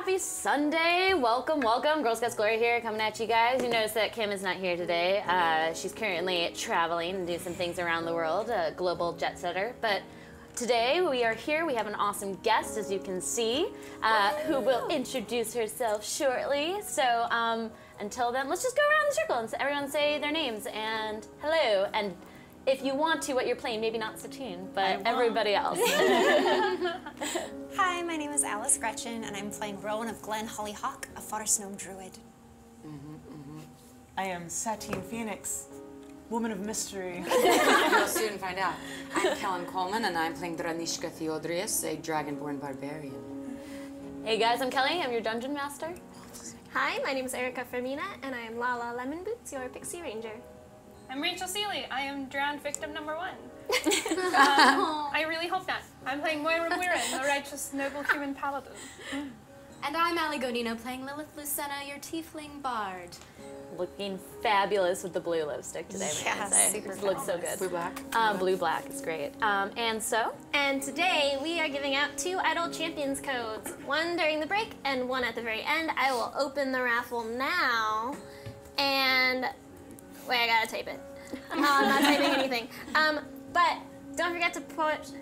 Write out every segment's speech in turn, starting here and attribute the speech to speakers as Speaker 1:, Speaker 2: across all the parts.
Speaker 1: happy Sunday. Welcome, welcome. Girl Scouts Glory here, coming at you guys. You notice that Kim is not here today. She's currently traveling and doing some things around the world, a global jet setter. But today we are here. We have an awesome guest, as you can see, who will introduce herself shortly. So until then, let's just go around the circle and everyone say their names and hello. And if you want to, what you're playing, maybe not Satine, but everybody else.
Speaker 2: Hi, my name is Alice Gretchen, and I'm playing Rowan of Glen Hollyhock, a Forest Gnome Druid.
Speaker 3: I am Satine Phoenix, woman of mystery.
Speaker 4: You'll soon find out. I'm Kellen Coleman, and I'm playing Dranishka Theodrius, a dragonborn barbarian.
Speaker 1: Hey guys, I'm Kelly. I'm your dungeon master.
Speaker 5: Hi, my name is Erica Fermina, and I am Lala Lemonboots, your pixie ranger.
Speaker 6: I'm Rachel Seeley. I am drowned victim number 1. I really hope not. I'm playing Moira Muirin, a righteous, noble human paladin.
Speaker 7: And I'm Allie Godino, playing Lilith Lucena, your tiefling bard.
Speaker 1: Looking fabulous with the blue lipstick today.
Speaker 2: Yeah, super
Speaker 1: it looks so good.
Speaker 4: Blue black.
Speaker 1: Blue black is great. And
Speaker 5: today we are giving out 2 Idle Champions codes, one during the break and one at the very end. I will open the raffle now, and wait, I gotta type it. I'm not typing anything. But don't forget to put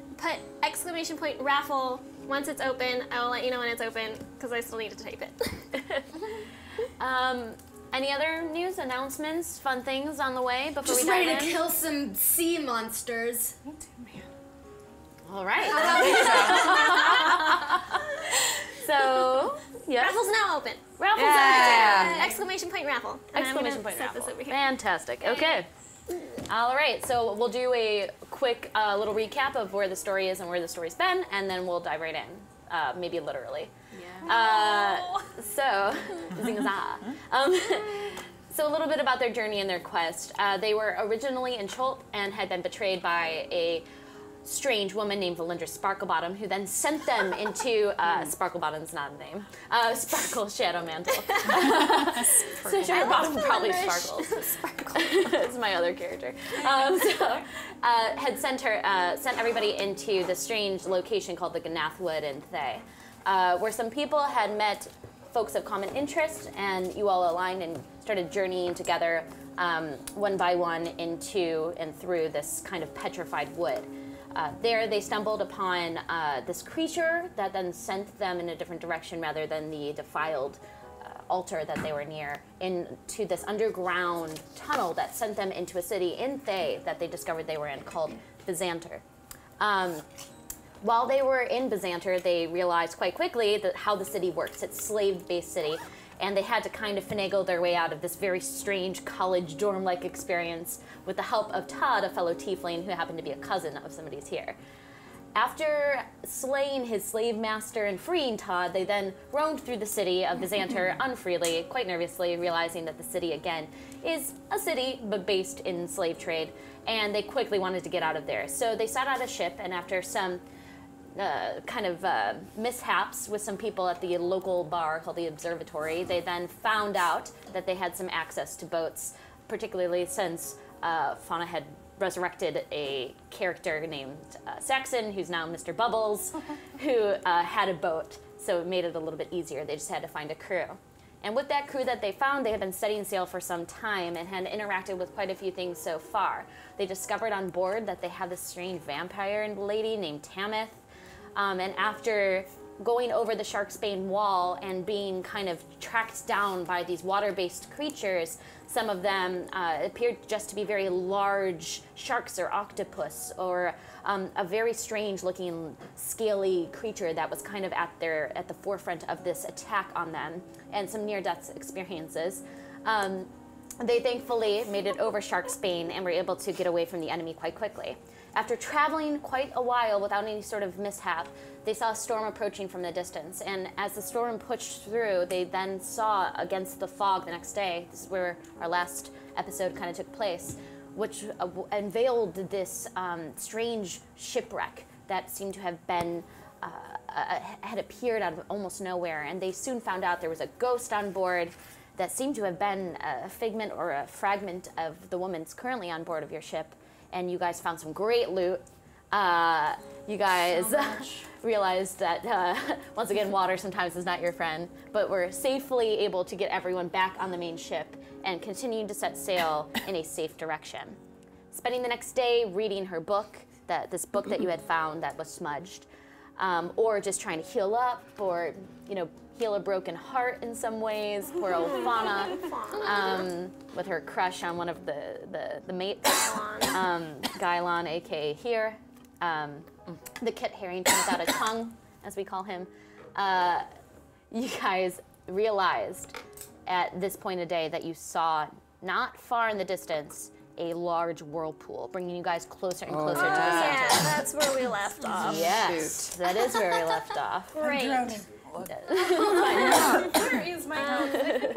Speaker 5: exclamation point raffle once it's open. I will let you know when it's open because I still need to type it.
Speaker 1: Any other news, announcements, fun things on the way before
Speaker 7: Just
Speaker 1: we dive
Speaker 7: ready
Speaker 1: in?
Speaker 7: to kill some sea monsters.
Speaker 1: All right. So, yes.
Speaker 5: Raffle's now open.
Speaker 1: Raffle's
Speaker 4: Yeah.
Speaker 5: Exclamation point raffle. And
Speaker 1: Exclamation
Speaker 5: I'm
Speaker 1: point
Speaker 5: gonna set
Speaker 1: raffle.
Speaker 5: this over here.
Speaker 1: Fantastic. Okay. All right. So we'll do a quick little recap of where the story is and where the story's been, and then we'll dive right in, maybe literally.
Speaker 7: Yeah.
Speaker 1: So, zing-za. So a little bit about their journey and their quest. They were originally in Chult and had been betrayed by a strange woman named Valindra Sparklebottom, who then sent them into Sparklebottom's not a name. Sparkle Shadowmantle. So Shadowbottom probably sparkles. That's my other character. Had sent everybody into the strange location called the Gnathwood in Thay, where some people had met folks of common interest, and you all aligned and started journeying together one by one into and through this kind of petrified wood. There they stumbled upon this creature that then sent them in a different direction rather than the defiled altar that they were near, into this underground tunnel that sent them into a city in Thay that they discovered they were in called Byzanter. While they were in Byzanter, they realized quite quickly that how the city works. It's a slave-based city, and they had to kind of finagle their way out of this very strange college dorm-like experience with the help of Todd, a fellow tiefling who happened to be a cousin of somebody's here. After slaying his slave master and freeing Todd, they then roamed through the city of Byzanter unfreely, quite nervously, realizing that the city, again, is a city, but based in slave trade, and they quickly wanted to get out of there. So they sat out a ship, and after some mishaps with some people at the local bar called the Observatory, they then found out that they had some access to boats, particularly since Fauna had resurrected a character named Saxon, who's now Mr. Bubbles, who had a boat, so it made it a little bit easier. They just had to find a crew. And with that crew that they found, they had been setting sail for some time and had interacted with quite a few things so far. They discovered on board that they had this strange vampire lady named Tamith. And after going over the Sharksbane wall and being kind of tracked down by these water-based creatures, some of them appeared just to be very large sharks or octopus, or a very strange-looking scaly creature that was kind of at the forefront of this attack on them, and some near-death experiences. They thankfully made it over Sharksbane and were able to get away from the enemy quite quickly. After traveling quite a while without any sort of mishap, they saw a storm approaching from the distance, and as the storm pushed through, they then saw against the fog the next day, this is where our last episode kind of took place, which unveiled this strange shipwreck that seemed to have been, had appeared out of almost nowhere, and they soon found out there was a ghost on board that seemed to have been a figment or a fragment of the woman's currently on board of your ship, and you guys found some great loot. You guys realized that, once again, water sometimes is not your friend, but we're safely able to get everyone back on the main ship and continuing to set sail in a safe direction. Spending the next day reading her book, this book that you had found that was smudged, or just trying to heal up, or heal a broken heart in some ways. Poor old Fauna, with her crush on one of the mates, Gylon, aka here, the Kit Harington without a tongue, as we call him. You guys realized at this point of day that you saw, not far in the distance, a large whirlpool, bringing you guys closer and closer to the center.
Speaker 5: Yeah, that's where we left off.
Speaker 1: Yes, that is where we left off.
Speaker 5: Great.
Speaker 6: Where is my outfit?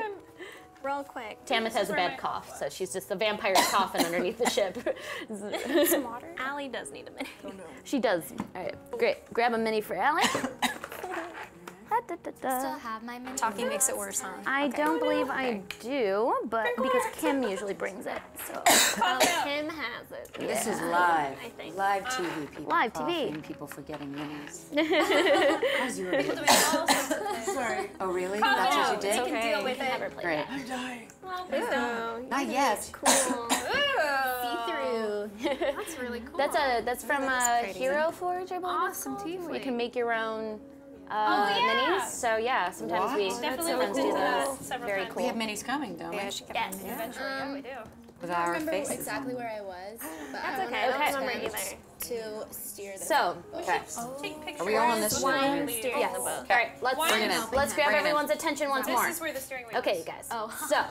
Speaker 5: Real quick.
Speaker 1: Tamith has a bad cough, so she's just the vampire coughing underneath the ship.
Speaker 5: Some water. Allie does need a minute.
Speaker 1: She does. All right, great. Grab a mini for Allie.
Speaker 7: Still have my mini.
Speaker 2: Talking makes it worse, huh?
Speaker 1: I don't believe I do, but because Kim usually brings it. So
Speaker 5: Kim has it.
Speaker 4: This is live.
Speaker 5: I think.
Speaker 4: Live TV, people.
Speaker 1: Live TV.
Speaker 4: coughing, people forgetting minis. How's your
Speaker 6: People doing all sorts of things.
Speaker 3: Sorry.
Speaker 4: Oh, really? That's what you did?
Speaker 5: Okay.
Speaker 6: Deal with it.
Speaker 1: never play
Speaker 4: Great.
Speaker 3: I'm dying.
Speaker 6: Well, please don't.
Speaker 5: Ooh,
Speaker 4: Not yet.
Speaker 5: cool.
Speaker 1: through.
Speaker 6: That's really cool.
Speaker 1: That's from Hero Forge, I believe.
Speaker 6: Awesome
Speaker 1: it's called.
Speaker 6: tiefling.
Speaker 1: You can make your own
Speaker 6: yeah.
Speaker 1: minis. So yeah, sometimes we
Speaker 6: Definitely
Speaker 1: sometimes
Speaker 6: looked
Speaker 1: do
Speaker 6: into
Speaker 1: that.
Speaker 6: that several
Speaker 1: Very
Speaker 6: times.
Speaker 1: cool.
Speaker 4: We have minis coming, don't we?
Speaker 5: Yes.
Speaker 6: Eventually, yeah, we do.
Speaker 4: With
Speaker 7: I
Speaker 4: our
Speaker 7: don't remember
Speaker 4: faces.
Speaker 7: exactly where I was, but
Speaker 5: That's
Speaker 7: I
Speaker 5: okay. I don't remember
Speaker 7: attempt
Speaker 5: either.
Speaker 7: to steer the
Speaker 1: So,
Speaker 4: Okay.
Speaker 6: Take pictures.
Speaker 4: Are we all on this
Speaker 5: One
Speaker 4: ship?
Speaker 5: steering
Speaker 1: yes.
Speaker 5: the boat.
Speaker 1: All right, let's
Speaker 6: Bring it
Speaker 4: in.
Speaker 1: let's grab
Speaker 4: Bring it in.
Speaker 1: everyone's attention once
Speaker 6: This
Speaker 1: more.
Speaker 6: is where the steering wheel
Speaker 1: Okay,
Speaker 6: is.
Speaker 1: you guys. So,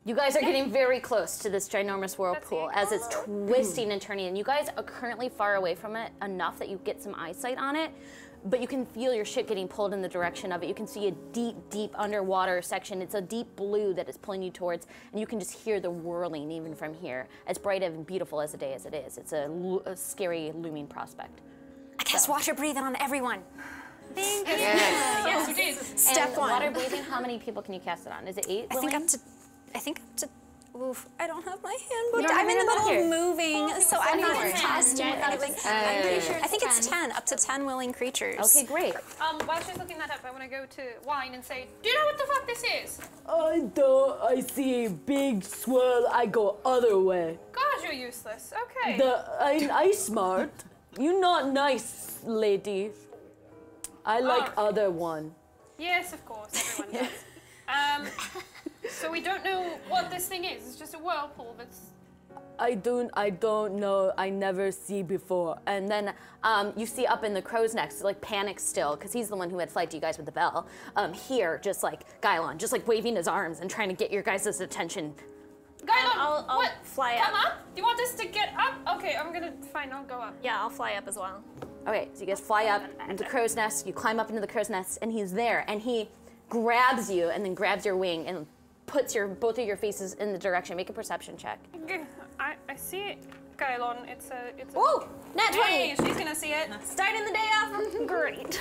Speaker 1: you guys are getting very close to this ginormous whirlpool as it's twisting and turning, and you guys are currently far away from it enough that you get some eyesight on it, but you can feel your ship getting pulled in the direction of it. You can see a deep, deep underwater section. It's a deep blue that is pulling you towards, and you can just hear the whirling even from here. As bright and beautiful as a day as it is, it's a scary, looming prospect.
Speaker 2: I cast water breathing on everyone.
Speaker 5: Thank you.
Speaker 6: Yes, you did.
Speaker 2: Step
Speaker 1: And
Speaker 2: one.
Speaker 1: water breathing, how many people can you cast it on? Is it 8?
Speaker 2: I think
Speaker 1: Lillian?
Speaker 2: up to. Oof, I don't have my handbook.
Speaker 1: You don't
Speaker 2: I'm
Speaker 1: have
Speaker 2: in the
Speaker 1: your
Speaker 2: middle of
Speaker 1: handbook
Speaker 2: moving, so I'm not
Speaker 1: sorry.
Speaker 2: casting without a link.
Speaker 7: I'm pretty sure
Speaker 2: I think it's 10, up to 10 willing creatures.
Speaker 1: Okay, great.
Speaker 6: While she's looking that up, I want to go to Wine and say, do you know what the fuck this is?
Speaker 8: I don't. I see a big swirl. I go other way.
Speaker 6: God, you're useless. Okay.
Speaker 8: I smart. You not nice, lady. I like
Speaker 6: Oh.
Speaker 8: other one.
Speaker 6: Yes, of course, everyone does. So we don't know what this thing is. It's just a whirlpool that's...
Speaker 8: I don't know. I never see before.
Speaker 1: And then you see up in the crow's nest, like Panic still, because he's the one who had flagged you guys with the bell. Here, just like Gylon, just like waving his arms and trying to get your guys' attention.
Speaker 6: Gylon,
Speaker 5: I'll
Speaker 6: what?
Speaker 5: fly
Speaker 6: Come
Speaker 5: up.
Speaker 6: up? You want us to get up? Okay, fine, I'll go up.
Speaker 5: Yeah, I'll fly up as well.
Speaker 1: Okay, so you guys fly up into the crow's nest, you climb up into the crow's nest, and he's there, and he grabs you and then grabs your wing and puts both of your faces in the direction. Make a perception check.
Speaker 6: I see it, Gylon. It's a...
Speaker 5: Woo! Nat 20!
Speaker 6: Hey, she's gonna see it.
Speaker 5: Starting the day off great.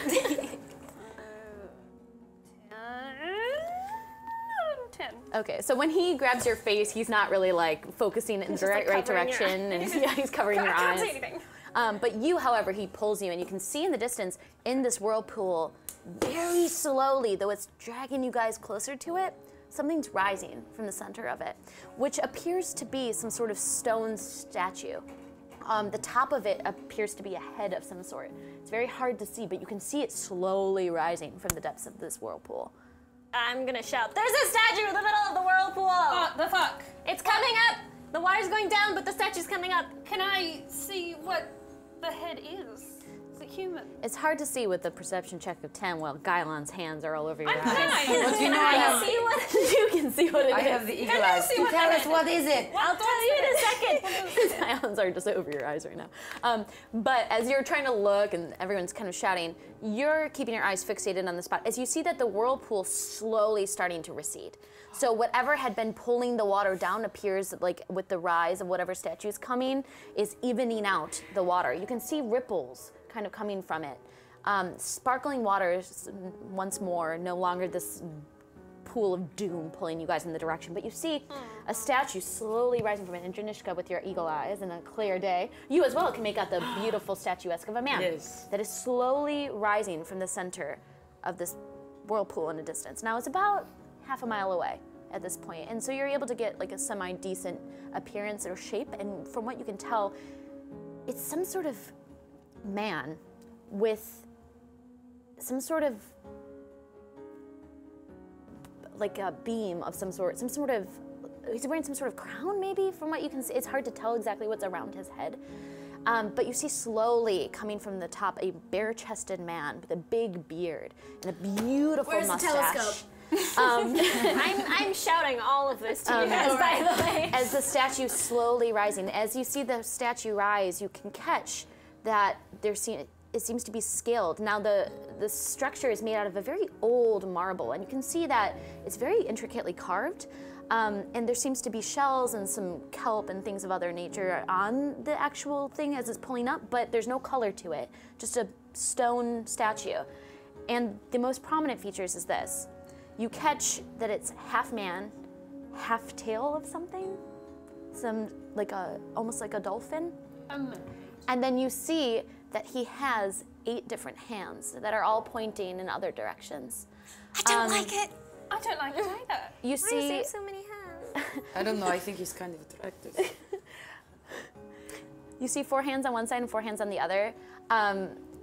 Speaker 6: 10.
Speaker 1: Okay, so when he grabs your face, he's not really like focusing in the
Speaker 5: just, like,
Speaker 1: right
Speaker 5: covering your
Speaker 1: direction, and yeah, he's covering your
Speaker 6: I can't
Speaker 1: eyes.
Speaker 6: see anything.
Speaker 1: But you, however, he pulls you, and you can see in the distance, in this whirlpool, very slowly, though it's dragging you guys closer to it, something's rising from the center of it, which appears to be some sort of stone statue. The top of it appears to be a head of some sort. It's very hard to see, but you can see it slowly rising from the depths of this whirlpool.
Speaker 5: I'm gonna shout, there's a statue in the middle of the whirlpool!
Speaker 6: What the fuck?
Speaker 5: It's coming up! The water's going down, but the statue's coming up.
Speaker 6: Can I see what the head is? Is it human?
Speaker 1: It's hard to see with the perception check of 10 while Gylon's hands are all over your
Speaker 6: I'm
Speaker 1: eyes.
Speaker 6: fine.
Speaker 4: Well, do you know I have,
Speaker 5: See what?
Speaker 1: You can see what it is.
Speaker 4: I have the eagle eyes.
Speaker 6: see
Speaker 4: To
Speaker 6: what
Speaker 4: tell
Speaker 6: that
Speaker 4: us what is it?
Speaker 5: I'll tell you in a second.
Speaker 1: His islands are just over your eyes right now. But as you're trying to look and everyone's kind of shouting, you're keeping your eyes fixated on the spot as you see that the whirlpool slowly starting to recede. So whatever had been pulling the water down appears like with the rise of whatever statue is coming is evening out the water. You can see ripples kind of coming from it. Sparkling waters once more, no longer this pool of doom pulling you guys in the direction. But you see a statue slowly rising from it. And Janishka, with your eagle eyes and a clear day, you as well can make out the beautiful statuesque of a man
Speaker 4: Yes.
Speaker 1: that is slowly rising from the center of this whirlpool in the distance. Now it's about half a mile away at this point, and so you're able to get like a semi-decent appearance or shape, and from what you can tell, it's some sort of man with some sort of like a beam of some sort of, he's wearing some sort of crown maybe, from what you can see. It's hard to tell exactly what's around his head. But you see slowly coming from the top a bare-chested man with a big beard and a beautiful
Speaker 7: Where's the
Speaker 1: mustache.
Speaker 7: telescope?
Speaker 5: I'm shouting all of this to you guys, by the way.
Speaker 1: As the statue slowly rising, as you see the statue rise, you can catch that it seems to be scaled. Now the structure is made out of a very old marble, and you can see that it's very intricately carved. And there seems to be shells and some kelp and things of other nature on the actual thing as it's pulling up, but there's no color to it, just a stone statue. And the most prominent features is this. You catch that it's half man, half tail of something, almost like a dolphin. And then you see that he has 8 different hands that are all pointing in other directions.
Speaker 2: I don't like it.
Speaker 6: I don't like it either.
Speaker 1: You
Speaker 5: Why is
Speaker 1: see,
Speaker 5: there so many hands?
Speaker 4: I don't know, I think he's kind of attractive.
Speaker 1: you see 4 hands on one side and 4 hands on the other.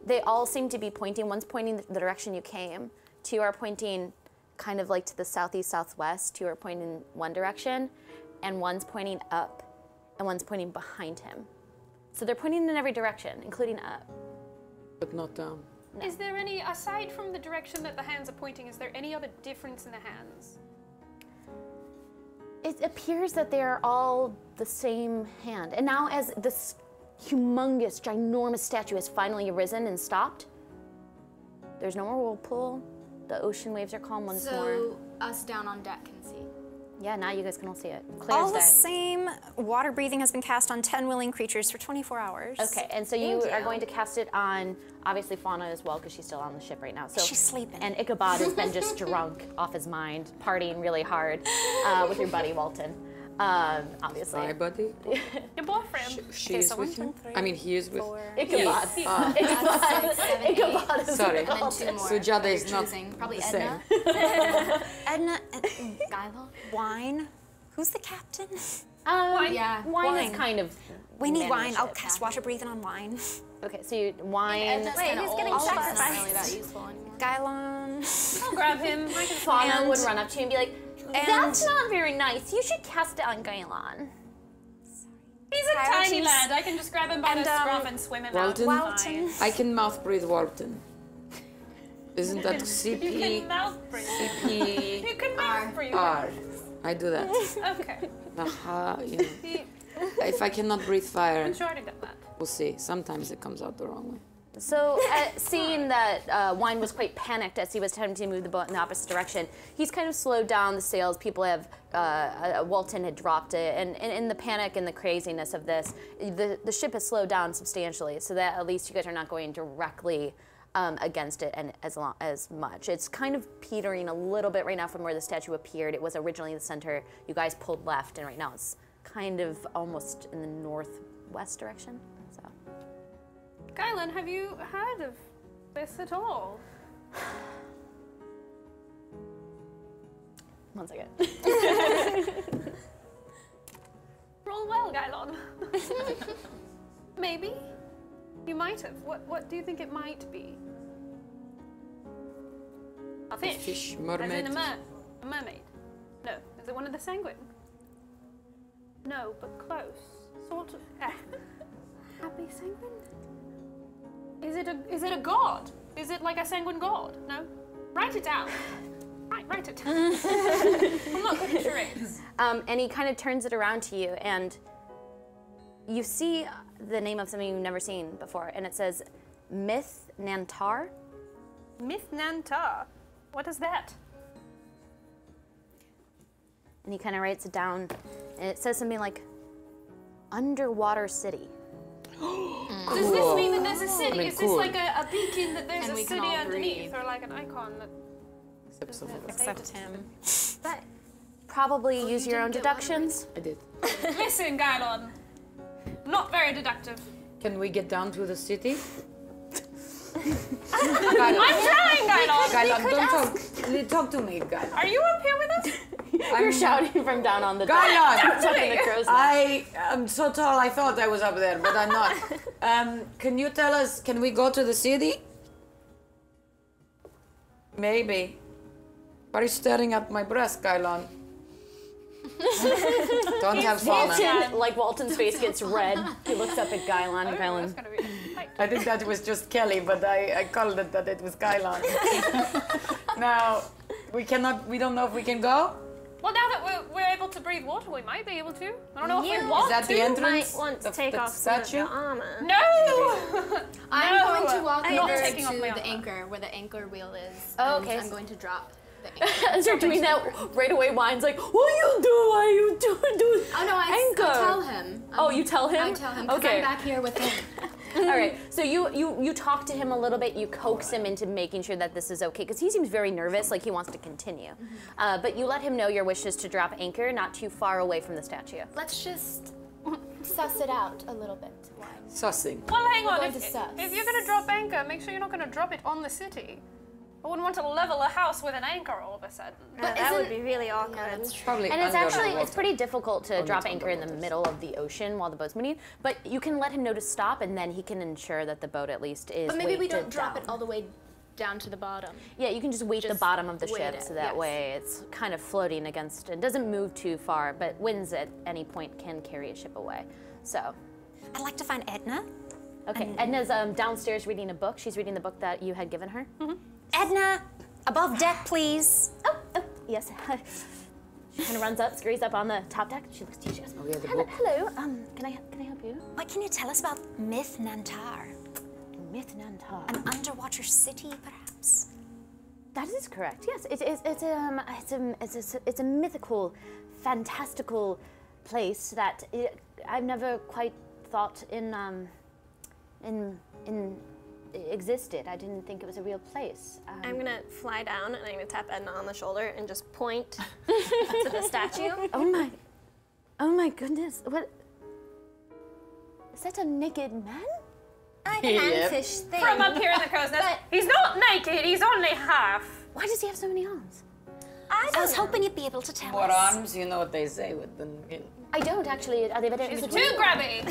Speaker 1: They all seem to be pointing. One's pointing the direction you came. 2 are pointing kind of like to the southeast, southwest. 2 are pointing one direction, and one's pointing up, and one's pointing behind him. So they're pointing in every direction, including up.
Speaker 4: But not down.
Speaker 1: No.
Speaker 6: Is there any, aside from the direction that the hands are pointing, is there any other difference in the hands?
Speaker 1: It appears that they are all the same hand. And now as this humongous, ginormous statue has finally arisen and stopped, there's no more whirlpool. The ocean waves are calm once more.
Speaker 7: So us down on deck can see.
Speaker 1: Yeah, now you guys can all see it. Clear
Speaker 2: All
Speaker 1: as
Speaker 2: the
Speaker 1: day.
Speaker 2: same water breathing has been cast on 10 willing creatures for 24 hours.
Speaker 1: Okay, and so you are going to cast it on, obviously, Fauna as well, because she's still on the ship right now. So
Speaker 2: She's sleeping.
Speaker 1: And Ichabod has been just drunk off his mind, partying really hard with your buddy Walton, obviously.
Speaker 4: My buddy?
Speaker 6: Your boyfriend.
Speaker 4: She is with him? I mean, he is with...
Speaker 1: Ichabod.
Speaker 7: Ichabod. 7, 8,
Speaker 1: Ichabod is
Speaker 4: Sorry.
Speaker 7: and then 2 more.
Speaker 4: Sujata
Speaker 7: that
Speaker 4: is
Speaker 7: you're
Speaker 4: not
Speaker 7: choosing. Probably
Speaker 4: the
Speaker 7: Edna.
Speaker 2: Edna,
Speaker 7: Gylo.
Speaker 2: wine. Who's the captain?
Speaker 7: Yeah.
Speaker 1: Wine is
Speaker 2: Wine.
Speaker 1: kind of...
Speaker 2: We need
Speaker 1: manage
Speaker 2: wine. I'll
Speaker 1: it.
Speaker 2: cast water breathing on wine.
Speaker 1: Okay, so you, wine...
Speaker 7: Edna's
Speaker 5: Wait,
Speaker 7: kinda
Speaker 5: who's
Speaker 7: old.
Speaker 5: getting
Speaker 7: All of us
Speaker 5: sacrificed?
Speaker 7: not really that useful anymore.
Speaker 2: Gylon.
Speaker 6: I'll grab him. I can
Speaker 1: Fauna
Speaker 2: And-
Speaker 1: would run up to you and be like, that's not very nice. You should cast it on Gaelon.
Speaker 6: He's a tiny
Speaker 2: Coyotes.
Speaker 6: lad. I can just grab him by the
Speaker 2: And,
Speaker 6: scruff and swim him
Speaker 4: Walton?
Speaker 6: out. Fine.
Speaker 4: I can mouth breathe Walton. Isn't that
Speaker 6: You can
Speaker 4: CP?
Speaker 6: mouth breathe.
Speaker 4: CP?
Speaker 6: You can mouth breathe.
Speaker 4: R. I do that.
Speaker 6: Okay.
Speaker 4: Aha, you know.
Speaker 6: He,
Speaker 4: If I cannot breathe fire,
Speaker 6: I'm sure I did that.
Speaker 4: we'll see. Sometimes it comes out the wrong way.
Speaker 1: So, seeing that Wine was quite panicked as he was attempting to move the boat in the opposite direction, he's kind of slowed down the sails. People have, Walton had dropped it, and in the panic and the craziness of this, the ship has slowed down substantially, so that at least you guys are not going directly against it and as much. It's kind of petering a little bit right now from where the statue appeared. It was originally the center. You guys pulled left, and right now it's kind of almost in the northwest direction. So.
Speaker 6: Gylan, have you heard of this at all?
Speaker 1: One second.
Speaker 6: Roll well, Gylon. Maybe. You might have. What do you think it might be? A fish.
Speaker 4: Fish,
Speaker 6: As in
Speaker 4: mermaid.
Speaker 6: a mermaid. No. Is it one of the sanguine? No, but close. Sort of. Happy sanguine? Is it a god? Is it like a sanguine god? No? Write it down. Write it down. I'm not good at charades.
Speaker 1: And he kind of turns it around to you, and you see the name of something you've never seen before, and it says Myth Nantar.
Speaker 6: Myth Nantar. What is that?
Speaker 1: And he kind of writes it down, and it says something like Underwater City.
Speaker 6: Does this mean that there's a city?
Speaker 4: I mean,
Speaker 6: is
Speaker 4: cool.
Speaker 6: this like a beacon that there's
Speaker 7: And
Speaker 6: a
Speaker 7: we can
Speaker 6: city
Speaker 7: all
Speaker 6: underneath,
Speaker 7: breathe.
Speaker 6: or like an icon that?
Speaker 4: Except some of us.
Speaker 2: Except him.
Speaker 1: probably use your own deductions.
Speaker 4: I did.
Speaker 6: Listen, Gylon. Not very deductive.
Speaker 4: Can we get down to the city?
Speaker 6: I'm trying, Gylon.
Speaker 4: Gylon, don't talk to me, Gylon.
Speaker 6: Are you up here with us?
Speaker 1: You're shouting from down on the
Speaker 4: Gylon!
Speaker 1: top of the crow's nest.
Speaker 4: I am so tall, I thought I was up there, but I'm not. Can you tell us, can we go to the city? Maybe. Why are you staring at my breast, Gylon? Don't have fun.
Speaker 1: Walton, like Walton's face gets red. He looks up at Gylon. And
Speaker 6: That's
Speaker 1: Gylon.
Speaker 6: gonna be tight.
Speaker 4: I think that was just Kelly, but I called it that it was Gylon. Now, we don't know if we can go?
Speaker 6: Well, now that we're able to breathe water, we might be able to. I don't know if we
Speaker 5: You
Speaker 6: want
Speaker 4: Is that
Speaker 6: to.
Speaker 4: the entrance?
Speaker 5: Might want to
Speaker 4: of
Speaker 5: take
Speaker 4: the
Speaker 5: off some of
Speaker 4: statue?
Speaker 5: the armor.
Speaker 6: No!
Speaker 7: I'm going to walk
Speaker 6: I'm not
Speaker 7: over
Speaker 6: taking off
Speaker 7: to
Speaker 6: my
Speaker 7: the
Speaker 6: armor.
Speaker 7: anchor where the anchor wheel is.
Speaker 1: Oh,
Speaker 7: and
Speaker 1: okay.
Speaker 7: I'm going to drop the anchor.
Speaker 1: As you're doing that, right away, Wine's like, "What you do? Why you doing?
Speaker 7: Oh no, I
Speaker 1: Anchor."
Speaker 7: tell him.
Speaker 1: Oh, you tell him?
Speaker 7: I tell him 'cause
Speaker 1: Okay.
Speaker 7: I'm back here with him.
Speaker 1: All right. So you talk to him a little bit. You coax him into making sure that this is okay because he seems very nervous, like he wants to continue. But you let him know your wish is to drop anchor, not too far away from the statue.
Speaker 7: Let's just suss it out a little bit. Why?
Speaker 4: Sussing.
Speaker 6: Well, hang on.
Speaker 7: going to suss.
Speaker 6: If you're gonna drop anchor, make sure you're not gonna drop it on the city. I wouldn't want to level a house with an anchor all of a sudden.
Speaker 5: That would be really awkward.
Speaker 7: Yeah, that's true.
Speaker 4: Probably
Speaker 1: And it's
Speaker 4: under
Speaker 1: actually,
Speaker 4: the
Speaker 1: it's
Speaker 4: water.
Speaker 1: pretty difficult to drop
Speaker 4: it's
Speaker 1: anchor in the
Speaker 4: underwater.
Speaker 1: middle of the ocean while the boat's moving, but you can let him know to stop and then he can ensure that the boat at least is
Speaker 7: But maybe we
Speaker 1: weighted
Speaker 7: don't drop
Speaker 1: down.
Speaker 7: it all the way down to the bottom.
Speaker 1: Yeah, you can just weight the
Speaker 7: Just
Speaker 1: bottom of the
Speaker 7: weight
Speaker 1: ship
Speaker 7: it,
Speaker 1: so that
Speaker 7: yes.
Speaker 1: way it's kind of floating against, it doesn't move too far, but winds at any point can carry a ship away. So,
Speaker 2: I'd like to find Edna.
Speaker 1: okay, Edna's downstairs reading a book. She's reading the book that you had given her.
Speaker 2: Edna, above deck, please.
Speaker 1: Oh, yes. She kind of runs up, scurries up on the top deck. She looks to you. She goes,
Speaker 4: Oh, yeah, the
Speaker 1: hello,
Speaker 4: book.
Speaker 1: hello. Can I help you?
Speaker 2: What can you tell us about Myth Nantar?
Speaker 1: Myth Nantar.
Speaker 2: An underwater city, perhaps?
Speaker 1: That is correct. Yes, it's a mythical, fantastical place that I've never quite thought existed. I didn't think it was a real place.
Speaker 5: I'm gonna fly down and I'm gonna tap Edna on the shoulder and just point to the statue.
Speaker 1: Oh my goodness! What? Is that a naked man?
Speaker 5: Like an anfish thing.
Speaker 6: From up here in the crow's nest, he's not naked, he's only half.
Speaker 1: Why does he have so many arms?
Speaker 2: I was hoping you'd be able to tell
Speaker 4: More
Speaker 2: us.
Speaker 4: arms, you know what they say with them.
Speaker 1: I don't actually. Are they better?
Speaker 6: He's too grabby.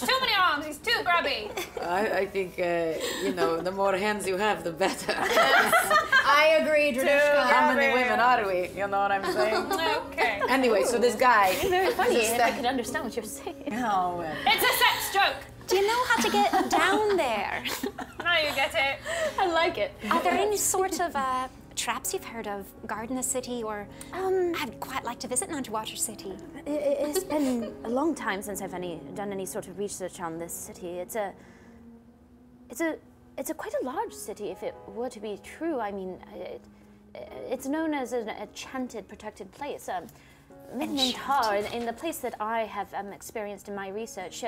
Speaker 6: Too many arms, he's too grabby.
Speaker 4: I think, the more hands you have, the better.
Speaker 7: I agree, Dranishka.
Speaker 4: How many women are we? You know what I'm saying?
Speaker 6: Okay.
Speaker 4: Anyway, so this guy.
Speaker 1: Very funny. If I can understand what you're saying.
Speaker 4: Oh,
Speaker 6: It's a sex joke.
Speaker 2: Do you know how to get down there?
Speaker 6: Now you get it.
Speaker 1: I like it.
Speaker 2: Are there any sort of traps you've heard of guarding the city, or I'd quite like to visit an underwater city.
Speaker 1: It's been a long time since I've done any sort of research on this city. It's a quite a large city, if it were to be true. I mean, it's known as an enchanted, protected place. Mintar, in the place that I have experienced in my research,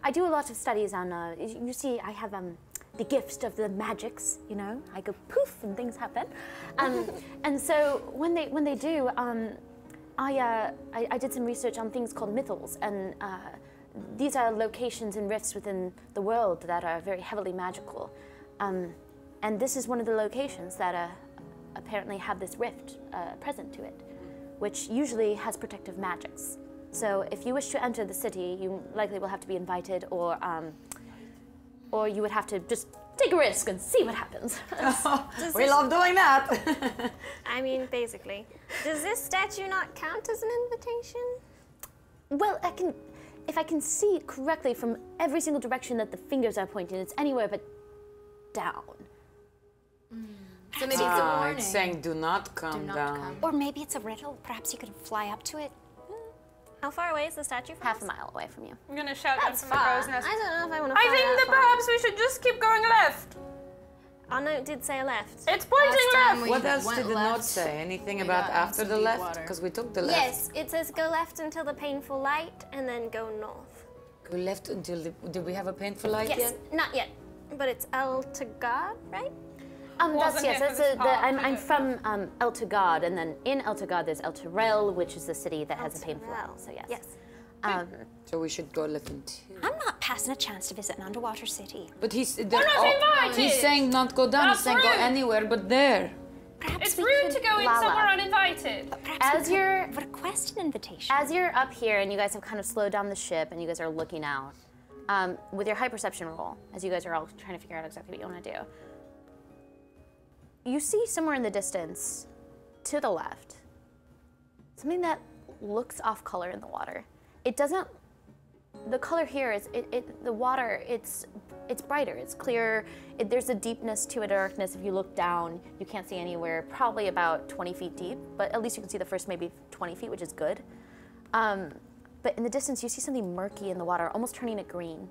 Speaker 1: I do a lot of studies on. You see, I have the gift of the magics. You know, I go poof and things happen. And so when they do, I did some research on things called mythals, and these are locations and rifts within the world that are very heavily magical. And this is one of the locations that apparently have this rift present to it, which usually has protective magics. So if you wish to enter the city, you likely will have to be invited, or you would have to just take a risk and see what happens.
Speaker 4: We love doing that.
Speaker 5: I mean, basically. Does this statue not count as an invitation?
Speaker 1: Well, if I can see correctly from every single direction that the fingers are pointing, it's anywhere but down.
Speaker 7: So maybe it's a warning.
Speaker 4: It's saying do not come
Speaker 7: Do not
Speaker 4: down.
Speaker 7: come.
Speaker 2: Or maybe it's a riddle. Perhaps you could fly up to it.
Speaker 5: How far away is the statue from
Speaker 1: Half
Speaker 5: us?
Speaker 1: a mile away from you.
Speaker 6: I'm gonna shout down
Speaker 5: That's
Speaker 6: from the
Speaker 5: far.
Speaker 6: crow's nest.
Speaker 5: I don't know if I want to
Speaker 6: I
Speaker 5: fly
Speaker 6: think
Speaker 5: that
Speaker 6: that
Speaker 5: far.
Speaker 6: perhaps we should just keep going left.
Speaker 5: Our note did say left.
Speaker 6: It's pointing left.
Speaker 4: What else
Speaker 7: went
Speaker 4: did the
Speaker 7: left.
Speaker 4: note say? Anything
Speaker 7: We
Speaker 4: about
Speaker 7: got
Speaker 4: after
Speaker 7: some
Speaker 4: the
Speaker 7: deep
Speaker 4: left?
Speaker 7: water.
Speaker 4: Because we took the left.
Speaker 5: Yes, it says go left until the painful light and then go north.
Speaker 4: Go left until did we have a painful light
Speaker 5: Yes,
Speaker 4: yet?
Speaker 5: not yet, but it's El Tagad, right?
Speaker 6: wasn't here for
Speaker 1: That's
Speaker 6: this part.
Speaker 1: I'm from El Tugad, and then in El Tugad there's El Turel, which is the city that has a painful. So yes.
Speaker 2: Yes.
Speaker 4: So we should go listen too.
Speaker 2: I'm not passing a chance to visit an underwater city.
Speaker 4: But he's
Speaker 6: not invited.
Speaker 4: He's saying not go down.
Speaker 6: That's
Speaker 4: He's saying go
Speaker 6: rude.
Speaker 4: anywhere but there.
Speaker 2: Perhaps
Speaker 6: It's
Speaker 2: we
Speaker 6: rude
Speaker 2: could
Speaker 6: to go in
Speaker 1: Lala.
Speaker 6: somewhere uninvited.
Speaker 2: Perhaps
Speaker 1: As
Speaker 2: we could
Speaker 1: you're-
Speaker 2: request an invitation.
Speaker 1: As you're up here and you guys have kind of slowed down the ship and you guys are looking out, with your high perception roll, as you guys are all trying to figure out exactly what you want to do, you see somewhere in the distance, to the left, something that looks off color in the water. It doesn't. The color here is the water. It's brighter. It's clearer. There's a deepness to it, a darkness. If you look down, you can't see anywhere. Probably about 20 feet deep, but at least you can see the first maybe 20 feet, which is good. But in the distance, you see something murky in the water, almost turning it green.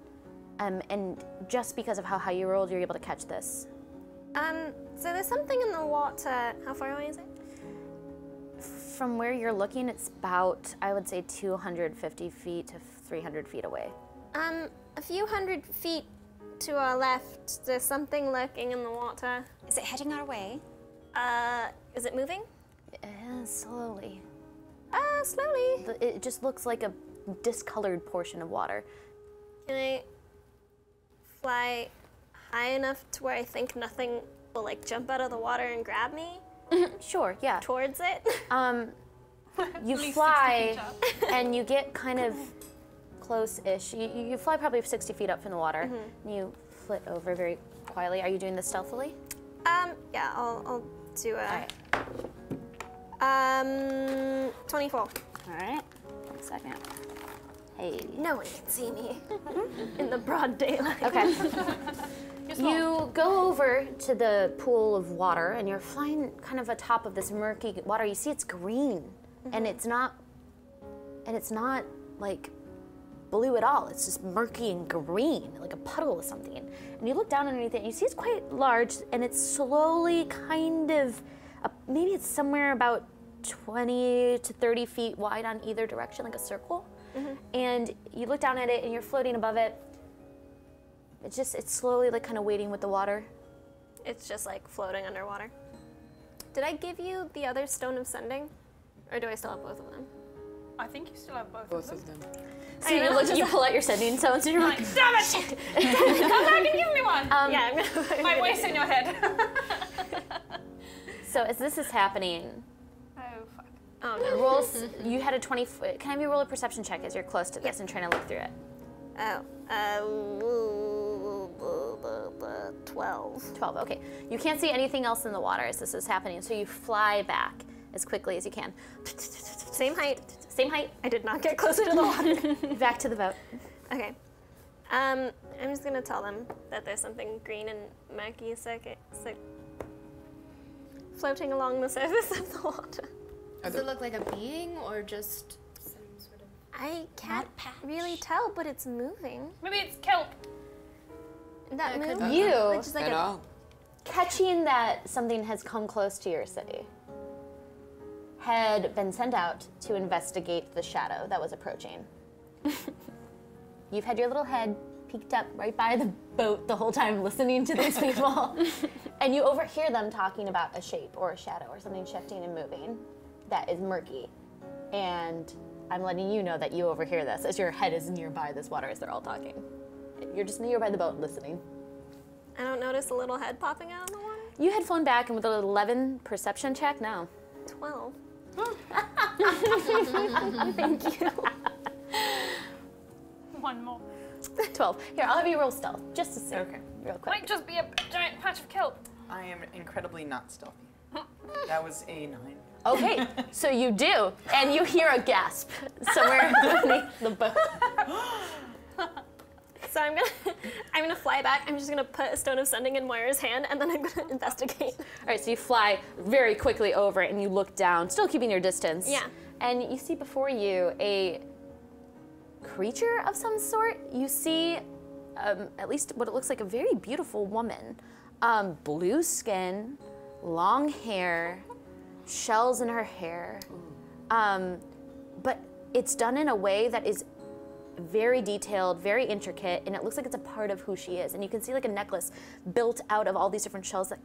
Speaker 1: And just because of how high you rolled, you're able to catch this.
Speaker 5: So there's something in the water. How far away is it?
Speaker 1: From where you're looking, it's about, I would say, 250 feet to 300 feet away.
Speaker 5: A few hundred feet to our left, there's something lurking in the water.
Speaker 2: Is it heading our way?
Speaker 5: Is it moving?
Speaker 1: Slowly.
Speaker 5: Slowly.
Speaker 1: It just looks like a discolored portion of water.
Speaker 5: Can I fly high enough to where I think nothing will like jump out of the water and grab me
Speaker 1: Sure, yeah.
Speaker 5: towards it?
Speaker 1: You fly and you get kind of close-ish. You fly probably 60 feet up from the water. And you flit over very quietly. Are you doing this stealthily?
Speaker 5: Yeah, I'll do a.
Speaker 1: All right.
Speaker 5: 24.
Speaker 1: All right. 1 second. Hey.
Speaker 5: No one can see me in the broad daylight.
Speaker 1: Okay. You go over to the pool of water and you're flying kind of atop of this murky water. You see it's green and it's not like blue at all. It's just murky and green, like a puddle of something. And you look down underneath it and you see it's quite large and it's slowly kind of, maybe it's somewhere about 20 to 30 feet wide on either direction, like a circle. And you look down at it and you're floating above it. It's slowly like kind of waiting with the water.
Speaker 5: It's just like floating underwater. Did I give you the other stone of sending? Or do I still have both of them?
Speaker 6: I think you still have both
Speaker 4: Both
Speaker 6: of
Speaker 4: of
Speaker 6: them.
Speaker 4: them.
Speaker 1: So you pull out your sending stones and you're like,
Speaker 6: Damn it! Come back and give me one!
Speaker 5: Yeah, I'm gonna.
Speaker 6: My voice in your head.
Speaker 1: so as this is happening,
Speaker 6: Oh, fuck.
Speaker 5: Oh no.
Speaker 1: rolls, you had a 20, can I have you roll a perception check as you're close to this and trying to look through it?
Speaker 5: Oh. 12.
Speaker 1: 12, okay. You can't see anything else in the water as this is happening, so you fly back as quickly as you can.
Speaker 5: Same height.
Speaker 1: Same height,
Speaker 5: I did not get closer to the water.
Speaker 1: back to the boat.
Speaker 5: Okay. I'm just gonna tell them that there's something green and murky floating along the surface of the water.
Speaker 7: Does it look like a being or just some sort of...
Speaker 5: I can't
Speaker 2: patch.
Speaker 5: really tell, but it's moving.
Speaker 6: Maybe it's kelp.
Speaker 5: That
Speaker 7: could
Speaker 5: move?
Speaker 7: be.
Speaker 1: You
Speaker 5: Like just like
Speaker 4: At
Speaker 5: a,
Speaker 4: all.
Speaker 1: catching that something has come close to your city had been sent out to investigate the shadow that was approaching. You've had your little head peeked up right by the boat the whole time listening to these people. And you overhear them talking about a shape or a shadow or something shifting and moving that is murky. And I'm letting you know that you overhear this as your head is nearby this water as they're all talking. You're just nearby the boat listening.
Speaker 5: I don't notice a little head popping out of the water.
Speaker 1: You had flown back and with an 11 perception check, no.
Speaker 5: 12.
Speaker 1: Thank you.
Speaker 6: One more.
Speaker 1: 12. Here, I'll have you roll stealth, just to see.
Speaker 3: Okay.
Speaker 1: Real quick.
Speaker 6: Might just be a giant patch of kelp.
Speaker 3: I am incredibly not stealthy. That was a 9.
Speaker 1: Okay, so you do, and you hear a gasp somewhere beneath the boat.
Speaker 5: So I'm gonna fly back. I'm just gonna put a stone of sending in Moira's hand, and then I'm gonna investigate.
Speaker 1: All right, so you fly very quickly over it, and you look down, still keeping your distance.
Speaker 5: Yeah.
Speaker 1: And you see before you a creature of some sort. You see at least what it looks like a very beautiful woman. Blue skin, long hair, shells in her hair. But it's done in a way that is very detailed, very intricate, and it looks like it's a part of who she is. And you can see like a necklace built out of all these different shells that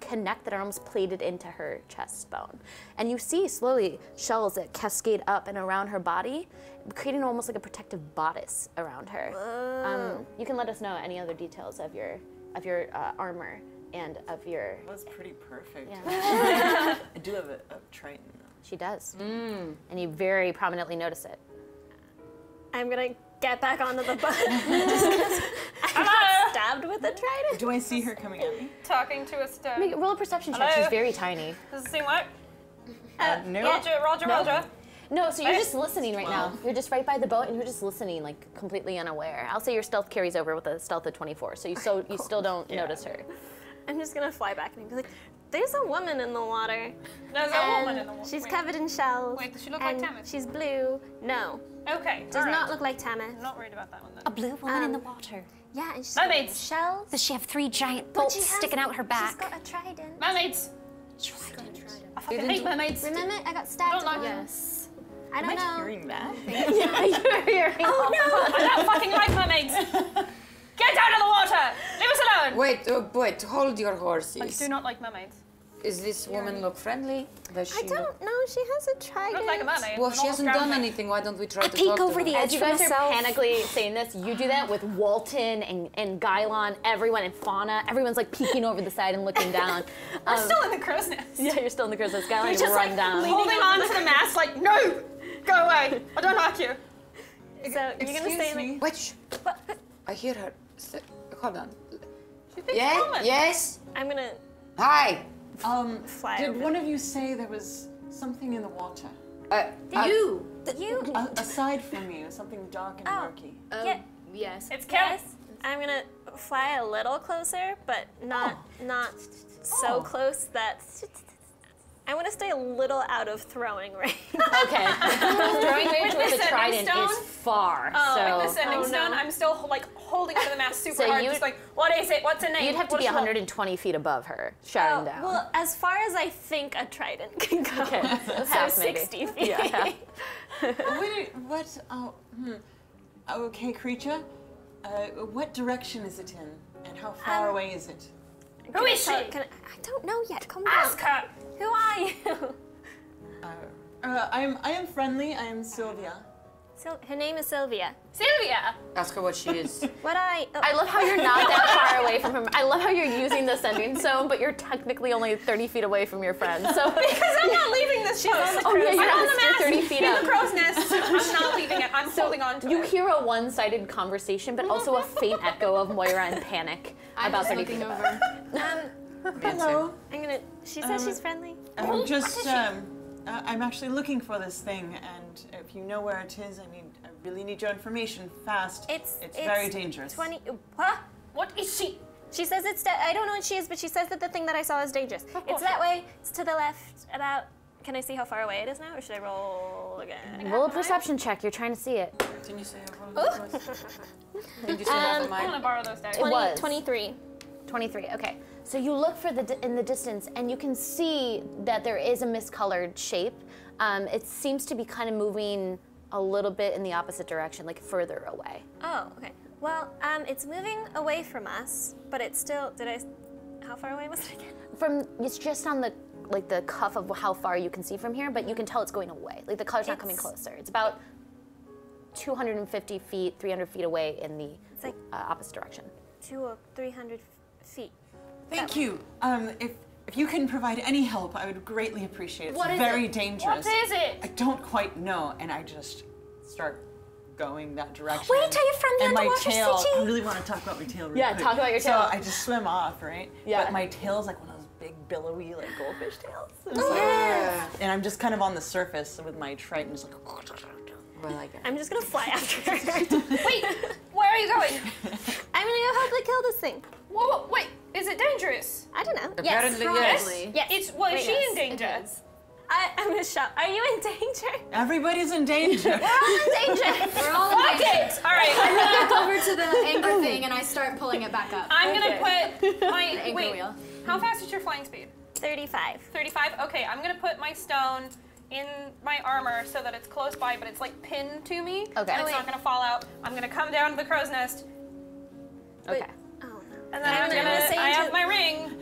Speaker 1: connect that are almost plated into her chest bone. And you see slowly shells that cascade up and around her body, creating almost like a protective bodice around her. You can let us know any other details of your armor and of your...
Speaker 3: That was pretty perfect.
Speaker 1: Yeah.
Speaker 3: I do have a Triton, though.
Speaker 1: She does. And you very prominently notice it.
Speaker 5: I'm gonna get back onto the boat just because I got stabbed with a trident.
Speaker 3: Do I see her coming at me?
Speaker 6: Talking to a stone.
Speaker 1: Roll a perception check.
Speaker 6: Hello?
Speaker 1: She's very tiny.
Speaker 6: Does it seem like?
Speaker 3: No.
Speaker 6: Roger.
Speaker 1: No, so you're just listening right now. You're just right by the boat, and you're just listening, like completely unaware. I'll say your stealth carries over with a stealth of 24, so you still don't notice her.
Speaker 5: I'm just gonna fly back and be like, there's a woman in the water.
Speaker 6: There's a woman in the water.
Speaker 5: She's
Speaker 6: Wait.
Speaker 5: covered in shells.
Speaker 6: Wait, does she look like
Speaker 5: and
Speaker 6: Tamis?
Speaker 5: She's blue. No,
Speaker 6: Okay.
Speaker 5: does not look like Tamis.
Speaker 6: I'm not worried about that one then.
Speaker 2: A blue woman in the water.
Speaker 5: Yeah, and she's
Speaker 6: Mermaids.
Speaker 5: got shells.
Speaker 2: Does she have 3 giant
Speaker 5: But
Speaker 2: bolts
Speaker 5: she has-
Speaker 2: sticking out her back?
Speaker 5: She's got a trident.
Speaker 6: Mermaids. I fucking hate mermaids.
Speaker 5: Remember, I got stabbed.
Speaker 6: Don't like
Speaker 5: Yes. I
Speaker 3: Am
Speaker 5: don't
Speaker 3: I
Speaker 5: know.
Speaker 3: hearing that?
Speaker 1: You're hearing
Speaker 5: Oh no!
Speaker 6: I don't fucking like mermaids. Get out of the water. Leave us alone.
Speaker 4: Wait, hold your horses.
Speaker 6: I do not like mermaids.
Speaker 4: Is this woman look friendly? Does she
Speaker 5: I don't know. She has a trident.
Speaker 6: Look like a mermaid.
Speaker 4: Well,
Speaker 6: with
Speaker 4: she
Speaker 6: an
Speaker 4: hasn't
Speaker 6: all
Speaker 4: done
Speaker 6: ground
Speaker 4: anything. Why don't we try
Speaker 2: I
Speaker 4: to
Speaker 2: peek
Speaker 4: talk
Speaker 2: over
Speaker 4: to
Speaker 2: the
Speaker 4: her?
Speaker 2: edge
Speaker 1: As you
Speaker 2: for
Speaker 1: guys are
Speaker 2: myself.
Speaker 1: panically saying this, you do that with Walton and Gylon, everyone, and Fauna. Everyone's like peeking over the side and looking down.
Speaker 6: We're still in the crow's nest.
Speaker 1: Yeah, you're still in the crow's nest. Gylon,
Speaker 6: We're
Speaker 1: you
Speaker 6: just
Speaker 1: run
Speaker 6: like
Speaker 1: down.
Speaker 6: holding on to the mast, like no, go away. I don't like you.
Speaker 5: So you're gonna stay in the.
Speaker 4: Wait, shh. I hear her. Hold on.
Speaker 6: She thinks
Speaker 4: Yeah?
Speaker 6: woman.
Speaker 4: Yes?
Speaker 5: I'm gonna
Speaker 4: Hi.
Speaker 5: fly
Speaker 3: Did
Speaker 5: over.
Speaker 3: one of you say there was something in the water?
Speaker 2: You.
Speaker 3: Aside from you, something dark and murky.
Speaker 5: Yeah.
Speaker 7: Yes.
Speaker 6: It's Kelly.
Speaker 5: Yes. I'm gonna fly a little closer, but not so close that. I want to stay a little out of throwing range.
Speaker 1: Okay. Throwing range with
Speaker 6: the
Speaker 1: a trident
Speaker 6: sending
Speaker 1: is far.
Speaker 6: With the
Speaker 1: So
Speaker 6: sending stone, I'm still like holding onto the mast super
Speaker 1: So
Speaker 6: hard,
Speaker 1: you-
Speaker 6: just like, what is it? What's the name?
Speaker 1: you'd have to
Speaker 6: What
Speaker 1: be
Speaker 6: is it called?
Speaker 1: 120 feet above her, shouting down.
Speaker 5: Well, as far as I think a trident can go.
Speaker 1: Okay, so
Speaker 5: So
Speaker 1: half maybe.
Speaker 5: 60 feet.
Speaker 1: Yeah.
Speaker 3: What? Okay, creature. What direction is it in, and how far away is it?
Speaker 6: Who is she?
Speaker 5: I don't know yet. Calm down.
Speaker 6: Ask her.
Speaker 5: Who are you?
Speaker 3: I am friendly. I am Sylvia.
Speaker 5: Her name is Sylvia.
Speaker 6: Sylvia.
Speaker 4: Ask her what she is.
Speaker 1: I love how you're not that far away from him. I love how you're using the sending stone, but you're technically only 30 feet away from your friend. So
Speaker 6: Because I'm not leaving this post.
Speaker 1: oh yeah,
Speaker 6: I'm
Speaker 1: you're
Speaker 6: on the mast
Speaker 1: 30 feet
Speaker 6: in
Speaker 1: up.
Speaker 6: the crow's nest. I'm not leaving it. I'm holding on to
Speaker 1: You
Speaker 6: it.
Speaker 1: hear a one-sided conversation, but also a faint echo of Moira in panic
Speaker 7: I'm
Speaker 1: about
Speaker 7: just
Speaker 1: 30 feet
Speaker 7: looking
Speaker 1: above.
Speaker 7: over.
Speaker 3: Hello.
Speaker 5: I'm gonna. She says she's friendly.
Speaker 3: I'm just. I'm actually looking for this thing, and if you know where it is, I really need your information fast.
Speaker 5: It's
Speaker 3: very dangerous.
Speaker 5: 20. Huh?
Speaker 6: What is she?
Speaker 5: She says it's. I don't know what she is, but she says that the thing that I saw is dangerous. It's that way. It's to the left. About. Can I see how far away it is now, or should I roll again?
Speaker 1: Roll a perception check. You're trying to see it.
Speaker 4: Didn't you say half of Did you say half of
Speaker 6: I want
Speaker 4: mine?
Speaker 6: to borrow those dice.
Speaker 5: 20,
Speaker 1: was.
Speaker 5: 23.
Speaker 1: 23. Okay. So you look for in the distance, and you can see that there is a miscolored shape. It seems to be kind of moving a little bit in the opposite direction, like further away.
Speaker 5: Oh, okay. Well, it's moving away from us, but it's still. How far away was it again?
Speaker 1: It's just on the cuff of how far you can see from here, but you can tell it's going away. Like the color's not coming closer. It's about 250 feet, 300 feet away in the
Speaker 5: like
Speaker 1: opposite direction.
Speaker 5: 200 or 300 feet.
Speaker 3: Thank you. If you can provide any help, I would greatly appreciate it. It's
Speaker 6: What is
Speaker 3: very
Speaker 6: it?
Speaker 3: dangerous.
Speaker 6: What is it?
Speaker 3: I don't quite know, and I just start going that direction.
Speaker 2: Wait till you're from the
Speaker 3: and my
Speaker 2: underwater
Speaker 3: tail,
Speaker 2: city.
Speaker 3: I really want to talk about my tail real
Speaker 1: Yeah,
Speaker 3: quick.
Speaker 1: talk about your tail.
Speaker 3: So I just swim off, right?
Speaker 1: Yeah.
Speaker 3: But my tail's like one of those big billowy like goldfish tails. It's like- And I'm just kind of on the surface with my trident just like
Speaker 4: I like it.
Speaker 5: I'm just gonna fly after her.
Speaker 6: Wait, where are you going?
Speaker 5: I'm gonna go help her kill this thing.
Speaker 6: Whoa, wait, is it dangerous?
Speaker 5: I don't know.
Speaker 4: Apparently, yes.
Speaker 5: Yes.
Speaker 6: Is she
Speaker 5: Yes,
Speaker 6: in danger?
Speaker 5: I'm gonna shout. Are you in danger?
Speaker 3: everybody's in danger.
Speaker 5: We're all in danger.
Speaker 7: We're all in
Speaker 6: Fuck
Speaker 7: danger.
Speaker 6: it! All right,
Speaker 7: I walk over to the anchor thing and I start pulling it back up.
Speaker 6: I'm gonna put my
Speaker 7: anchor
Speaker 6: wait.
Speaker 7: wheel.
Speaker 6: How fast is your flying speed?
Speaker 5: 35.
Speaker 6: 35. Okay, I'm gonna put my stone in my armor so that it's close by, but it's like pinned to me.
Speaker 1: Okay.
Speaker 6: And it's not gonna fall out. I'm gonna come down to the crow's nest.
Speaker 1: Okay.
Speaker 5: Oh no.
Speaker 6: And then I'm gonna I have my ring.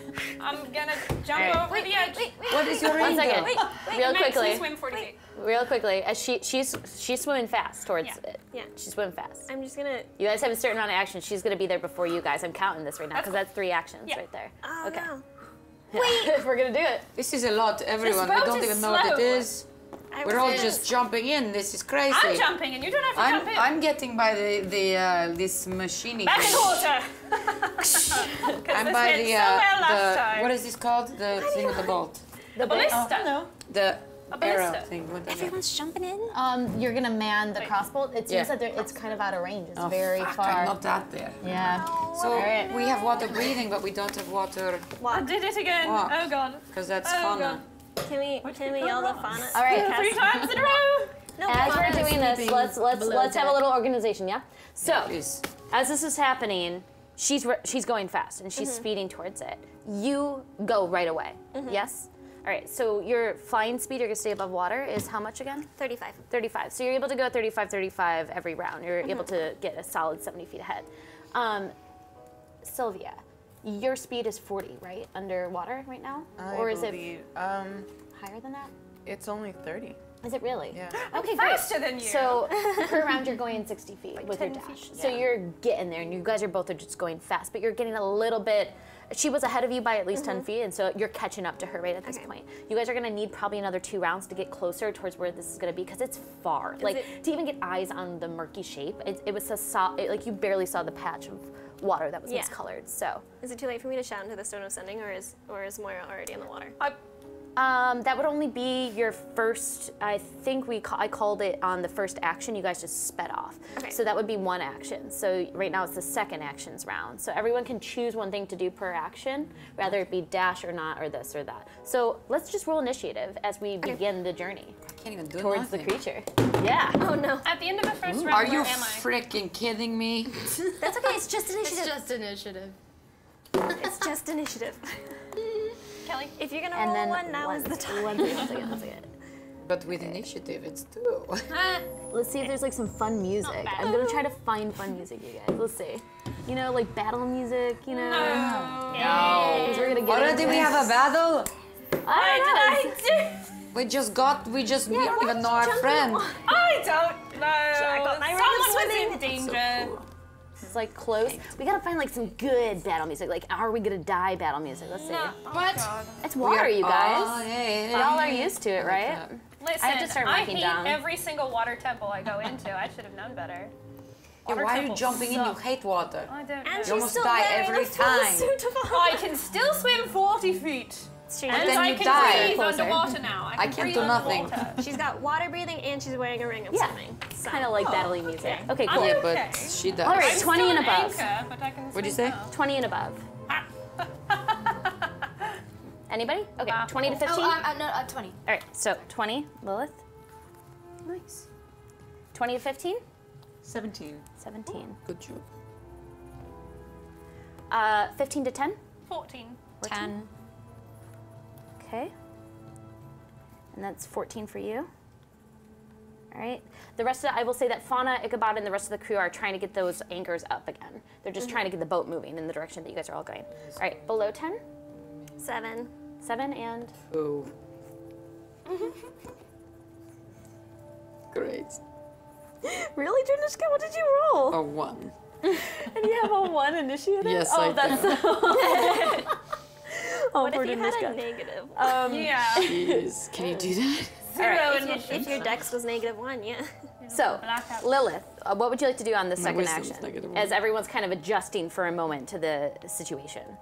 Speaker 6: I'm gonna jump over the edge.
Speaker 4: What is your ring?
Speaker 1: 1 second.
Speaker 6: Wait,
Speaker 1: Real
Speaker 6: it makes me
Speaker 1: quickly.
Speaker 6: swim 40 feet.
Speaker 1: Real quickly, as she's swimming fast towards it.
Speaker 5: Yeah.
Speaker 1: She's swimming fast.
Speaker 5: I'm just gonna.
Speaker 1: You guys have a certain amount of action. She's gonna be there before you guys. I'm counting this right now because that's 3 actions right there.
Speaker 5: Oh
Speaker 1: Okay.
Speaker 5: no.
Speaker 1: We're gonna do it.
Speaker 4: This is a lot, everyone. We
Speaker 6: boat
Speaker 4: don't
Speaker 6: is
Speaker 4: even know what it
Speaker 6: slow.
Speaker 4: is. We're all just jumping in. This is crazy.
Speaker 6: I'm jumping and you don't have to jump in.
Speaker 4: I'm getting by this machine.
Speaker 6: Back in water.
Speaker 4: I'm by what is this called? The thing with the bolt.
Speaker 6: The ballista.
Speaker 4: The arrow
Speaker 6: ballista.
Speaker 4: thing. Whatever.
Speaker 2: Everyone's jumping in.
Speaker 9: You're gonna man the crossbow. It seems
Speaker 4: Yeah.
Speaker 9: that it's kind of out of range. It's
Speaker 4: Oh,
Speaker 9: very
Speaker 4: fuck,
Speaker 9: far.
Speaker 4: I'm not that there.
Speaker 9: Yeah.
Speaker 4: So we have water breathing, but we don't have water
Speaker 6: I did it again.
Speaker 4: Walk.
Speaker 6: Oh god.
Speaker 4: because that's
Speaker 6: Oh,
Speaker 4: fauna.
Speaker 6: God.
Speaker 5: Can we yell the fauna?
Speaker 1: All right.
Speaker 6: 3 times in a row.
Speaker 5: No,
Speaker 1: As
Speaker 5: fauna
Speaker 1: we're
Speaker 5: is
Speaker 1: doing this,
Speaker 5: sleeping
Speaker 1: let's
Speaker 5: below
Speaker 1: have a
Speaker 5: deck.
Speaker 1: little organization, yeah? So,
Speaker 4: Please.
Speaker 1: as this is happening, she's going fast and she's speeding towards it. You go right away. Yes? All right. So your flying speed, you're gonna stay above water, is how much again?
Speaker 5: 35.
Speaker 1: 35. So you're able to go 35, 35 every round. You're able to get a solid 70 feet ahead. Sylvia, your speed is 40, right? Underwater right now? Or is it higher than that?
Speaker 10: It's only 30.
Speaker 1: Is it really?
Speaker 10: Yeah.
Speaker 1: Okay,
Speaker 6: faster
Speaker 1: great.
Speaker 6: than you.
Speaker 1: So per round you're going 60 feet with your
Speaker 5: 10
Speaker 1: dash.
Speaker 5: feet.
Speaker 1: So you're getting there, and you guys are both just going fast, but you're getting a little bit. She was ahead of you by at least 10 feet, and so you're catching up to her right at this point. You guys are gonna need probably another 2 rounds to get closer towards where this is gonna be, because it's far. To even get eyes on the murky shape, it was like you barely saw the patch of water that was miscolored. So
Speaker 5: Is it too late for me to shout into the Stone of Sending, or is Moira already in the water?
Speaker 1: that would only be your first. I think I called it on the first action. You guys just sped off.
Speaker 5: Okay.
Speaker 1: So that would be 1 action. So right now it's the second actions round. So everyone can choose 1 thing to do per action, whether it be dash or not, or this or that. So let's just roll initiative as we begin the journey
Speaker 4: Can't even do
Speaker 1: towards
Speaker 4: nothing.
Speaker 1: the creature. Yeah.
Speaker 5: Oh no.
Speaker 6: At the end of the first round,
Speaker 4: Are you
Speaker 6: where am I?
Speaker 4: freaking kidding me?
Speaker 5: That's okay. It's just initiative.
Speaker 7: It's just initiative.
Speaker 5: It's just initiative.
Speaker 6: Kelly?
Speaker 5: If you're gonna
Speaker 1: And
Speaker 5: roll
Speaker 1: then
Speaker 5: one, now is the time.
Speaker 1: One second.
Speaker 4: But with initiative, it's 2.
Speaker 1: Let's see if there's like some fun music. I'm gonna try to find fun music, you guys. Let's see. You know, like battle music. You know. No. We're gonna get
Speaker 4: Already
Speaker 1: into
Speaker 4: we
Speaker 1: this.
Speaker 4: have a battle?
Speaker 1: I
Speaker 4: We don't even know our friend.
Speaker 6: I don't know.
Speaker 5: I got my ring of
Speaker 6: Someone was
Speaker 5: swimming.
Speaker 6: in danger.
Speaker 1: It's like close. We gotta find like some good battle music. Like, are we gonna die battle music? Let's see.
Speaker 7: What?
Speaker 1: It's water, you guys.
Speaker 4: Oh, yeah,
Speaker 1: Y'all are used to it, right?
Speaker 6: Listen,
Speaker 1: I have to start
Speaker 6: I
Speaker 1: ranking
Speaker 6: hate
Speaker 1: down.
Speaker 6: every single water temple I go into. I should have known better.
Speaker 4: Yeah,
Speaker 6: Water
Speaker 4: why are you
Speaker 6: temples
Speaker 4: jumping in? You
Speaker 6: suck.
Speaker 4: hate water.
Speaker 6: I don't know.
Speaker 5: And
Speaker 4: You
Speaker 5: she's
Speaker 4: almost
Speaker 5: still
Speaker 4: die
Speaker 5: wearing
Speaker 4: every
Speaker 5: a full
Speaker 4: time.
Speaker 5: suit of armor.
Speaker 6: I can still swim 40 feet.
Speaker 5: She
Speaker 6: And
Speaker 4: then
Speaker 6: I
Speaker 4: you
Speaker 6: can
Speaker 4: die.
Speaker 6: breathe
Speaker 1: Closer.
Speaker 6: underwater now.
Speaker 4: I
Speaker 6: can
Speaker 4: can't
Speaker 6: breathe
Speaker 4: do nothing.
Speaker 6: underwater.
Speaker 5: She's got water breathing and she's wearing a ring of
Speaker 1: Yeah.
Speaker 5: swimming. So.
Speaker 1: Kind of like battling music. Okay, cool.
Speaker 6: I'm
Speaker 4: Yeah, but
Speaker 6: okay.
Speaker 4: she does.
Speaker 1: All right,
Speaker 6: I'm
Speaker 1: 20
Speaker 6: still
Speaker 1: and
Speaker 6: an
Speaker 1: above.
Speaker 6: Anchor, but I can
Speaker 4: What'd you
Speaker 6: swim
Speaker 4: say?
Speaker 6: well.
Speaker 1: 20 and above. Anybody? Okay, 20 to 15?
Speaker 7: Oh, no, 20.
Speaker 1: All right, so 20, Lilith. Nice. 20 to 15?
Speaker 3: 17.
Speaker 1: 17.
Speaker 4: Good job.
Speaker 1: 15 to 10?
Speaker 6: 14.
Speaker 2: 10.
Speaker 1: Okay. And that's 14 for you. All right. The rest of I will say that Fauna, Ichabod, and the rest of the crew are trying to get those anchors up again. They're just trying to get the boat moving in the direction that you guys are all going. All right, below 10?
Speaker 5: 7.
Speaker 1: 7 and...
Speaker 4: 2. Great.
Speaker 1: Really, Juniska? What did you roll?
Speaker 4: A 1.
Speaker 1: And you have a 1 initiative?
Speaker 4: Yes,
Speaker 1: oh,
Speaker 4: I
Speaker 1: that's
Speaker 4: do.
Speaker 1: Oh,
Speaker 5: What
Speaker 1: poor
Speaker 5: if you had a
Speaker 1: Juniska.
Speaker 5: negative?
Speaker 6: Yeah.
Speaker 4: Jeez, can you do that?
Speaker 5: If your dex was -1, yeah.
Speaker 1: So,
Speaker 6: Blackout.
Speaker 1: Lilith, what would you like to do on the
Speaker 4: My
Speaker 1: second
Speaker 4: wisdom's
Speaker 1: action?
Speaker 4: -1.
Speaker 1: As everyone's kind of adjusting for a moment to the situation.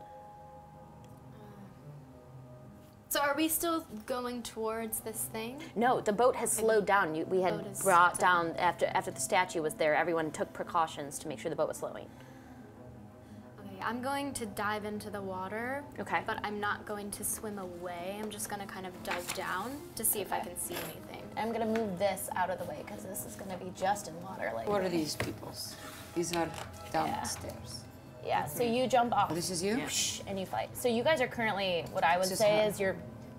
Speaker 7: So are we still going towards this thing?
Speaker 1: No, the boat has slowed down. We had
Speaker 7: Boat is
Speaker 1: brought
Speaker 7: slowed
Speaker 1: down after the statue was there. Everyone took precautions to make sure the boat was slowing.
Speaker 7: Okay, I'm going to dive into the water.
Speaker 1: Okay.
Speaker 7: But I'm not going to swim away. I'm just going to kind of dive down to see if I can see anything.
Speaker 1: I'm gonna move this out of the way because this is gonna be just in water. Like.
Speaker 4: What are these peoples? These are downstairs.
Speaker 1: Yeah. So you jump off.
Speaker 4: Oh, this is you?
Speaker 1: And you fight. So you guys are currently what I would
Speaker 4: This is
Speaker 1: say
Speaker 4: high.
Speaker 1: is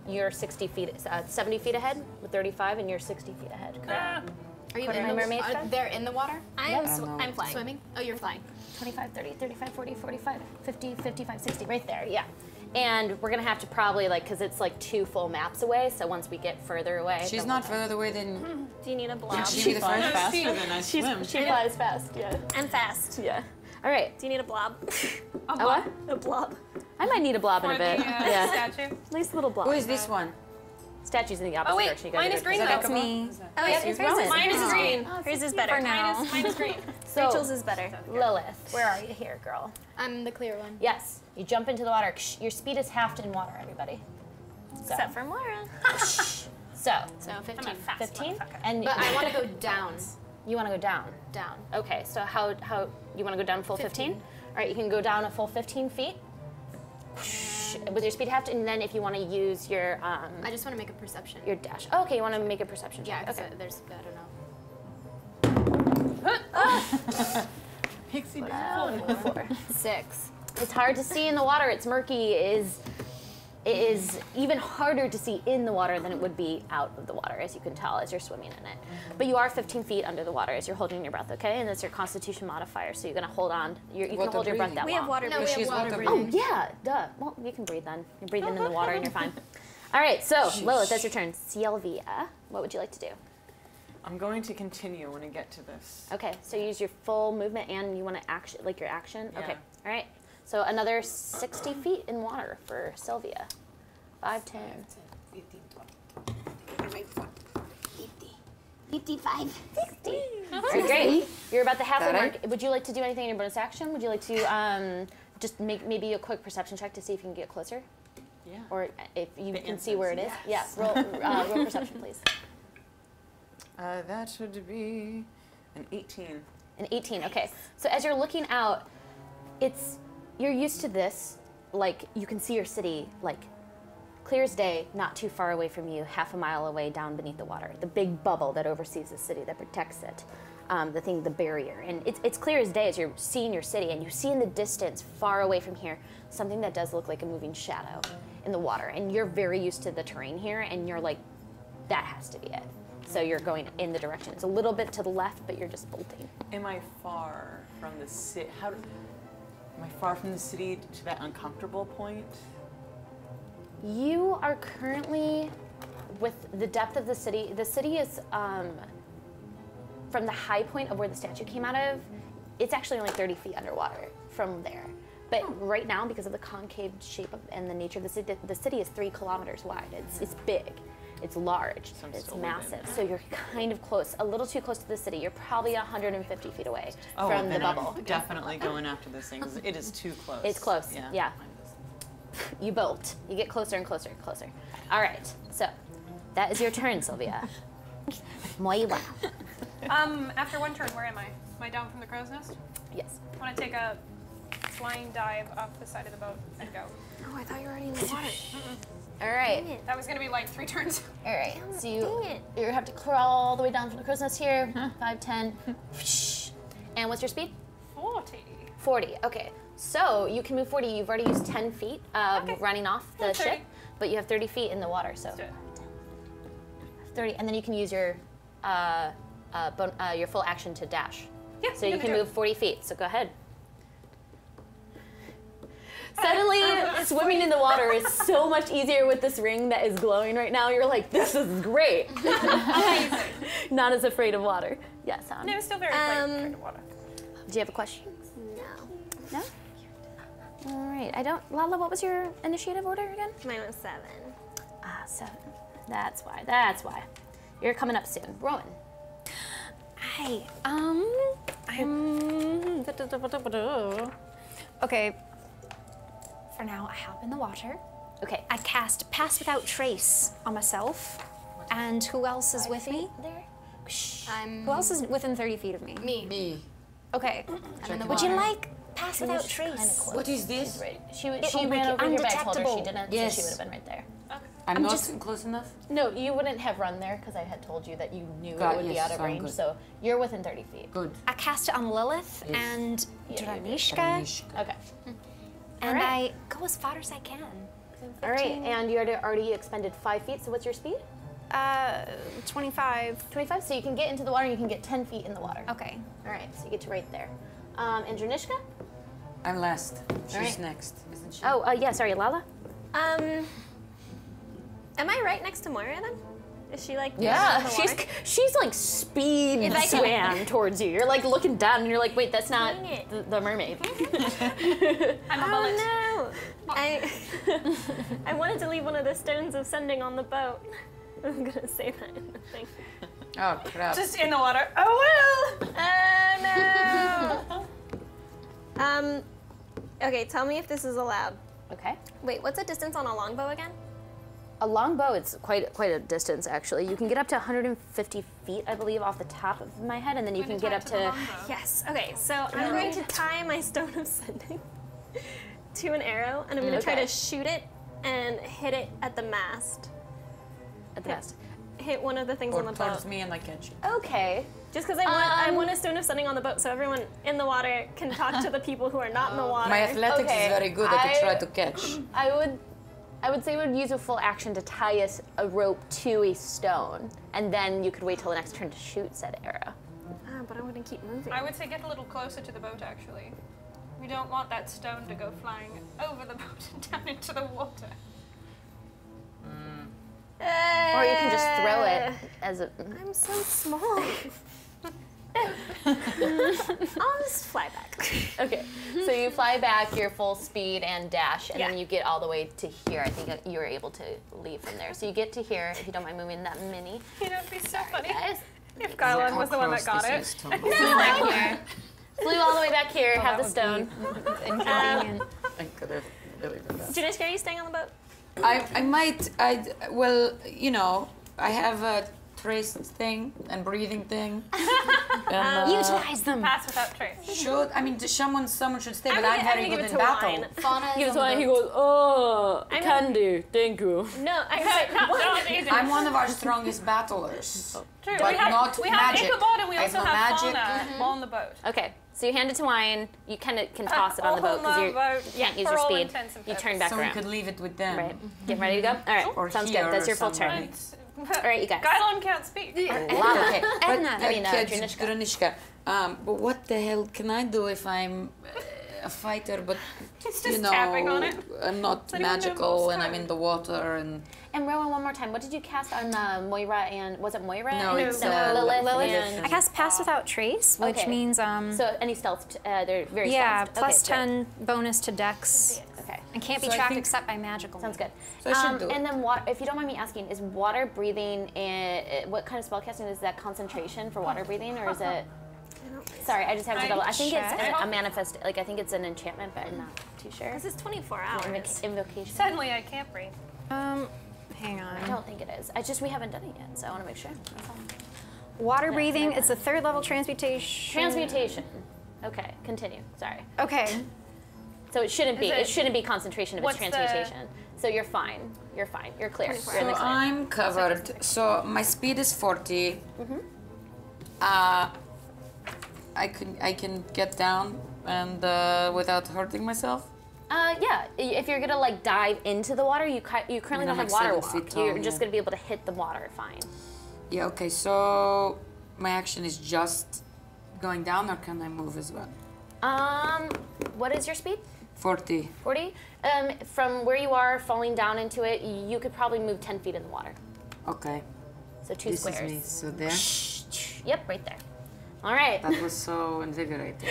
Speaker 1: you're 60 feet, 70 feet ahead with 35, and you're 60 feet ahead. Correct.
Speaker 7: Are you
Speaker 1: Put
Speaker 7: in
Speaker 1: my
Speaker 7: the
Speaker 1: mermaid
Speaker 7: Are
Speaker 1: friend?
Speaker 7: they're in the water?
Speaker 5: I'm flying.
Speaker 7: Swimming? Oh, you're flying.
Speaker 1: 25, 30, 35, 40, 45, 50, 55, 60, right there, yeah. And we're gonna have to probably because it's like 2 full maps away, so once we get further away.
Speaker 4: She's
Speaker 1: then
Speaker 4: not further away than.
Speaker 5: Do you need a blob?
Speaker 3: She'd be the first faster than I swim.
Speaker 1: She flies fast, yeah.
Speaker 5: I'm fast.
Speaker 1: Yeah. All right.
Speaker 5: Do you need a blob?
Speaker 1: A what?
Speaker 5: A blob.
Speaker 1: I might need a blob in a
Speaker 6: For
Speaker 1: bit.
Speaker 6: the
Speaker 1: Yeah.
Speaker 6: statue.
Speaker 1: Nice little blob.
Speaker 4: Who is this one?
Speaker 1: Statue's in the opposite
Speaker 5: Oh wait,
Speaker 1: direction. You gotta
Speaker 5: mine
Speaker 1: go
Speaker 5: is
Speaker 1: to
Speaker 5: green
Speaker 1: the-
Speaker 5: though.
Speaker 2: That's me.
Speaker 5: Oh yeah,
Speaker 1: She's
Speaker 5: hers
Speaker 1: Rowan.
Speaker 5: is mine is green.
Speaker 1: Oh,
Speaker 5: Hers is better.
Speaker 2: For now.
Speaker 5: Mine is green.
Speaker 1: So,
Speaker 5: Rachel's is better.
Speaker 1: Lilith, where are you here, girl?
Speaker 7: I'm the clear one.
Speaker 1: Yes, you jump into the water. Your speed is halved in water, everybody. So,
Speaker 5: Except for Moira.
Speaker 1: so
Speaker 7: So 15.
Speaker 1: 15, and
Speaker 7: But I want to go down.
Speaker 1: you want to go down.
Speaker 7: Down.
Speaker 1: Okay, so how you want to go down full 15? All right, you can go down a full 15 feet with your speed halved, and then if you want to use your
Speaker 7: I just want to make a perception.
Speaker 1: your dash. Oh, okay, you want to make a perception
Speaker 7: Yeah,
Speaker 1: check.
Speaker 7: 'cause
Speaker 1: Okay.
Speaker 7: there's, I don't know.
Speaker 3: Pixie down.
Speaker 1: 4.
Speaker 7: 6.
Speaker 1: It's hard to see in the water. It's murky. It is even harder to see in the water than it would be out of the water, as you can tell as you're swimming in it. But you are 15 feet under the water as you're holding your breath, okay? And that's your Constitution modifier, so you're gonna hold on. You can
Speaker 4: Water
Speaker 1: hold your breath
Speaker 4: breathing.
Speaker 1: that
Speaker 5: We
Speaker 1: long.
Speaker 5: have water.
Speaker 7: No,
Speaker 5: breathing.
Speaker 7: we have
Speaker 4: she's
Speaker 7: water
Speaker 4: water
Speaker 7: breathing.
Speaker 1: Oh yeah, duh. Well, you can breathe then. You're breathing in the water and you're fine. All right, so Lilith, that's your turn. Sylvia, what would you like to do?
Speaker 3: I'm going to continue when I get to this.
Speaker 1: Okay, so use your full movement and you want to action, like your action.
Speaker 3: Yeah.
Speaker 1: Okay, all right. So another 60 feet in water for Sylvia. 5, 10.
Speaker 5: 55.
Speaker 1: 60. All right, great. You're about the halfway
Speaker 4: Got
Speaker 1: mark.
Speaker 4: it.
Speaker 1: Would you like to do anything in your bonus action? Would you like to just make maybe a quick perception check to see if you can get closer?
Speaker 3: Yeah.
Speaker 1: Or if you
Speaker 3: The
Speaker 1: can see
Speaker 3: answer
Speaker 1: where
Speaker 3: is
Speaker 1: it is?
Speaker 3: yes.
Speaker 1: Yeah, roll perception, please.
Speaker 3: That should be an 18.
Speaker 1: An 18, okay. So as you're looking out, you're used to this, like you can see your city, like clear as day, not too far away from you, half a mile away down beneath the water. The big bubble that oversees the city, that protects it. The barrier. And it's clear as day as you're seeing your city, and you see in the distance, far away from here, something that does look like a moving shadow in the water. And you're very used to the terrain here, and you're like, that has to be it. So you're going in the direction. It's a little bit to the left, but you're just bolting.
Speaker 3: Am I far from the city? Am I far from the city to that uncomfortable point?
Speaker 1: You are currently, with the depth of the city is from the high point of where the statue came out of, it's actually only 30 feet underwater from there. But right now, because of the concave shape and the nature of the city is 3 kilometers wide. It's big, it's large,
Speaker 3: So I'm
Speaker 1: it's
Speaker 3: still
Speaker 1: massive.
Speaker 3: within.
Speaker 1: So you're kind of close, a little too close to the city. You're probably 150 feet away from the
Speaker 3: then
Speaker 1: bubble.
Speaker 3: I'm definitely going after this thing 'cause it is too close.
Speaker 1: It's close, yeah. You bolt. You get closer and closer and closer. All right, so that is your turn, Sylvia. Moira.
Speaker 6: After one turn, where am I? Am I down from the crow's nest?
Speaker 1: Yes.
Speaker 6: I want to take a flying dive off the side of the boat and go.
Speaker 5: Oh, I thought you were already in the water.
Speaker 1: All right.
Speaker 6: That was going to be like 3 turns.
Speaker 1: All right. So you have to crawl all the way down from the crow's nest here. 5, 10. And what's your speed?
Speaker 6: 40.
Speaker 1: 40. Okay. So you can move 40. You've already used 10 feet of
Speaker 6: Okay.
Speaker 1: running off the
Speaker 6: Yeah, 30.
Speaker 1: ship, but you have 30 feet in the water. So
Speaker 6: Let's do it.
Speaker 1: 30, and then you can use your full action to dash.
Speaker 6: Yeah,
Speaker 1: So
Speaker 6: I'm
Speaker 1: you
Speaker 6: gonna
Speaker 1: can
Speaker 6: do
Speaker 1: move 40 feet. So go ahead. Suddenly, swimming in the water is so much easier with this ring that is glowing right now. You're like, this is great. Not as afraid of water. Yes, Han.
Speaker 6: No, it's still very afraid of water.
Speaker 1: Do you have a question?
Speaker 5: No.
Speaker 1: No? All right. Lala, what was your initiative order again?
Speaker 5: Mine was 7.
Speaker 1: 7. That's why. You're coming up soon. Rowan.
Speaker 2: Hi. Okay. For now, I hop in the water.
Speaker 1: Okay.
Speaker 2: I cast Pass Without Trace on myself. And who else is with me?
Speaker 1: There.
Speaker 2: Who else is within 30 feet of me?
Speaker 4: Me.
Speaker 2: Okay.
Speaker 7: I'm in the
Speaker 2: Would you
Speaker 7: water.
Speaker 2: like Pass Without Trace?
Speaker 4: What is this?
Speaker 1: Right. She
Speaker 2: will
Speaker 1: ran
Speaker 2: make it
Speaker 1: over here, but I told her she
Speaker 2: undetectable.
Speaker 1: didn't,
Speaker 4: Yes.
Speaker 1: so she would have been right there.
Speaker 4: I'm not
Speaker 2: just-
Speaker 4: close enough?
Speaker 1: No, you wouldn't have run there because I had told you that you knew
Speaker 4: Got-
Speaker 1: it would be
Speaker 4: yes,
Speaker 1: out of
Speaker 4: I'm
Speaker 1: range.
Speaker 4: good.
Speaker 1: So you're within 30 feet.
Speaker 4: Good.
Speaker 2: I cast it on Lilith
Speaker 4: Yes.
Speaker 2: and
Speaker 1: Yeah, you're good.
Speaker 2: Dranishka,
Speaker 1: Okay.
Speaker 2: and
Speaker 1: Alright.
Speaker 2: I go as far as I can.
Speaker 1: All right. And you already expended 5 feet. So what's your speed?
Speaker 2: 25.
Speaker 9: 25, so you can get into the water and you can get 10 feet in the water.
Speaker 2: Okay.
Speaker 9: All right, so you get to right there. And Dranishka?
Speaker 4: I'm last. She's
Speaker 9: right.
Speaker 4: next, isn't she?
Speaker 1: Oh, yeah, sorry, Lala?
Speaker 5: Am I right next to Moira then? Is she like
Speaker 1: Yeah,
Speaker 5: in the water?
Speaker 1: she's like speed
Speaker 5: If I can-
Speaker 1: swam towards you. You're like looking down and you're like, wait, that's not
Speaker 5: Dang it.
Speaker 1: the mermaid.
Speaker 6: I'm a bullet.
Speaker 5: Oh no! I wanted to leave one of the stones of sending on the boat. I'm gonna say that in the thing.
Speaker 4: Oh crap.
Speaker 6: Just in the water. Oh well.
Speaker 5: Oh no! Okay, tell me if this is allowed.
Speaker 1: Okay.
Speaker 5: Wait, what's the distance on a longbow again?
Speaker 1: A longbow, it's quite a distance actually. You can get up to 150 feet, I believe, off the top of my head, and then you can get up to.
Speaker 5: Yes. Okay, so I'm going to tie my stone of sending to an arrow, and I'm going to try
Speaker 1: Okay.
Speaker 5: to shoot it and hit it at the mast.
Speaker 1: At the mast.
Speaker 5: Hit one of the things
Speaker 4: Or
Speaker 5: on the
Speaker 4: towards
Speaker 5: boat.
Speaker 4: me and I catch it.
Speaker 1: Okay.
Speaker 5: Just because I want a stone of sending on the boat, so everyone in the water can talk to the people who are not in the water.
Speaker 4: My athletics
Speaker 1: Okay,
Speaker 4: is very good. I could try to catch.
Speaker 1: I would say we would use a full action to tie a rope to a stone, and then you could wait till the next turn to shoot said arrow.
Speaker 5: But I wouldn't keep moving.
Speaker 6: I would say get a little closer to the boat, actually. We don't want that stone to go flying over the boat and down into the water.
Speaker 1: Or you can just throw it as a.
Speaker 5: I'm so small. I'll just fly back.
Speaker 1: Okay, so you fly back your full speed and dash, and then
Speaker 5: Yeah.
Speaker 1: you get all the way to here. I think you were able to leave from there. So you get to here, if you don't mind moving that mini.
Speaker 6: You know, it'd be so funny
Speaker 1: Guys,
Speaker 6: if Gylon was the one that got it.
Speaker 1: flew all the way back here, have the stone.
Speaker 2: Inconvenient.
Speaker 4: I could have really done that.
Speaker 5: Janishka, are you staying on the boat?
Speaker 4: I might, well, you know, I have a trace thing and breathing thing. And,
Speaker 2: Utilize them.
Speaker 6: Pass without trace.
Speaker 4: should, I mean, someone should stay, but
Speaker 5: I'm
Speaker 4: I'm
Speaker 5: gonna
Speaker 4: very
Speaker 5: give
Speaker 4: good
Speaker 5: it
Speaker 4: in
Speaker 5: to
Speaker 4: battle.
Speaker 5: Wine.
Speaker 9: Fauna
Speaker 1: He
Speaker 9: is
Speaker 1: was
Speaker 9: on
Speaker 1: like,
Speaker 9: the
Speaker 1: he
Speaker 9: boat.
Speaker 1: goes, oh,
Speaker 5: I'm-
Speaker 1: candy, thank you.
Speaker 5: No, I'm
Speaker 4: I'm one of our strongest battlers.
Speaker 6: True.
Speaker 4: But
Speaker 6: we have,
Speaker 4: not
Speaker 6: we have
Speaker 4: magic.
Speaker 6: Ichabod and we
Speaker 4: I
Speaker 6: also
Speaker 4: have
Speaker 6: have
Speaker 4: magic.
Speaker 6: Fauna on the boat.
Speaker 1: Okay, so you hand it to Wine. You kind of can toss it on the boat because you can't use
Speaker 6: for
Speaker 1: your
Speaker 6: all
Speaker 1: speed.
Speaker 6: intents and
Speaker 1: You turn
Speaker 6: purposes.
Speaker 1: back
Speaker 4: So we
Speaker 1: around.
Speaker 4: could leave it with them.
Speaker 1: Right. Get ready to go? All right.
Speaker 4: Or
Speaker 1: Sounds
Speaker 4: here
Speaker 1: good. That's
Speaker 4: or
Speaker 1: your full
Speaker 4: somewhere.
Speaker 1: turn. All right, you guys.
Speaker 6: Gylon can't speak.
Speaker 4: Okay, but Dranishka, but what the hell can I do if I'm a fighter, but
Speaker 6: It's
Speaker 4: you
Speaker 6: just
Speaker 4: know,
Speaker 6: tapping on it.
Speaker 4: I'm not
Speaker 6: Does anyone know
Speaker 4: magical
Speaker 6: most
Speaker 4: and I'm
Speaker 6: time?
Speaker 4: in the water and
Speaker 1: And Rowan, one more time. What did you cast on Moira and was it Moira?
Speaker 4: No,
Speaker 1: and
Speaker 4: it's,
Speaker 1: Lilith.
Speaker 2: Lilith.
Speaker 1: And,
Speaker 2: I cast Pass Without Trace, which
Speaker 1: Okay.
Speaker 2: means
Speaker 1: so any stealth? They're very
Speaker 2: yeah,
Speaker 1: stealthed.
Speaker 2: plus
Speaker 1: Okay,
Speaker 2: 10 bonus to Dex,
Speaker 1: good. Okay.
Speaker 2: and can't be
Speaker 4: So I
Speaker 2: tracked
Speaker 4: think-
Speaker 2: except by magical.
Speaker 1: Sounds good.
Speaker 4: So I should do
Speaker 1: And
Speaker 4: it.
Speaker 1: then, if you don't mind me asking, is water breathing? What kind of spellcasting is that? Concentration for water breathing, or is it? Sorry, I just have to double. I think it's
Speaker 2: check.
Speaker 1: a manifest. Like I think it's an enchantment, but I'm not too sure.
Speaker 5: This is 24 hours.
Speaker 1: Invocation.
Speaker 6: Suddenly I can't breathe.
Speaker 2: Hang
Speaker 1: I
Speaker 2: on.
Speaker 1: don't think it is. We haven't done it yet, so I want to make sure. That's all.
Speaker 2: Water breathing, it's a 3rd level transmutation.
Speaker 1: Transmutation. Okay, continue. Sorry.
Speaker 2: Okay.
Speaker 1: So it shouldn't be.
Speaker 6: Is
Speaker 1: It
Speaker 6: it-
Speaker 1: shouldn't be concentration if it's
Speaker 6: What's the-
Speaker 1: transmutation. So you're fine. You're fine. You're clear. You're in
Speaker 4: so
Speaker 1: the clear.
Speaker 4: I'm covered. So my speed is 40.
Speaker 1: Mm-hmm.
Speaker 4: I can get down and without hurting myself.
Speaker 1: Yeah. If you're gonna like dive into the water, you currently
Speaker 4: I'm
Speaker 1: don't have
Speaker 4: like
Speaker 1: water
Speaker 4: 7 feet
Speaker 1: walk.
Speaker 4: tall,
Speaker 1: You're just
Speaker 4: yeah.
Speaker 1: gonna be able to hit the water fine.
Speaker 4: Yeah. Okay. So my action is just going down, or can I move as well?
Speaker 1: What is your speed?
Speaker 4: 40.
Speaker 1: 40. From where you are, falling down into it, you could probably move 10 feet in the water.
Speaker 4: Okay.
Speaker 1: So two
Speaker 4: This
Speaker 1: squares.
Speaker 4: is me. So there.
Speaker 1: Yep, right there. All right.
Speaker 4: That was so invigorating.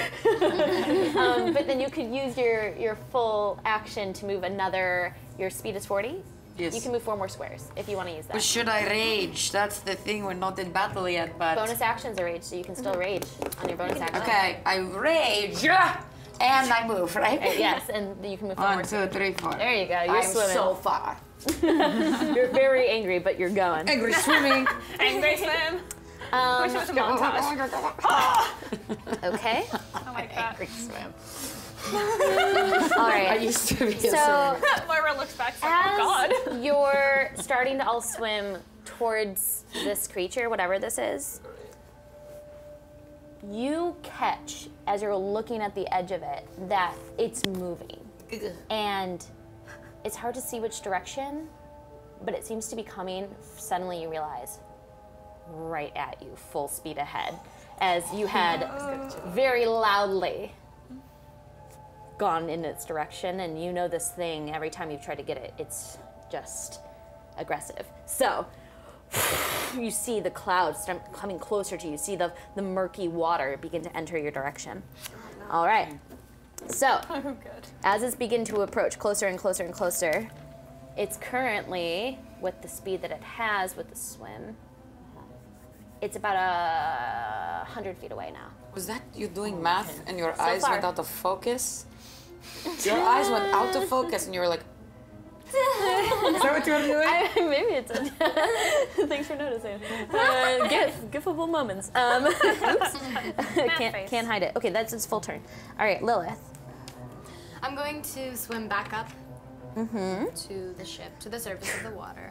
Speaker 1: But then you could use your full action to move another. Your speed is 40.
Speaker 4: Yes.
Speaker 1: You can move 4 more squares if you want to use that.
Speaker 4: But should I rage? That's the thing. We're not in battle yet, but.
Speaker 1: Bonus actions are rage, so you can still rage on your bonus action.
Speaker 4: Okay, I rage. And I move, right?
Speaker 1: Yes, and you can move 4 more.
Speaker 4: 1, 2, 3, 4.
Speaker 1: There you go. You're
Speaker 4: I'm
Speaker 1: swimming.
Speaker 4: so far.
Speaker 1: You're very angry, but you're going.
Speaker 4: Angry swimming.
Speaker 6: Angry Slim. Wish it was a montage.
Speaker 1: Okay.
Speaker 6: I like that.
Speaker 4: Angry swim.
Speaker 1: All right.
Speaker 4: I used to be a
Speaker 1: So
Speaker 4: swimmer.
Speaker 6: Moira looks back like, oh
Speaker 1: as
Speaker 6: god.
Speaker 1: you're starting to all swim towards this creature, whatever this is, you catch, as you're looking at the edge of it, that it's moving. And it's hard to see which direction, but it seems to be coming, suddenly you realize, right at you, full speed ahead, as you had very loudly gone in its direction, and you know this thing, every time you've tried to get it, it's just aggressive. So, you see the clouds start coming closer to you. You see the murky water begin to enter your direction. All right. So, as it's beginning to approach closer and closer and closer, it's currently, with the speed that it has with the swim, it's about 100 feet away now.
Speaker 4: Was that you doing math and your
Speaker 1: So
Speaker 4: eyes
Speaker 1: far.
Speaker 4: went out of focus? Your eyes went out of focus and you were like,
Speaker 3: Is that what you were doing?
Speaker 1: Maybe it's a thanks for noticing. Gifable moments. Oops. Can't hide it. Okay, that's its full turn. All right, Lilith.
Speaker 7: I'm going to swim back up to the ship, to the surface of the water.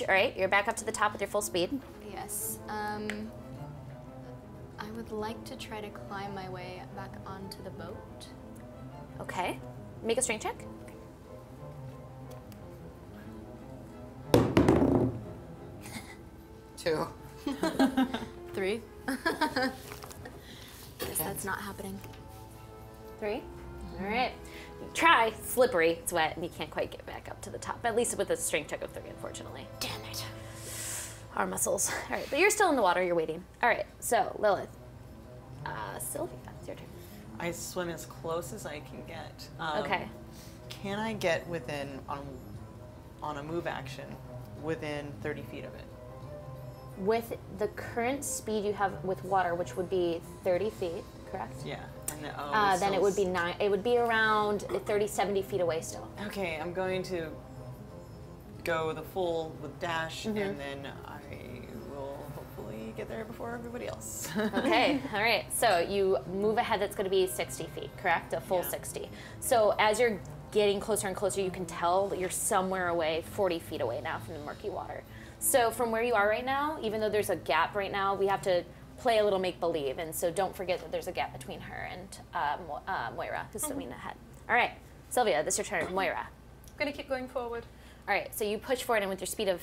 Speaker 1: All right, you're back up to the top with your full speed.
Speaker 7: Yes. I would like to try to climb my way back onto the boat.
Speaker 1: Okay. Make a strength check.
Speaker 4: two.
Speaker 7: 3. Guess that's not happening.
Speaker 1: 3. All right. Try. Slippery. It's wet, and you can't quite get back up to the top. At least with a strength check of 3, unfortunately.
Speaker 7: Damn it.
Speaker 1: Our muscles. All right, but you're still in the water. You're waiting. All right. So Lilith, Sylvia, it's your turn.
Speaker 3: I swim as close as I can get.
Speaker 1: Okay.
Speaker 3: Can I get within, on a move action, within 30 feet of it?
Speaker 1: With the current speed you have with water, which would be 30 feet, correct?
Speaker 3: Yeah. And
Speaker 1: Then it would be 9. It would be around 30, 70 feet away still.
Speaker 3: Okay, I'm going to go the full with dash, and then I will hopefully get there before everybody else.
Speaker 1: Okay, all right. So you move ahead, that's going to be 60 feet, correct? A full 60. So as you're getting closer and closer, you can tell that you're somewhere away, 40 feet away now from the murky water. So from where you are right now, even though there's a gap right now, we have to play a little make-believe. And so don't forget that there's a gap between her and Moira, who's swimming ahead. All right, Sylvia, this is your turn. Moira.
Speaker 6: I'm gonna keep going forward.
Speaker 1: All right, so you push forward, and with your speed of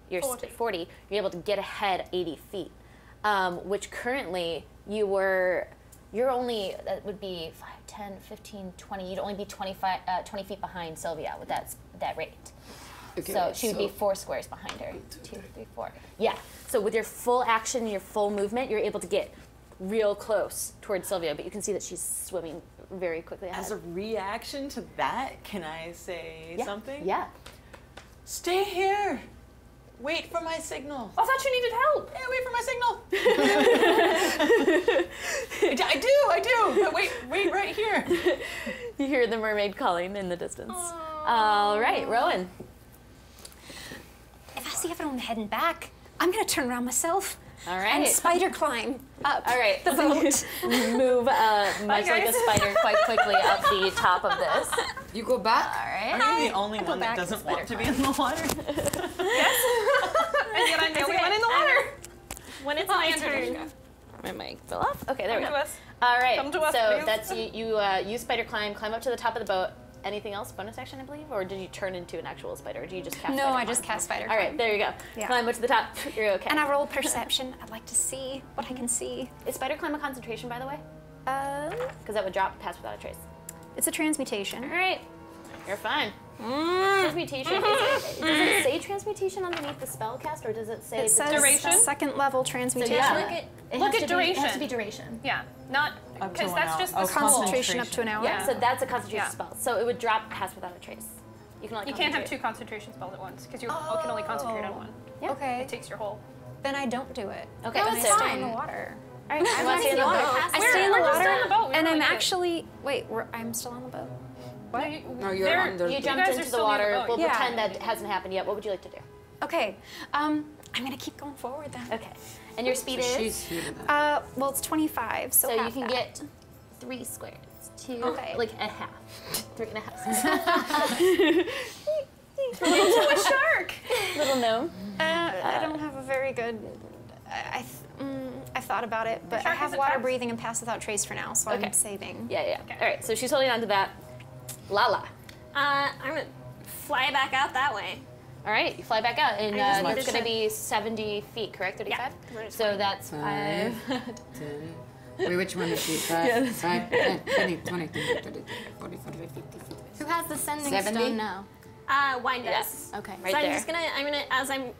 Speaker 1: your
Speaker 6: 40.
Speaker 1: 40, you're able to get ahead 80 feet, which currently you're only, that would be 5, 10, 15, 20, you'd only be 20 feet behind Sylvia with that rate.
Speaker 4: Okay,
Speaker 1: So she would be 4 squares behind her. 2, 3, 4. Yeah, so with your full action, your full movement, you're able to get real close towards Sylvia, but you can see that she's swimming very quickly ahead.
Speaker 3: As a reaction to that, can I say something?
Speaker 1: Yeah.
Speaker 3: Stay here. Wait for my signal.
Speaker 6: I thought you needed help.
Speaker 3: Yeah, wait for my signal. I do. But wait right here.
Speaker 1: You hear the mermaid calling in the distance. All right, Rowan.
Speaker 2: If I see everyone heading back, I'm gonna turn around myself
Speaker 1: All right.
Speaker 2: and spider climb up
Speaker 1: All right.
Speaker 2: the boat.
Speaker 1: Move much like a spider quite quickly up the top of this.
Speaker 4: You go back?
Speaker 1: All
Speaker 3: Are
Speaker 1: right.
Speaker 3: you the only one that doesn't want to be in the water?
Speaker 6: And yet I'm the only one in the water. When it's my turn.
Speaker 1: My mic fell off. Okay, there we
Speaker 6: Come
Speaker 1: go.
Speaker 6: to us.
Speaker 1: All right.
Speaker 6: Come to us,
Speaker 1: so
Speaker 6: please.
Speaker 1: that's you spider climb up to the top of the boat. Anything else? Bonus action, I believe? Or did you turn into an actual spider? Or do you just cast
Speaker 2: No,
Speaker 1: spider
Speaker 2: I
Speaker 1: climb?
Speaker 2: just cast spider
Speaker 1: All right,
Speaker 2: climb.
Speaker 1: there you go.
Speaker 2: Yeah.
Speaker 1: Climb up to the top. You're okay.
Speaker 2: And I roll perception. I'd like to see what I can see.
Speaker 1: Is spider climb a concentration, by the way? Because that would drop pass without a trace.
Speaker 2: It's a transmutation.
Speaker 1: All right. You're fine. Transmutation. Does it say transmutation underneath the spell cast, or does it say
Speaker 2: It says
Speaker 6: Duration?
Speaker 2: second level transmutation.
Speaker 6: Look at duration.
Speaker 1: It has to be duration.
Speaker 6: Yeah, not
Speaker 3: Up to
Speaker 6: because
Speaker 3: 1
Speaker 6: that's
Speaker 3: hour.
Speaker 6: just
Speaker 3: Oh,
Speaker 6: the school.
Speaker 2: Concentration up to an hour.
Speaker 1: Yeah, so that's a concentration
Speaker 6: Yeah.
Speaker 1: spell. So it would drop pass without a trace. You can only
Speaker 6: You can't have two
Speaker 1: concentrate.
Speaker 6: concentration spells at once because you can only concentrate on one.
Speaker 1: Yeah.
Speaker 2: Okay.
Speaker 6: It takes your whole.
Speaker 2: Then I don't do it.
Speaker 1: Okay,
Speaker 2: Then I
Speaker 1: so
Speaker 2: stay in the water.
Speaker 1: all right, you want to stay in the water?
Speaker 2: I stay in the
Speaker 6: we're just
Speaker 2: water,
Speaker 6: on the boat. We
Speaker 2: and
Speaker 6: don't
Speaker 2: I'm
Speaker 6: need it.
Speaker 2: actually wait. I'm still on the boat. What?
Speaker 4: No, you're under.
Speaker 1: You
Speaker 4: the-
Speaker 1: jumped
Speaker 6: guys are
Speaker 1: into the
Speaker 6: still near the
Speaker 1: water.
Speaker 6: boat.
Speaker 1: We'll
Speaker 2: Yeah.
Speaker 1: pretend that hasn't happened yet. What would you like to do?
Speaker 2: Okay. I'm gonna keep going forward then.
Speaker 1: Okay. And your speed is?
Speaker 4: She's here now.
Speaker 2: Well, it's 25, so,
Speaker 1: So you
Speaker 2: half
Speaker 1: can
Speaker 2: that.
Speaker 1: get 3 squares. 2,
Speaker 2: Okay.
Speaker 1: like a half. 3.5.
Speaker 6: Into a shark.
Speaker 1: Little gnome.
Speaker 2: I don't have a very good. I thought about it, but I
Speaker 6: shark
Speaker 2: have
Speaker 6: isn't
Speaker 2: water
Speaker 6: fast.
Speaker 2: breathing and pass without trace for now, so
Speaker 1: Okay.
Speaker 2: I'm saving.
Speaker 1: Yeah. All right, so she's holding on to that. Lala.
Speaker 5: I'm gonna fly back out that way.
Speaker 1: All right, you fly back out, and
Speaker 5: I just
Speaker 1: that's
Speaker 5: needed
Speaker 1: going to
Speaker 5: to-
Speaker 1: be 70 feet, correct? 35?
Speaker 5: Yeah.
Speaker 1: So that's 5.
Speaker 4: 10. Wait, which one is this? 5, 5, 10, 20, 20, 30, 40, 45, 50, 50.
Speaker 7: Who has the sending
Speaker 4: 70?
Speaker 7: stone now?
Speaker 5: Wine does.
Speaker 1: Yes.
Speaker 7: Okay.
Speaker 1: Right
Speaker 5: So I'm
Speaker 1: there.
Speaker 5: just gonna,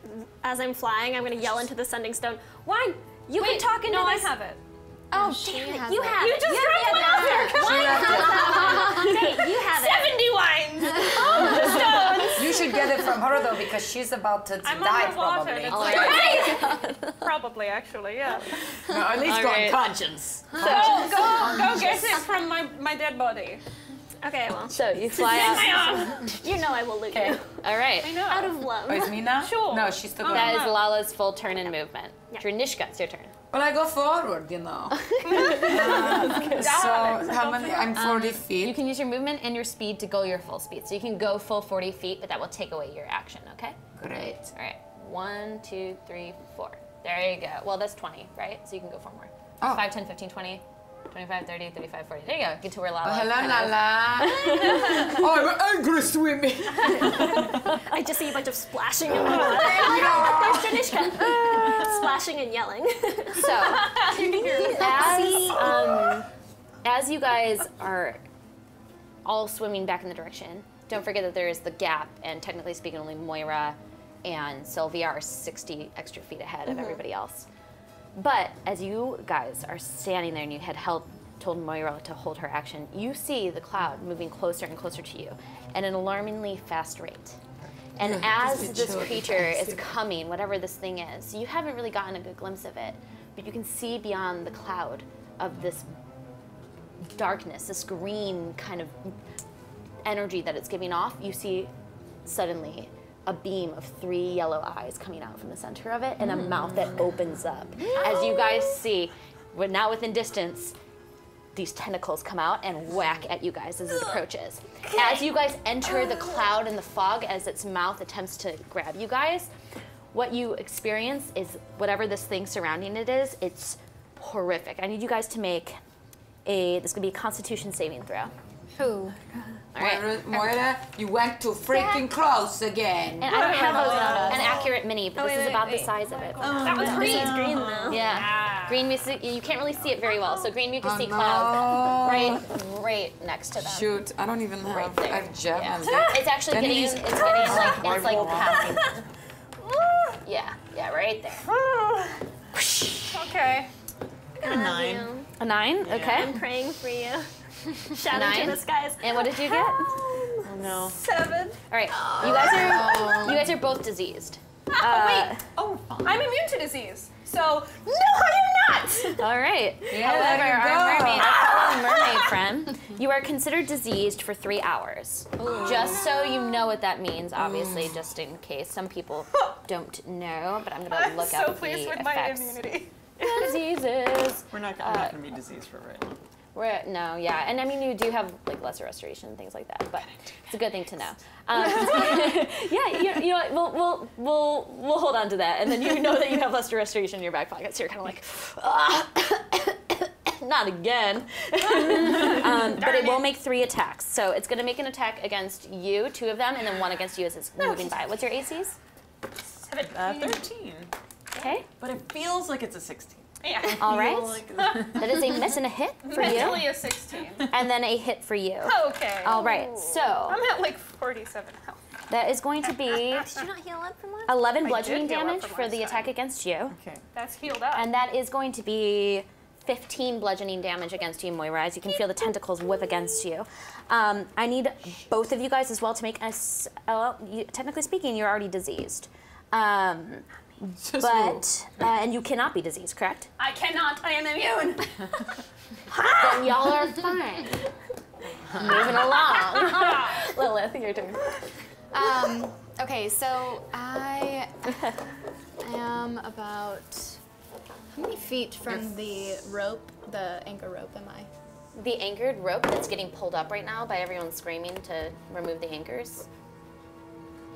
Speaker 5: as I'm flying, I'm gonna yell into the sending stone. Wine, you can talk into
Speaker 6: No, I
Speaker 5: this.
Speaker 6: have it.
Speaker 5: Oh,
Speaker 7: she
Speaker 5: damn it!
Speaker 7: has
Speaker 5: You
Speaker 7: it.
Speaker 5: have
Speaker 6: You
Speaker 5: it.
Speaker 6: just
Speaker 5: You
Speaker 6: dropped
Speaker 5: have
Speaker 6: one
Speaker 5: it.
Speaker 6: out there.
Speaker 5: Hey, you have it.
Speaker 6: 70 wines. Stones.
Speaker 4: You should get it from her though, because she's about to
Speaker 6: I'm
Speaker 4: die
Speaker 6: underwater.
Speaker 4: probably.
Speaker 6: That's
Speaker 1: All
Speaker 6: right. Probably, actually, yeah.
Speaker 4: No, at least
Speaker 1: All
Speaker 4: go
Speaker 1: right.
Speaker 4: unconscious.
Speaker 6: Go get it from my dead body.
Speaker 5: Okay, well,
Speaker 1: So you fly out.
Speaker 5: you know I will loot you
Speaker 1: All right.
Speaker 6: I know.
Speaker 5: out of love.
Speaker 4: Oh, it's me now?
Speaker 6: Sure.
Speaker 4: No, she's still going.
Speaker 1: That is Lala's full turn in movement.
Speaker 5: Yeah.
Speaker 1: Dranishka, it's your turn.
Speaker 4: Well, I go forward, you know. So, how many? I'm 40 feet.
Speaker 1: You can use your movement and your speed to go your full speed. So you can go full 40 feet, but that will take away your action, okay?
Speaker 4: Great.
Speaker 1: All right. 1, 2, 3, 4. There you go. Well, that's 20, right? So you can go 4 more.
Speaker 4: Oh.
Speaker 1: 5, 10, 15, 20, 25, 30, 35, 40. There you go. Get to where Lala.
Speaker 4: Oh, hello,
Speaker 1: kind of-
Speaker 4: Lala. Oh, I'm angry swimming.
Speaker 5: I just see a bunch of splashing in the water. There's Janishka. Splashing and yelling.
Speaker 1: So, as you guys are all swimming back in the direction, don't forget that there is the gap, and technically speaking, only Moira and Sylvia are 60 extra feet ahead of everybody else. But as you guys are standing there and you had told Moira to hold her action, you see the cloud moving closer and closer to you at an alarmingly fast rate. And as this creature is coming, whatever this thing is, you haven't really gotten a good glimpse of it, but you can see beyond the cloud of this darkness, this green kind of energy that it's giving off. You see suddenly a beam of 3 yellow eyes coming out from the center of it and a mouth that opens up. As you guys see, we're now within distance, these tentacles come out and whack at you guys as it approaches. As you guys enter the cloud and the fog, as its mouth attempts to grab you guys, what you experience is whatever this thing surrounding it is, it's horrific. I need you guys to make this is gonna be a Constitution saving throw.
Speaker 7: Who?
Speaker 1: All right.
Speaker 4: Moira, you went too freaking close again.
Speaker 1: And I don't have an accurate mini, but this is about the size of it.
Speaker 6: That was green.
Speaker 5: It's green though.
Speaker 1: Yeah. Green, you can't really see it very well. So green, you can see clouds right next to them.
Speaker 4: Shoot, I don't even have.
Speaker 1: there.
Speaker 4: I have javelins.
Speaker 1: It's actually
Speaker 4: Can
Speaker 1: getting,
Speaker 4: you
Speaker 1: it's
Speaker 4: use-
Speaker 1: like passing. Yeah, right there.
Speaker 6: Okay.
Speaker 5: A 9.
Speaker 1: A 9, okay.
Speaker 5: I'm praying for you. Shouting
Speaker 1: 9?
Speaker 5: to the skies.
Speaker 1: And what did you get? Oh no.
Speaker 6: 7.
Speaker 1: All right, you guys are both diseased.
Speaker 6: Wait. Oh, I'm immune to disease. So, no, I am not.
Speaker 1: All right.
Speaker 4: Yeah,
Speaker 1: However,
Speaker 4: there you
Speaker 1: our
Speaker 4: go.
Speaker 1: mermaid, our fellow mermaid friend, you are considered diseased for 3 hours. Just so you know what that means, obviously, just in case some people don't know. But I'm gonna
Speaker 6: I'm
Speaker 1: look
Speaker 6: so
Speaker 1: up
Speaker 6: pleased
Speaker 1: the
Speaker 6: with my
Speaker 1: effects.
Speaker 6: immunity.
Speaker 1: Diseases.
Speaker 3: We're not going to be diseased for very long.
Speaker 1: No, yeah, and I mean you do have like lesser restoration and things like that, but it's a good thing to know. Yeah, you know what? We'll hold on to that, and then you know that you have lesser restoration in your back pocket, so you're kind of like, not again. But it will make 3 attacks, so it's going to make an attack against you, 2 of them, and then 1 against you as it's moving by. What's your ACs?
Speaker 3: 13.
Speaker 1: Okay,
Speaker 3: But it feels like it's a 16.
Speaker 6: Yeah.
Speaker 1: all right. That is a miss and a hit for you,
Speaker 6: Mentally a 16.
Speaker 1: and then a hit for you.
Speaker 6: Okay.
Speaker 1: All right, so
Speaker 6: I'm at like 47 health.
Speaker 1: that is going to be
Speaker 2: Did you not heal up from last?
Speaker 1: 11 bludgeoning
Speaker 6: heal up
Speaker 1: damage
Speaker 6: from
Speaker 1: for
Speaker 6: last
Speaker 1: the
Speaker 6: time.
Speaker 1: attack against you,
Speaker 3: Okay.
Speaker 6: That's healed up.
Speaker 1: and that is going to be 15 bludgeoning damage against you, Moira, as you can feel the tentacles whip against you. I need both of you guys as well to make us, technically speaking, you're already diseased. But, and you cannot be diseased, correct?
Speaker 6: I cannot. I am immune.
Speaker 1: Then y'all are fine. Moving along. Lilith, your turn.
Speaker 7: Okay, so I am about how many feet from the rope, the anchor rope am I?
Speaker 1: The anchored rope that's getting pulled up right now by everyone screaming to remove the anchors.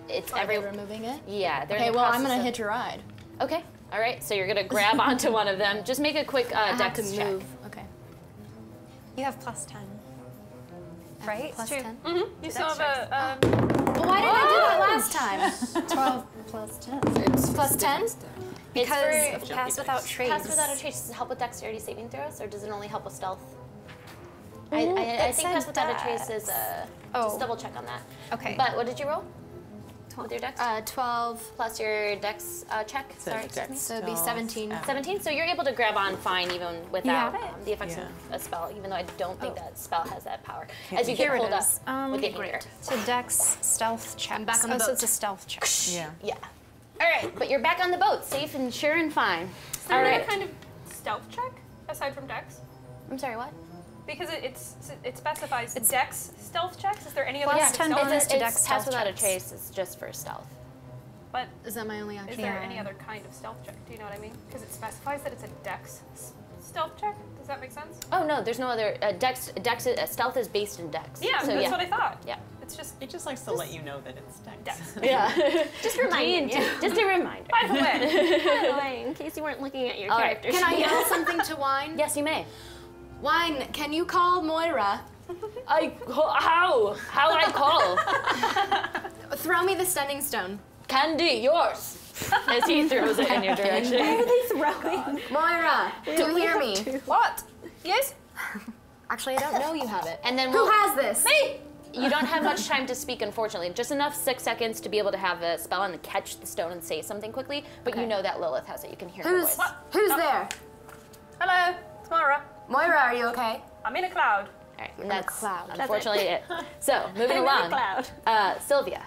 Speaker 1: It's
Speaker 7: Are they removing it?
Speaker 1: Yeah, they're in
Speaker 7: Okay,
Speaker 1: the
Speaker 7: well, I'm
Speaker 1: process
Speaker 7: gonna
Speaker 1: of-
Speaker 7: hitch a ride.
Speaker 1: Okay, all right. So you're gonna grab onto one of them. Just make a quick
Speaker 7: I have
Speaker 1: dex
Speaker 7: to
Speaker 1: check.
Speaker 7: move. Okay.
Speaker 2: You have +10. Right?
Speaker 7: Plus
Speaker 2: True.
Speaker 7: 10.
Speaker 6: You still have a
Speaker 7: Well, why didn't I do that last time? 12 plus 10. It's plus 10? Because
Speaker 1: for
Speaker 7: pass without trace.
Speaker 1: Pass without a trace. Does it help with dexterity saving throws, or does it only help with stealth? I think pass without a trace is just double check on that.
Speaker 7: Okay.
Speaker 1: But what did you roll? With your dex?
Speaker 7: 12
Speaker 1: plus your dex check. Sorry, excuse me.
Speaker 7: So it'd be 17.
Speaker 1: 17. So you're able to grab on fine even without
Speaker 7: have it?
Speaker 1: the effects of a spell, even though I don't think that spell has that power. As you
Speaker 7: Here
Speaker 1: get
Speaker 7: it
Speaker 1: pulled up
Speaker 7: is.
Speaker 1: with the hanger.
Speaker 7: So Dex stealth check.
Speaker 2: back on the
Speaker 7: So
Speaker 2: boat.
Speaker 7: it's a stealth check.
Speaker 3: Yeah.
Speaker 1: Yeah. All right, but you're back on the boat, safe and sure and fine.
Speaker 6: Is there
Speaker 1: All
Speaker 6: another
Speaker 1: right.
Speaker 6: kind of stealth check aside from Dex?
Speaker 1: I'm sorry, what?
Speaker 6: Because it specifies Dex stealth checks. Is there any other
Speaker 7: Plus
Speaker 6: kind of
Speaker 7: 10
Speaker 6: stealth
Speaker 7: bonus
Speaker 6: check?
Speaker 7: to
Speaker 1: It's
Speaker 7: dex
Speaker 1: pass
Speaker 7: stealth
Speaker 1: without
Speaker 7: checks.
Speaker 1: a trace. It's just for stealth.
Speaker 6: But
Speaker 7: Is that my only
Speaker 6: is
Speaker 7: action?
Speaker 6: there any other kind of stealth check? Do you know what I mean? Because it specifies that it's a Dex stealth check. Does that make sense?
Speaker 1: Oh no, there's no other dex. Stealth is based in dex.
Speaker 6: Yeah,
Speaker 1: so
Speaker 6: that's
Speaker 1: yeah.
Speaker 6: what I thought.
Speaker 1: Yeah.
Speaker 6: It's just
Speaker 3: It just likes to let you know that it's Dex.
Speaker 6: Dex.
Speaker 1: Yeah.
Speaker 9: Just reminding you.
Speaker 1: Just a reminder.
Speaker 6: By the way,
Speaker 9: By the way, in case you weren't looking at your
Speaker 1: All right.
Speaker 9: character
Speaker 7: Can I
Speaker 9: sheet.
Speaker 7: yell something to Wine?
Speaker 1: Yes, you may.
Speaker 7: Wine, can you call Moira?
Speaker 1: How I call?
Speaker 7: Throw me the stunning stone.
Speaker 1: Candy, yours. As he throws it in your direction.
Speaker 7: Moira, do you hear me?
Speaker 6: what? Yes.
Speaker 7: Actually, I don't know you have it.
Speaker 1: And then
Speaker 7: Who
Speaker 1: we'll,
Speaker 7: has this? Me!
Speaker 1: you don't have much time to speak, unfortunately. Just enough 6 seconds to be able to have a spell and catch the stone and say something quickly. But you know that Lilith has it. You can hear her voice.
Speaker 7: Who's there?
Speaker 6: Hello, it's Mara.
Speaker 7: Moira, are you okay?
Speaker 6: I'm in a cloud.
Speaker 1: All right, and that's
Speaker 7: cloud.
Speaker 1: unfortunately it. So moving along, Sylvia.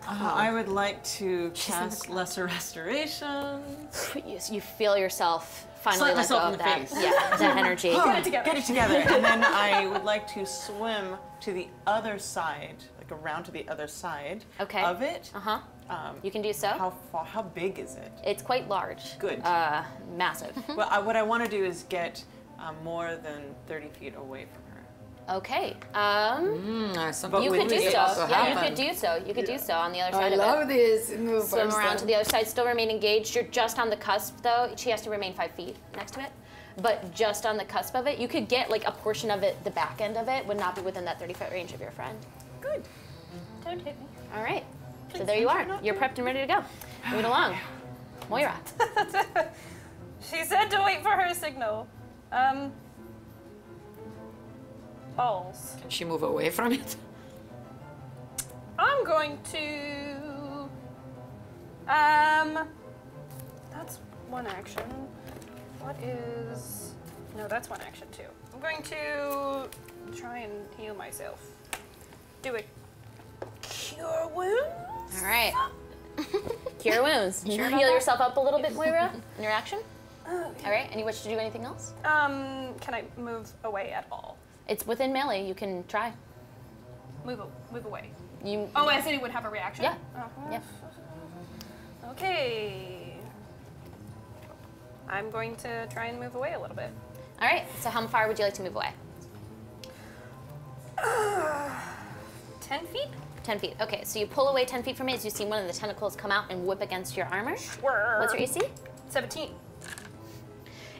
Speaker 3: I would like to cast Lesser Restoration.
Speaker 1: You feel yourself finally
Speaker 3: Slap
Speaker 1: let go
Speaker 3: myself in
Speaker 1: of
Speaker 3: the
Speaker 1: that.
Speaker 3: face.
Speaker 1: Yeah, that energy.
Speaker 3: Get it together. And then I would like to swim to the other side, like around to the other side
Speaker 1: Okay.
Speaker 3: of it.
Speaker 1: Uh huh. You can do so.
Speaker 3: How far? How big is it?
Speaker 1: It's quite large.
Speaker 3: Good.
Speaker 1: Massive.
Speaker 3: Well, what I want to do is get more than 30 feet away from her.
Speaker 1: Okay.
Speaker 4: Something
Speaker 1: You
Speaker 3: with
Speaker 1: could do
Speaker 3: me,
Speaker 1: so.
Speaker 3: also
Speaker 1: Yeah, you
Speaker 4: happen.
Speaker 1: could do so. You could do so on the other
Speaker 4: I
Speaker 1: side of
Speaker 4: love
Speaker 1: it.
Speaker 4: this move.
Speaker 1: Swim around to the other side. Still remain engaged. You're just on the cusp, though. She has to remain 5 feet next to it. But just on the cusp of it, you could get like a portion of it. The back end of it would not be within that 30-foot range of your friend.
Speaker 3: Good.
Speaker 6: Don't hit me.
Speaker 1: All right. So there you are. You're prepped and ready to go. Moving along. Moira.
Speaker 6: She said to wait for her signal. Balls.
Speaker 4: Can she move away from it?
Speaker 6: I'm going to. That's one action. What is? No, that's one action too. I'm going to try and heal myself. Do a cure wounds.
Speaker 1: All right. Cure wounds. You heal yourself up a little bit, Moira, in your action. All right. And you wish to do anything else?
Speaker 6: Can I move away at all?
Speaker 1: It's within melee. You can try.
Speaker 6: Move away.
Speaker 1: You.
Speaker 6: Oh, as in it would have a reaction.
Speaker 1: Yeah.
Speaker 6: Uh-huh.
Speaker 1: Yeah.
Speaker 6: Okay. I'm going to try and move away a little bit.
Speaker 1: All right. So how far would you like to move away?
Speaker 6: 10 feet?
Speaker 1: 10 feet. Okay. So you pull away 10 feet from it as you see one of the tentacles come out and whip against your armor. What's your AC?
Speaker 6: 17.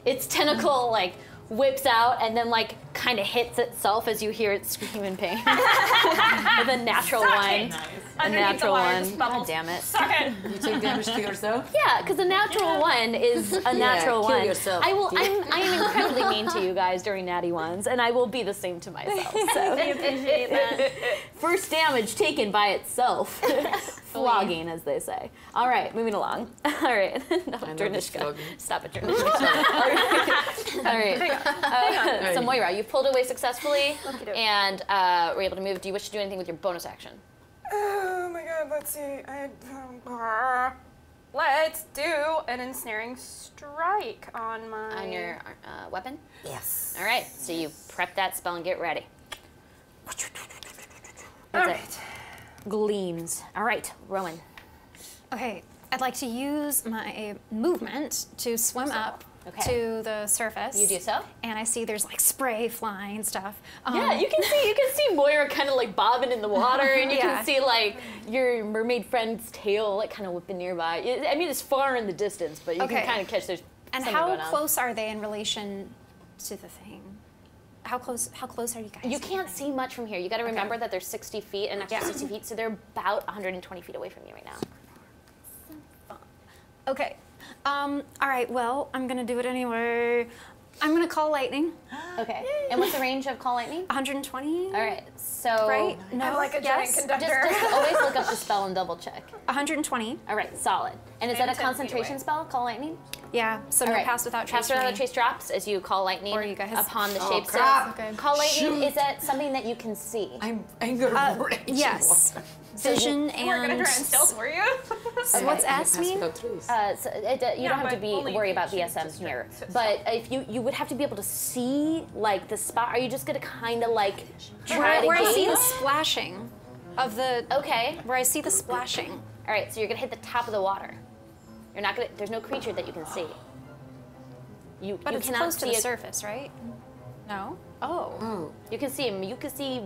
Speaker 1: Its tentacle like whips out and then like kind of hits itself as you hear it scream in pain. With a natural one. A
Speaker 6: Underneath the
Speaker 1: natural
Speaker 6: wire,
Speaker 1: one.
Speaker 6: just
Speaker 1: God
Speaker 6: bubbles.
Speaker 1: damn it.
Speaker 6: Suck it.
Speaker 4: You take damage to yourself?
Speaker 1: Yeah, because a natural one is a natural
Speaker 4: kill
Speaker 1: one.
Speaker 4: yourself.
Speaker 1: I am incredibly mean to you guys during natty ones, and I will be the same to myself. So.
Speaker 9: I appreciate that.
Speaker 1: First damage taken by itself. Flogging, as they say. All right, moving along. All right. No,
Speaker 4: I know this
Speaker 1: Dernishka.
Speaker 4: flogging.
Speaker 1: Stop it, Dernishka. All right. So Moira, you pulled away successfully and were able to move. Do you wish to do anything with your bonus action?
Speaker 6: Oh my god, let's see. Let's do an ensnaring strike on my.
Speaker 1: On your weapon?
Speaker 4: Yes.
Speaker 1: All right, so you prep that spell and get ready.
Speaker 6: All
Speaker 1: That's
Speaker 6: right.
Speaker 1: it. Gleams. All right, Rowan.
Speaker 2: Okay, I'd like to use my movement to swim up
Speaker 1: Okay.
Speaker 2: to the surface.
Speaker 1: You do so?
Speaker 2: And I see there's like spray flying and stuff.
Speaker 1: Yeah, you can see Moira kind of like bobbing in the water, and you
Speaker 2: Yeah.
Speaker 1: can see like your mermaid friend's tail like kind of whipping nearby. I mean, it's far in the distance, but you
Speaker 2: Okay.
Speaker 1: can kind of catch there's
Speaker 2: And
Speaker 1: something
Speaker 2: how
Speaker 1: going on.
Speaker 2: close are they in relation to the thing? How close are you guys?
Speaker 1: You can't see much from here. You got to remember that there's 60 feet, an extra 60 feet, so they're about 120 feet away from you right now.
Speaker 2: Okay. All right, well, I'm gonna do it anyway. I'm gonna call lightning.
Speaker 1: Okay. And what's the range of call lightning?
Speaker 2: 120.
Speaker 1: All right. So
Speaker 2: Right? No.
Speaker 6: I'm like a giant
Speaker 2: yes.
Speaker 6: conductor.
Speaker 1: just always look up the spell and double check.
Speaker 2: 120.
Speaker 1: All right, solid. And is that a
Speaker 6: 10 feet
Speaker 1: concentration
Speaker 6: away.
Speaker 1: spell, call lightning?
Speaker 2: Yeah. So
Speaker 1: All
Speaker 2: no
Speaker 1: right.
Speaker 2: pass without trace.
Speaker 1: Pass without trace drops as you call lightning
Speaker 2: Or you guys.
Speaker 1: upon the
Speaker 4: Oh,
Speaker 1: shape.
Speaker 4: crap.
Speaker 1: So
Speaker 2: Okay.
Speaker 1: call lightning, is that something that you can see?
Speaker 4: I'm angry.
Speaker 2: Yes. Vision and.
Speaker 6: We're gonna try and stealth, were you?
Speaker 2: So what's S mean?
Speaker 1: You don't have to
Speaker 6: but only
Speaker 1: worry
Speaker 6: if
Speaker 1: about
Speaker 6: you choose
Speaker 1: BSM
Speaker 6: to
Speaker 1: here.
Speaker 6: stealth.
Speaker 1: But if you would have to be able to see like the spot. Are you just gonna kind of like try to
Speaker 2: Where I see
Speaker 1: gauge?
Speaker 2: the splashing of the.
Speaker 1: Okay.
Speaker 2: Where I see the splashing.
Speaker 1: All right. So you're gonna hit the top of the water. You're not gonna. There's no creature that you can see.
Speaker 2: But
Speaker 1: you
Speaker 2: it's
Speaker 1: cannot
Speaker 2: close to
Speaker 1: see
Speaker 2: the
Speaker 1: a-
Speaker 2: surface, right? No.
Speaker 1: Oh. You can see him. You can see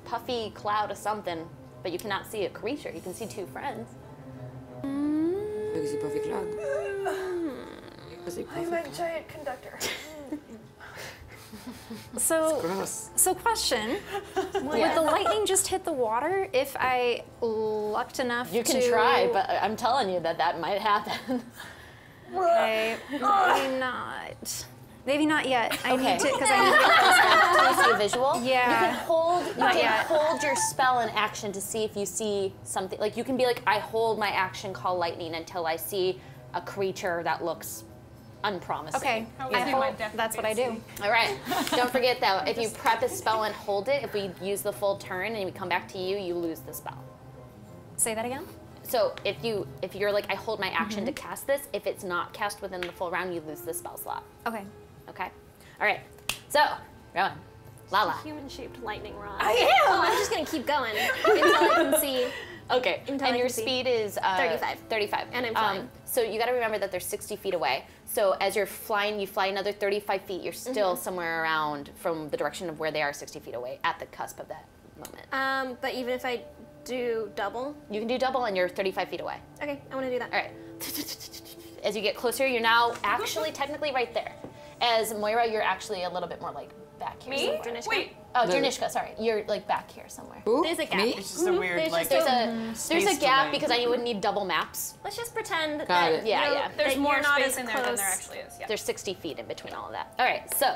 Speaker 1: puffy cloud or something, but you cannot see a creature. You can see two friends.
Speaker 4: Because puffy cloud.
Speaker 6: I'm a giant conductor.
Speaker 2: So.
Speaker 4: Gross.
Speaker 2: So question, would the lightning just hit the water if I lucked enough
Speaker 1: You
Speaker 2: to...
Speaker 1: can try, but I'm telling you that might happen.
Speaker 2: Okay, maybe not. Maybe not yet. I
Speaker 1: Okay.
Speaker 2: need to, because I need to get closer.
Speaker 1: Can you see a visual?
Speaker 2: Yeah.
Speaker 1: You can hold. You
Speaker 2: Not
Speaker 1: can
Speaker 2: yet.
Speaker 1: hold your spell in action to see if you see something. Like you can be like, I hold my action, call lightning until I see a creature that looks unpromising.
Speaker 2: Okay,
Speaker 6: I do my
Speaker 2: hold,
Speaker 6: death
Speaker 2: that's what I do.
Speaker 1: All right. Don't forget though, if you prep a spell and hold it, if we use the full turn and we come back to you, you lose the spell.
Speaker 2: Say that again?
Speaker 1: So if you're like, I hold my action to cast this, if it's not cast within the full round, you lose the spell slot.
Speaker 2: Okay.
Speaker 1: Okay. All right. So, Rowan, Lala.
Speaker 5: Human-shaped lightning rod.
Speaker 1: I am.
Speaker 5: Oh, I'm just gonna keep going until I can see.
Speaker 1: Okay.
Speaker 5: Until I
Speaker 1: And your
Speaker 5: can see.
Speaker 1: speed is
Speaker 5: 35.
Speaker 1: 35.
Speaker 5: And I'm flying.
Speaker 1: So you got to remember that they're 60 feet away. So as you're flying, you fly another 35 feet. You're still somewhere around from the direction of where they are 60 feet away at the cusp of that moment.
Speaker 5: But even if I do double,
Speaker 1: You can do double and you're 35 feet away.
Speaker 5: okay, I want to do that.
Speaker 1: All right. As you get closer, you're now actually technically right there. As Moira, you're actually a little bit more like back here.
Speaker 6: Me?
Speaker 1: somewhere.
Speaker 6: Wait.
Speaker 1: Oh, Dranishka, sorry. You're like back here somewhere.
Speaker 4: Who?
Speaker 5: There's a gap.
Speaker 4: Me?
Speaker 3: It's just a weird, like,
Speaker 1: There's a
Speaker 3: space
Speaker 1: gap
Speaker 3: delay.
Speaker 1: because I would need double maps.
Speaker 5: Let's just pretend
Speaker 4: Got
Speaker 5: that
Speaker 4: it.
Speaker 1: Yeah,
Speaker 5: you know,
Speaker 1: yeah.
Speaker 6: There's
Speaker 5: that
Speaker 6: more
Speaker 5: you're not
Speaker 6: space
Speaker 5: as
Speaker 6: in there than
Speaker 5: close.
Speaker 6: there actually is. Yeah.
Speaker 1: There's 60 feet in between all of that. All right, so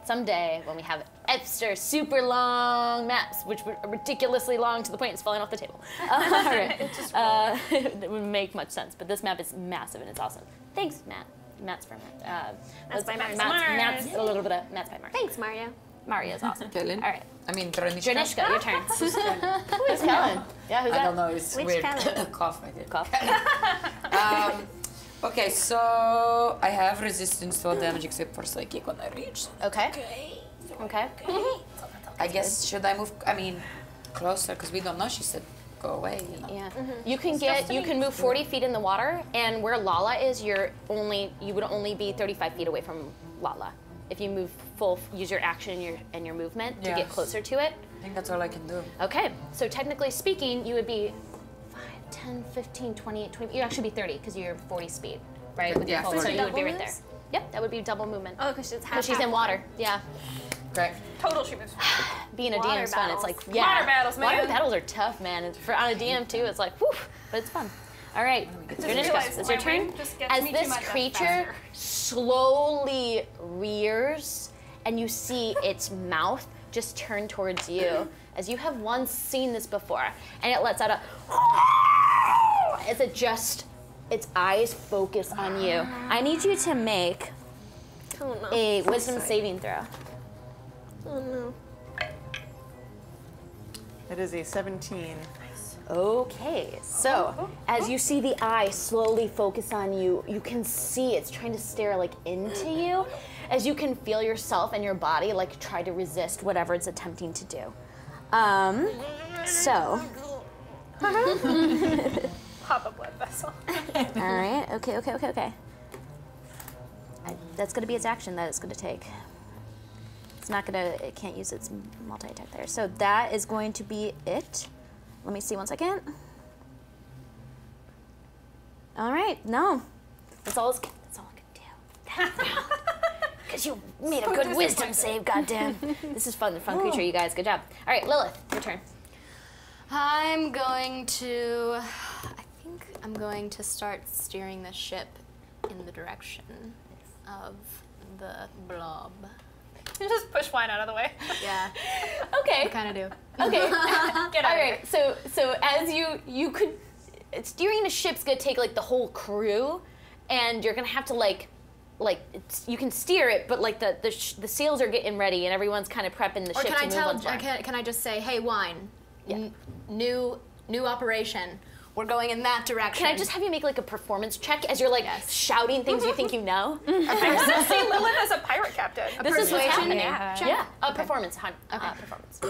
Speaker 1: someday when we have extra super long maps, which were ridiculously long to the point it's falling off the table. All right, it would make much sense, but this map is massive and it's awesome. Thanks, Matt. Matt's from
Speaker 5: Matt's by Max.
Speaker 1: Matt's a little bit of Matt's by Mark.
Speaker 5: Thanks, Mario.
Speaker 1: Mario's awesome.
Speaker 4: Kellen?
Speaker 1: All right,
Speaker 4: I mean, Dranishka.
Speaker 1: Dranishka, your turn. Who's Kellen? Yeah, who's that?
Speaker 4: I don't know, it's
Speaker 5: Which
Speaker 4: weird.
Speaker 5: Kellen?
Speaker 4: Cough, I did.
Speaker 1: Cough.
Speaker 4: Okay, so I have resistance to all damage except for psychic when I reach.
Speaker 1: Okay. Okay.
Speaker 4: I guess, should I move, I mean, closer, because we don't know, she said go away, you know.
Speaker 1: Yeah. You can move 40 feet in the water, and where Lala is, you would only be 35 feet away from Lala. If you move use your action and your movement to get
Speaker 4: Yes.
Speaker 1: closer to it.
Speaker 4: I think that's all I can do.
Speaker 1: Okay, so technically speaking, you would be 5, 10, 15, 20, 20, you'd actually be 30 because you're 40 speed, right? With your
Speaker 4: Yeah,
Speaker 1: full, so
Speaker 4: 40.
Speaker 1: you would be
Speaker 5: Double
Speaker 1: right there.
Speaker 5: moves?
Speaker 1: Yep, that would be double movement.
Speaker 5: Oh, because it's half.
Speaker 1: Because she's in water, yeah.
Speaker 4: Great.
Speaker 6: Total she moves.
Speaker 1: Being a
Speaker 5: Water
Speaker 1: DM is fun. It's
Speaker 5: battles.
Speaker 1: like, yeah.
Speaker 6: Water battles, man.
Speaker 1: Water battles are tough, man. And on a DM too, it's like, whew, but it's fun. All right, Dranishka,
Speaker 6: realized
Speaker 1: it's your
Speaker 6: my
Speaker 1: turn.
Speaker 6: wing just gets
Speaker 1: As
Speaker 6: me to
Speaker 1: this
Speaker 6: my death
Speaker 1: creature
Speaker 6: faster.
Speaker 1: slowly rears and you see its mouth just turn towards you, as you have once seen this before, and it lets out a as it just, its eyes focus on you. I need you to make
Speaker 5: Oh no.
Speaker 1: a wisdom saving throw.
Speaker 5: Oh no.
Speaker 3: It is a 17.
Speaker 1: Okay, so as you see the eye slowly focus on you, you can see it's trying to stare like into you, as you can feel yourself and your body like try to resist whatever it's attempting to do. So,
Speaker 6: Pop a blood vessel.
Speaker 1: all right, okay. That's gonna be its action that it's gonna take. It's not gonna, it can't use its multi-attack there. So that is going to be it. Let me see 1 second. All right, no. That's all I can do. because you made a good wisdom save, goddamn. This is fun creature, you guys. Good job. All right, Lilith, your turn.
Speaker 7: I'm going to. I think I'm going to start steering the ship in the direction of the blob.
Speaker 6: You just push wine out of the way.
Speaker 7: Yeah,
Speaker 1: Okay.
Speaker 7: I kind of do.
Speaker 1: Okay.
Speaker 6: Get out
Speaker 1: All
Speaker 6: of here.
Speaker 1: right. So as you could, steering the ship's gonna take like the whole crew, and you're gonna have to you can steer it, but like the sails are getting ready, and everyone's kind of prepping the
Speaker 7: Or
Speaker 1: ship
Speaker 7: can I
Speaker 1: to
Speaker 7: tell?
Speaker 1: move on.
Speaker 7: Can I just say, hey, wine,
Speaker 1: Yeah.
Speaker 7: new operation. We're going in that direction.
Speaker 1: Can I just have you make like a performance check as you're like shouting things you think you know?
Speaker 6: I still see Lilith as a pirate captain.
Speaker 1: This is what's
Speaker 7: persuasion
Speaker 1: happening.
Speaker 7: check?
Speaker 1: Yeah, a performance. Performance.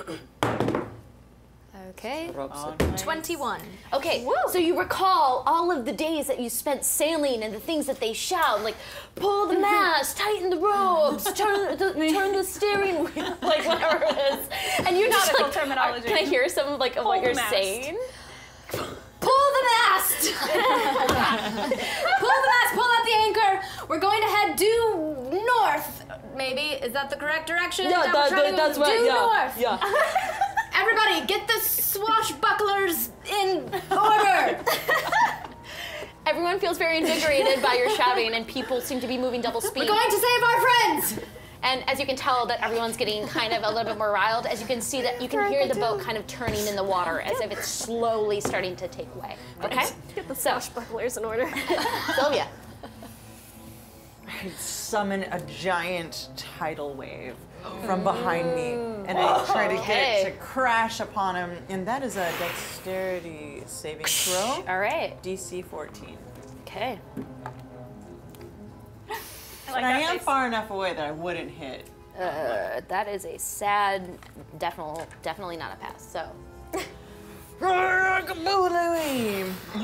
Speaker 7: Okay.
Speaker 3: Oh,
Speaker 7: 21.
Speaker 1: Okay, so you recall all of the days that you spent sailing and the things that they shout, like pull the mast, tighten the ropes, turn the steering wheel, like whatever it is. And you're just
Speaker 6: Nautical
Speaker 1: like,
Speaker 6: terminology.
Speaker 1: can I hear some of like of what
Speaker 6: Pull
Speaker 1: you're
Speaker 6: the mast.
Speaker 1: saying?
Speaker 7: Pull the mast! Pull out the anchor. We're going to head due north. Maybe is that the correct direction?
Speaker 8: Yeah,
Speaker 7: We're trying to go
Speaker 8: that's right.
Speaker 7: due
Speaker 8: Yeah.
Speaker 7: north.
Speaker 8: Yeah.
Speaker 7: Everybody, get the swashbucklers in order.
Speaker 1: Everyone feels very invigorated by your shouting, and people seem to be moving double speed.
Speaker 7: We're going to save our friends.
Speaker 1: And as you can tell that everyone's getting kind of a little bit more riled, as you can see that you can hear the boat kind of turning in the water as if it's slowly starting to take way. Okay?
Speaker 9: Get the swashbucklers in order.
Speaker 1: Sylvia.
Speaker 3: I summon a giant tidal wave from behind me, and I try to get it to crash upon him, and that is a dexterity saving throw.
Speaker 1: All right.
Speaker 3: DC 14.
Speaker 1: Okay.
Speaker 3: But I am far enough away that I wouldn't hit.
Speaker 1: That is a sad, definitely not a pass. So.
Speaker 3: And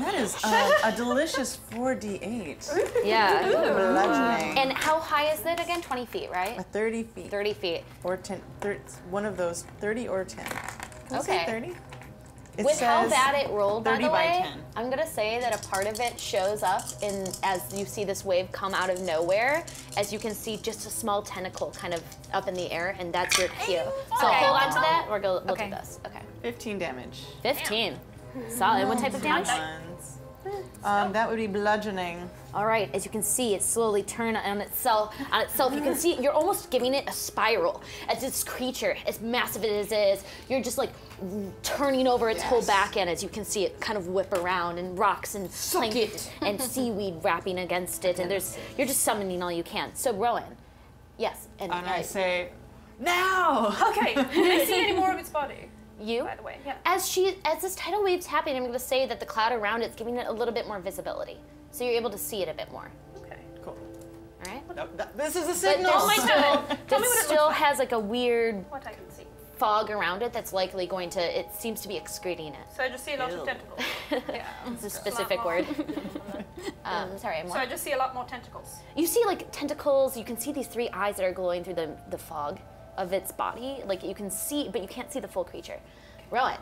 Speaker 3: that is a delicious 4d8.
Speaker 1: Yeah.
Speaker 3: Bludgeoning.
Speaker 1: And how high is it again? 20 feet, right?
Speaker 3: 30 feet.
Speaker 1: 30 feet.
Speaker 3: Or 10. One of those, 30 or 10. Can I say
Speaker 1: Okay.
Speaker 3: 30? It
Speaker 1: With how
Speaker 3: says
Speaker 1: bad it rolled, by
Speaker 3: 30
Speaker 1: the
Speaker 3: by
Speaker 1: way,
Speaker 3: 10.
Speaker 1: I'm gonna say that a part of it shows up in as you see this wave come out of nowhere. As you can see, just a small tentacle kind of up in the air, and that's your cue. So hold on to that. We'll do this. Okay.
Speaker 3: 15 damage.
Speaker 1: 15. Solid. What type of damage?
Speaker 3: Ones. That would be bludgeoning.
Speaker 1: All right, as you can see, it slowly turn on itself. You can see you're almost giving it a spiral. As this creature, as massive as it is, you're just like turning over its whole back end. As you can see it kind of whip around, and rocks and plankton and seaweed wrapping against it. And you're just summoning all you can. So Rowan, yes, and
Speaker 3: I say, now!
Speaker 6: Okay, can I see any more of its body?
Speaker 1: you.
Speaker 6: By the way, yeah.
Speaker 1: As this tidal wave's happening, I'm going to say that the cloud around it's giving it a little bit more visibility, so you're able to see it a bit more.
Speaker 6: Okay.
Speaker 3: Cool.
Speaker 1: All right.
Speaker 3: No, this is a
Speaker 1: But
Speaker 3: signal.
Speaker 1: it still has like a weird
Speaker 6: What I can see.
Speaker 1: fog around it that's likely going to. It seems to be excreting it.
Speaker 6: So I just see a lot of tentacles. Yeah.
Speaker 1: It's a specific word. Sorry,
Speaker 6: So I just see a lot more tentacles.
Speaker 1: You see like tentacles. You can see these three eyes that are glowing through the fog of its body. Like you can see, but you can't see the full creature. Rowan,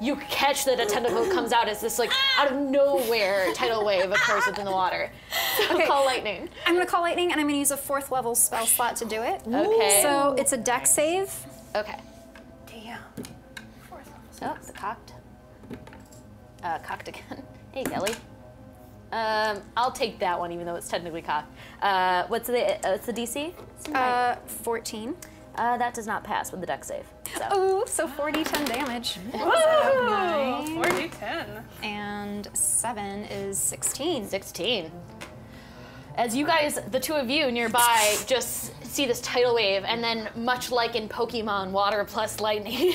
Speaker 1: you catch that a tentacle comes out as this like out of nowhere tidal wave occurs within the water. So
Speaker 2: Okay.
Speaker 1: call lightning.
Speaker 2: I'm gonna call lightning, and I'm gonna use a 4th level spell slot to do it.
Speaker 1: Okay.
Speaker 2: So it's a dex save.
Speaker 1: Okay.
Speaker 6: Damn.
Speaker 1: Oh, the cocked. Cocked again. Hey, Kelly. I'll take that one, even though it's technically cocked. What's the DC?
Speaker 2: 14.
Speaker 1: That does not pass with the dex save. So.
Speaker 2: Ooh, so 4d10 damage.
Speaker 6: Woo! 4d10.
Speaker 2: And 7 is 16.
Speaker 1: 16. As you guys, the two of you nearby, just see this tidal wave, and then much like in Pokemon Water plus Lightning,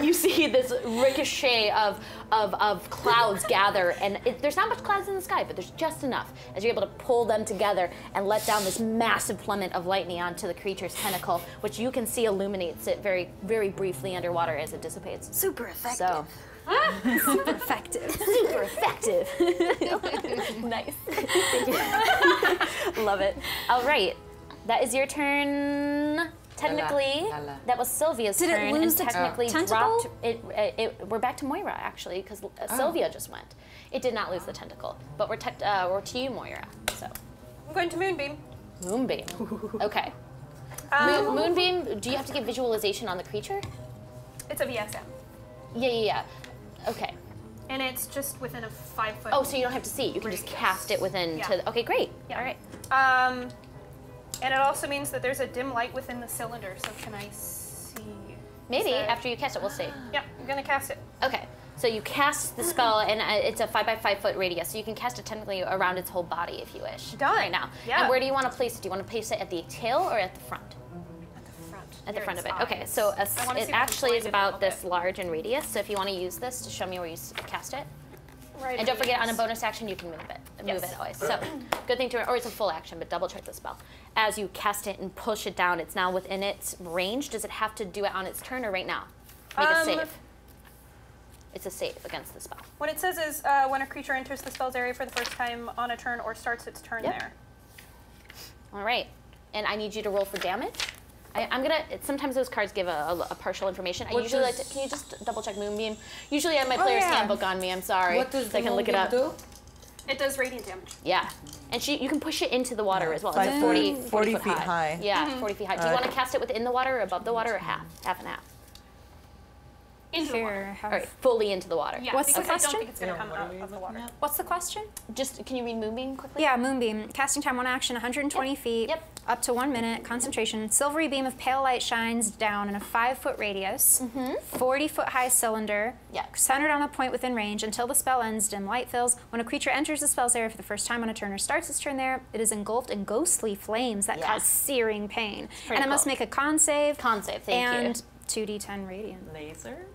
Speaker 1: you see this ricochet of clouds gather, and there's not much clouds in the sky, but there's just enough as you're able to pull them together and let down this massive plummet of lightning onto the creature's tentacle, which you can see illuminates it very, very briefly underwater as it dissipates.
Speaker 2: Super effective.
Speaker 1: So.
Speaker 2: Super effective.
Speaker 1: Super effective. Nice. Thank you. Love it. All right. That is your turn. Technically, that was Sylvia's
Speaker 2: Did it
Speaker 1: turn.
Speaker 2: lose
Speaker 1: and
Speaker 2: its
Speaker 1: technically
Speaker 2: tentacle?
Speaker 1: dropped. We're back to Moira actually, because Sylvia just went. It did not lose the tentacle, but we're to you, Moira. So,
Speaker 6: I'm going to Moonbeam.
Speaker 1: Moonbeam. Okay. Moonbeam, do you have to get visualization on the creature?
Speaker 6: It's a VSM.
Speaker 1: Yeah. Okay.
Speaker 6: And it's just within a 5-foot.
Speaker 1: Oh, so you don't have to see. You can just cast it within.
Speaker 6: Yeah.
Speaker 1: Okay, great.
Speaker 6: Yeah.
Speaker 1: All right.
Speaker 6: And it also means that there's a dim light within the cylinder. So can I see?
Speaker 1: Maybe after you cast it, we'll see.
Speaker 6: Yeah, I'm gonna cast it.
Speaker 1: Okay. So you cast the spell, and it's a 5 by 5 foot radius. So you can cast it technically around its whole body if you wish.
Speaker 6: Done.
Speaker 1: Right now.
Speaker 6: Yeah.
Speaker 1: And where do you want to place it? Do you want to place it at the tail or at the front?
Speaker 6: At the front.
Speaker 1: At the
Speaker 6: Near
Speaker 1: front of
Speaker 6: its
Speaker 1: it. Okay.
Speaker 6: eyes.
Speaker 1: So
Speaker 6: I wanna see
Speaker 1: it
Speaker 6: if I can
Speaker 1: actually is
Speaker 6: blind it a
Speaker 1: about
Speaker 6: little
Speaker 1: this large in radius. So if you want to use this to show me where you cast it.
Speaker 6: Right.
Speaker 1: And don't forget, on a bonus action, you can move it. Move it always. So, good thing to, or it's a full action, but double check the spell. As you cast it and push it down, it's now within its range. Does it have to do it on its turn or right now? Make a save. It's a save against the spell.
Speaker 6: What it says is when a creature enters the spell's area for the first time on a turn or starts its turn there.
Speaker 1: All right. And I need you to roll for damage. I'm gonna. Sometimes those cards give a partial information. I usually like to. Can you just double check Moonbeam? Usually I have my player's handbook on me. I'm sorry.
Speaker 4: What does
Speaker 1: so I can look it up.
Speaker 4: do?
Speaker 6: It does radiant damage.
Speaker 1: Yeah, and you can push it into the water as well.
Speaker 3: Five
Speaker 1: It's
Speaker 3: foot,
Speaker 1: 40
Speaker 3: feet high.
Speaker 1: Yeah, 40 feet high. Do you want to cast it within the water or above the water or half and half?
Speaker 6: Into the water.
Speaker 1: All right, fully into the water.
Speaker 6: Yeah,
Speaker 2: What's the
Speaker 6: because I
Speaker 2: question?
Speaker 6: don't think it's gonna come out of the water.
Speaker 2: What's the question?
Speaker 1: Just can you read Moonbeam quickly?
Speaker 2: Yeah, Moonbeam. Casting time 1 action, 120 feet.
Speaker 1: Yep.
Speaker 2: Up to 1 minute. Concentration. Silvery beam of pale light shines down in a 5-foot radius. 40-foot high cylinder.
Speaker 1: Yeah.
Speaker 2: Centered on a point within range until the spell ends. Dim light fills. When a creature enters the spell's area for the first time on a turn or starts its turn there, it is engulfed in ghostly flames that cause searing pain.
Speaker 1: Pretty
Speaker 2: and it must
Speaker 1: cool.
Speaker 2: make a con save.
Speaker 1: Con save, thank you.
Speaker 2: and 2d10 radiant.
Speaker 3: Laser?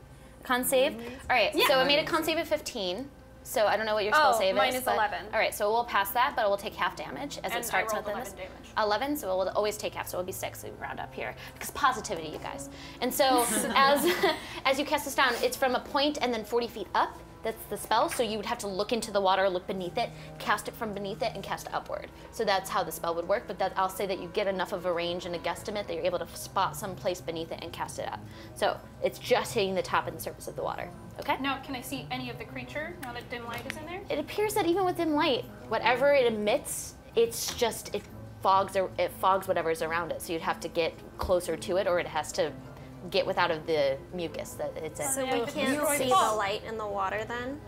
Speaker 1: Con save. All right. So I made a con save of 15. So I don't know what your spell save
Speaker 6: mine
Speaker 1: is.
Speaker 6: is
Speaker 1: but-
Speaker 6: 11.
Speaker 1: All right. So we'll pass that, but it will take half damage as
Speaker 6: And
Speaker 1: it starts
Speaker 6: I rolled
Speaker 1: within
Speaker 6: 11
Speaker 1: this.
Speaker 6: damage.
Speaker 1: 11. So it will always take half. So it'll be 6. So we round up here because positivity, you guys. And so as you cast this down, it's from a point and then 40 feet up. That's the spell. So you would have to look into the water, look beneath it, cast it from beneath it, and cast upward. So that's how the spell would work. But I'll say that you get enough of a range and a guesstimate that you're able to spot some place beneath it and cast it up. So it's just hitting the top and the surface of the water. Okay?
Speaker 6: Now, can I see any of the creature now that dim light is in there?
Speaker 1: It appears that even with dim light, whatever it emits, it fogs whatever's around it. So you'd have to get closer to it, or it has to get without of the mucus that it's in.
Speaker 5: So we can't see the light in the water then?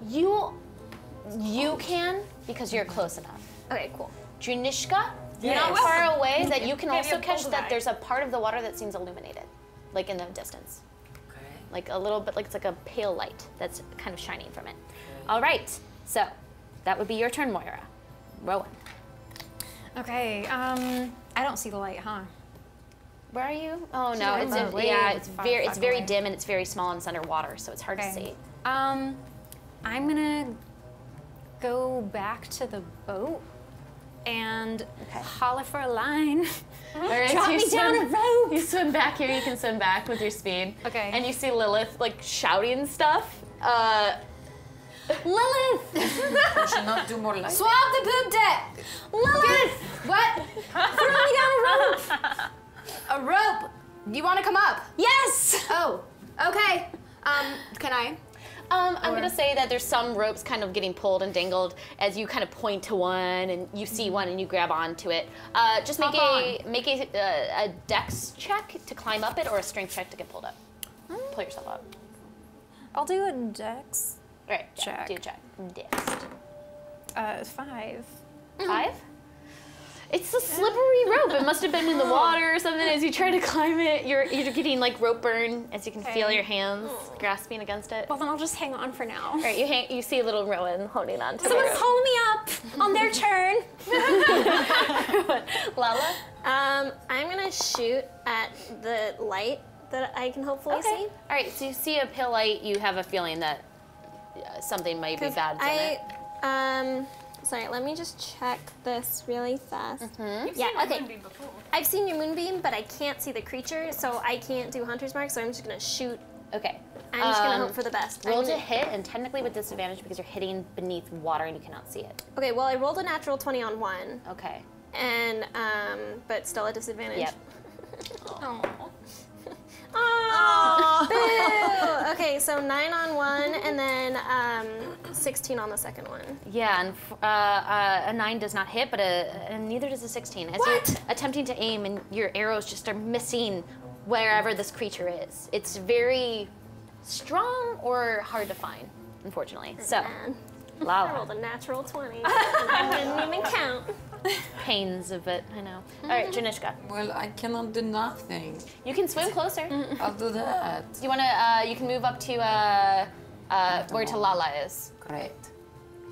Speaker 1: You can because you're close enough.
Speaker 5: Okay, cool.
Speaker 1: Drinishka, you're not far away that you can also catch that there's a part of the water that seems illuminated, like in the distance.
Speaker 4: Okay.
Speaker 1: Like a little bit, like it's like a pale light that's kind of shining from it. All right, so that would be your turn, Moira. Rowan.
Speaker 2: Okay, I don't see the light, huh?
Speaker 1: Where are you? Oh no, it's it's very dim and it's very small and it's underwater, so it's hard to see.
Speaker 2: I'm gonna go back to the boat and holler for a line.
Speaker 1: All right,
Speaker 2: Drop me down a rope.
Speaker 1: You swim back here. You can swim back with your speed.
Speaker 2: Okay.
Speaker 1: And you see Lilith like shouting stuff.
Speaker 2: Lilith!
Speaker 4: We should not do more light.
Speaker 7: Swap the poop deck!
Speaker 2: Lilith!
Speaker 7: What?
Speaker 2: Throw me down a rope!
Speaker 7: A rope! Do you want to come up?
Speaker 2: Yes!
Speaker 7: Oh, okay. Can I?
Speaker 1: I'm gonna say that there's some ropes kind of getting pulled and dangled as you kind of point to one and you see one and you grab onto it. Just make a dex check to climb up it or a strength check to get pulled up. Pull yourself up.
Speaker 2: I'll do a dex.
Speaker 1: All right,
Speaker 2: Check.
Speaker 1: do a check. Dex.
Speaker 2: 5.
Speaker 1: 5? It's a slippery rope. It must have been in the water or something. As you try to climb it, you're getting like rope burn as you can feel your hands grasping against it.
Speaker 2: Well, then I'll just hang on for now.
Speaker 1: All right, you see little Rowan holding on to
Speaker 2: Someone
Speaker 1: the rope.
Speaker 2: pull me up on their turn.
Speaker 1: Lala?
Speaker 5: I'm gonna shoot at the light that I can hopefully see.
Speaker 1: All right, so you see a pale light. You have a feeling that something might be bad in it.
Speaker 5: Sorry, let me just check this really fast.
Speaker 6: You've
Speaker 5: Yeah,
Speaker 6: seen my
Speaker 5: okay.
Speaker 6: moonbeam before.
Speaker 5: I've seen your moonbeam, but I can't see the creature, so I can't do hunter's mark, so I'm just gonna shoot.
Speaker 1: Okay.
Speaker 5: I'm just gonna hope for the best.
Speaker 1: Roll to hit, and technically with disadvantage because you're hitting beneath water and you cannot see it.
Speaker 5: Okay, well, I rolled a natural 20 on 1,
Speaker 1: Okay.
Speaker 5: and, but still a disadvantage.
Speaker 1: Yep.
Speaker 5: Oh, boo! Okay, so 9 on 1, and then 16 on the second one.
Speaker 1: Yeah, and a 9 does not hit, but and neither does a 16. As you're attempting to aim, and your arrows just are missing wherever this creature is. It's very strong or hard to find, unfortunately. So,
Speaker 5: Man, I
Speaker 1: Lala.
Speaker 5: rolled a natural 20. And I didn't even count.
Speaker 1: Pains of it, I know. All right, Janishka.
Speaker 4: Well, I cannot do nothing.
Speaker 1: You can swim closer.
Speaker 4: I'll do that.
Speaker 1: You wanna? You can move up to where Talala is.
Speaker 4: Great.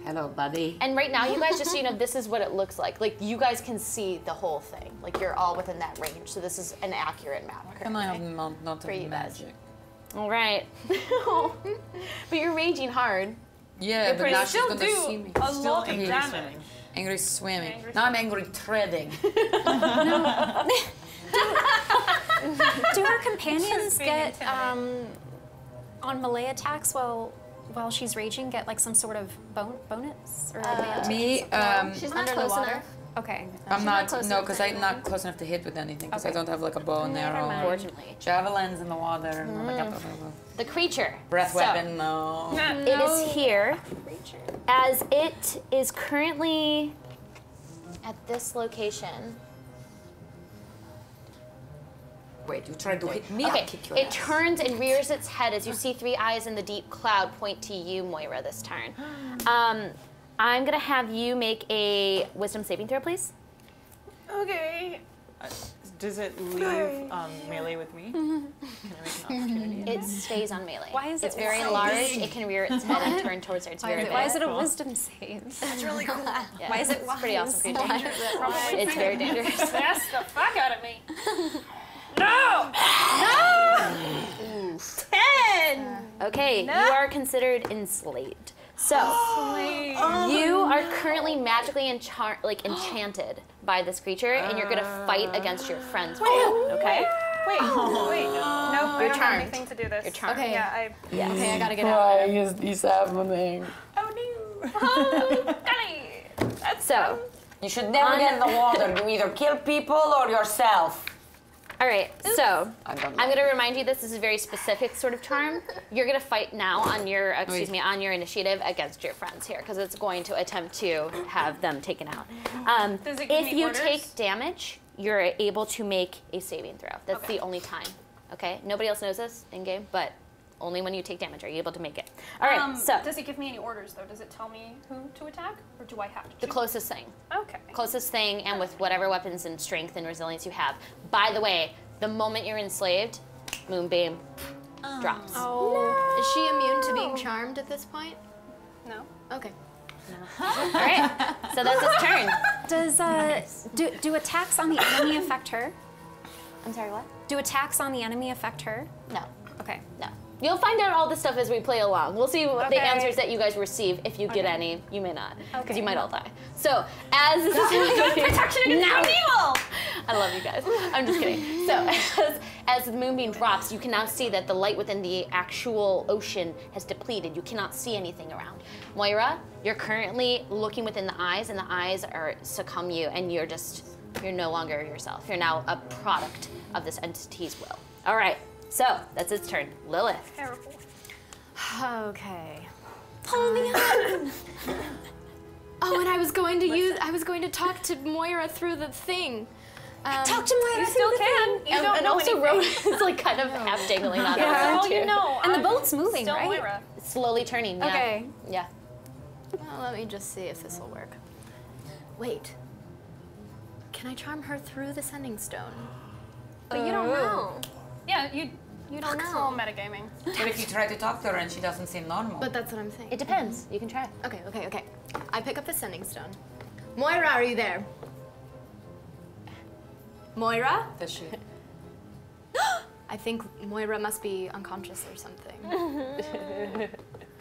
Speaker 4: Hello, buddy.
Speaker 1: And right now, you guys, just so you know, this is what it looks like. Like, you guys can see the whole thing. Like, you're all within that range. So this is an accurate map.
Speaker 4: Can I have not
Speaker 1: For
Speaker 4: of
Speaker 1: you guys.
Speaker 4: magic?
Speaker 1: All right. But you're raging hard.
Speaker 4: Yeah, but now she's
Speaker 6: still
Speaker 4: gonna
Speaker 6: do
Speaker 4: see me.
Speaker 6: a
Speaker 3: Still
Speaker 6: lot of
Speaker 3: angry
Speaker 6: damage.
Speaker 3: swimming.
Speaker 4: Angry swimming. Now I'm angry treading.
Speaker 2: Do her companions
Speaker 6: being
Speaker 2: get on melee attacks while she's raging? Get like some sort of bonus or advantage?
Speaker 4: Me,
Speaker 5: She's not
Speaker 2: Under the
Speaker 5: close
Speaker 2: water?
Speaker 5: enough.
Speaker 2: Okay.
Speaker 4: I'm
Speaker 5: not
Speaker 4: not,
Speaker 5: close
Speaker 4: no,
Speaker 5: enough
Speaker 4: because
Speaker 5: to
Speaker 4: I'm not close enough to hit with anything, because I
Speaker 2: Okay.
Speaker 4: don't have like a bow and arrow.
Speaker 1: Unfortunately.
Speaker 4: Javelins in the water. And like
Speaker 1: The creature.
Speaker 4: breath
Speaker 1: So,
Speaker 4: weapon, no.
Speaker 1: It is here. As it is currently at this location.
Speaker 4: Wait, you tried to hit me?
Speaker 1: Okay,
Speaker 4: I'll kick your
Speaker 1: it
Speaker 4: ass.
Speaker 1: turns and rears its head as you see 3 eyes in the deep cloud point to you, Moira, this turn. I'm gonna have you make a wisdom saving throw, please.
Speaker 6: Okay.
Speaker 3: Does it leave melee with me? Can I make an opportunity?
Speaker 1: It stays on melee.
Speaker 2: Why is
Speaker 1: It's
Speaker 2: it
Speaker 1: very
Speaker 2: so
Speaker 1: large.
Speaker 2: big?
Speaker 1: It can rear its head and turn towards her. It's very big.
Speaker 2: Why is it a wisdom save?
Speaker 3: That's really cool.
Speaker 1: Yeah,
Speaker 2: Why is it
Speaker 1: it's pretty
Speaker 2: wise?
Speaker 1: awesome creature. It's very dangerous.
Speaker 6: That's the fuck out of me. No!
Speaker 1: Okay, you are considered enslaved. So, you are currently magically enchanted by this creature, and you're gonna fight against your friends. Okay?
Speaker 6: Wait. Nope, I don't have
Speaker 1: charmed.
Speaker 6: anything to do this.
Speaker 1: You're charmed.
Speaker 7: Okay.
Speaker 6: Yeah, I.
Speaker 7: Okay, I gotta get out.
Speaker 4: Why is this happening?
Speaker 1: So,
Speaker 10: You should never get in the water. You either kill people or yourself.
Speaker 1: all right. So,
Speaker 10: I don't
Speaker 1: I'm gonna remind you this is a very specific sort of charm. You're gonna fight now on your, on your initiative against your friends here, because it's going to attempt to have them taken out.
Speaker 6: Does it give
Speaker 1: If
Speaker 6: me
Speaker 1: you
Speaker 6: orders?
Speaker 1: take damage, you're able to make a saving throw. That's the only time. Okay. Nobody else knows this in game, but only when you take damage are you able to make it. All right. So
Speaker 6: Does it give me any orders though? Does it tell me who to attack, or do I have to?
Speaker 1: the
Speaker 6: choose?
Speaker 1: closest thing.
Speaker 6: Okay.
Speaker 1: Closest thing, and with whatever weapons and strength and resilience you have. By the way, the moment you're enslaved, Moonbeam drops.
Speaker 7: Is she immune to being charmed at this point?
Speaker 6: No.
Speaker 7: Okay.
Speaker 1: All right, so that's its turn.
Speaker 2: Does do attacks on the enemy affect her?
Speaker 1: I'm sorry, what?
Speaker 2: Do attacks on the enemy affect her?
Speaker 1: No,
Speaker 2: Okay.
Speaker 1: no. You'll find out all this stuff as we play along. We'll see what the
Speaker 6: Okay.
Speaker 1: answers that you guys receive. If you get any, you may not, because you might all die. So as this is protection against evil. I love you guys. I'm just kidding. So as the moonbeam drops, you can now see that the light within the actual ocean has depleted. You cannot see anything around. Moira, you're currently looking within the eyes, and the eyes are succumb you, and you're no longer yourself. You're now a product of this entity's will. All right. So that's its turn. Lilith.
Speaker 6: Terrible.
Speaker 7: Okay. Oh, and I was going to talk to Moira through the thing.
Speaker 2: Talk to Moira.
Speaker 6: You still can. You don't
Speaker 1: And
Speaker 6: know
Speaker 1: also
Speaker 6: anything.
Speaker 1: Rowan is like kind of half dangling on
Speaker 6: That's
Speaker 1: her.
Speaker 6: all you know.
Speaker 2: And the
Speaker 6: I'm
Speaker 2: boat's moving,
Speaker 6: still
Speaker 2: right?
Speaker 6: Moira.
Speaker 1: It's slowly turning. Yeah.
Speaker 7: Okay.
Speaker 1: Yeah.
Speaker 7: Well, let me just see if this will work. Wait. Can I charm her through the sending stone?
Speaker 5: But you don't know.
Speaker 6: Yeah, you
Speaker 5: don't
Speaker 6: It's
Speaker 5: know.
Speaker 6: all metagaming.
Speaker 4: What if you try to talk to her and she doesn't seem normal?
Speaker 7: But that's what I'm saying.
Speaker 1: It depends. You can try.
Speaker 7: Okay. I pick up the sending stone. Moira, are you there? Moira?
Speaker 4: Does she?
Speaker 7: I think Moira must be unconscious or something. I'm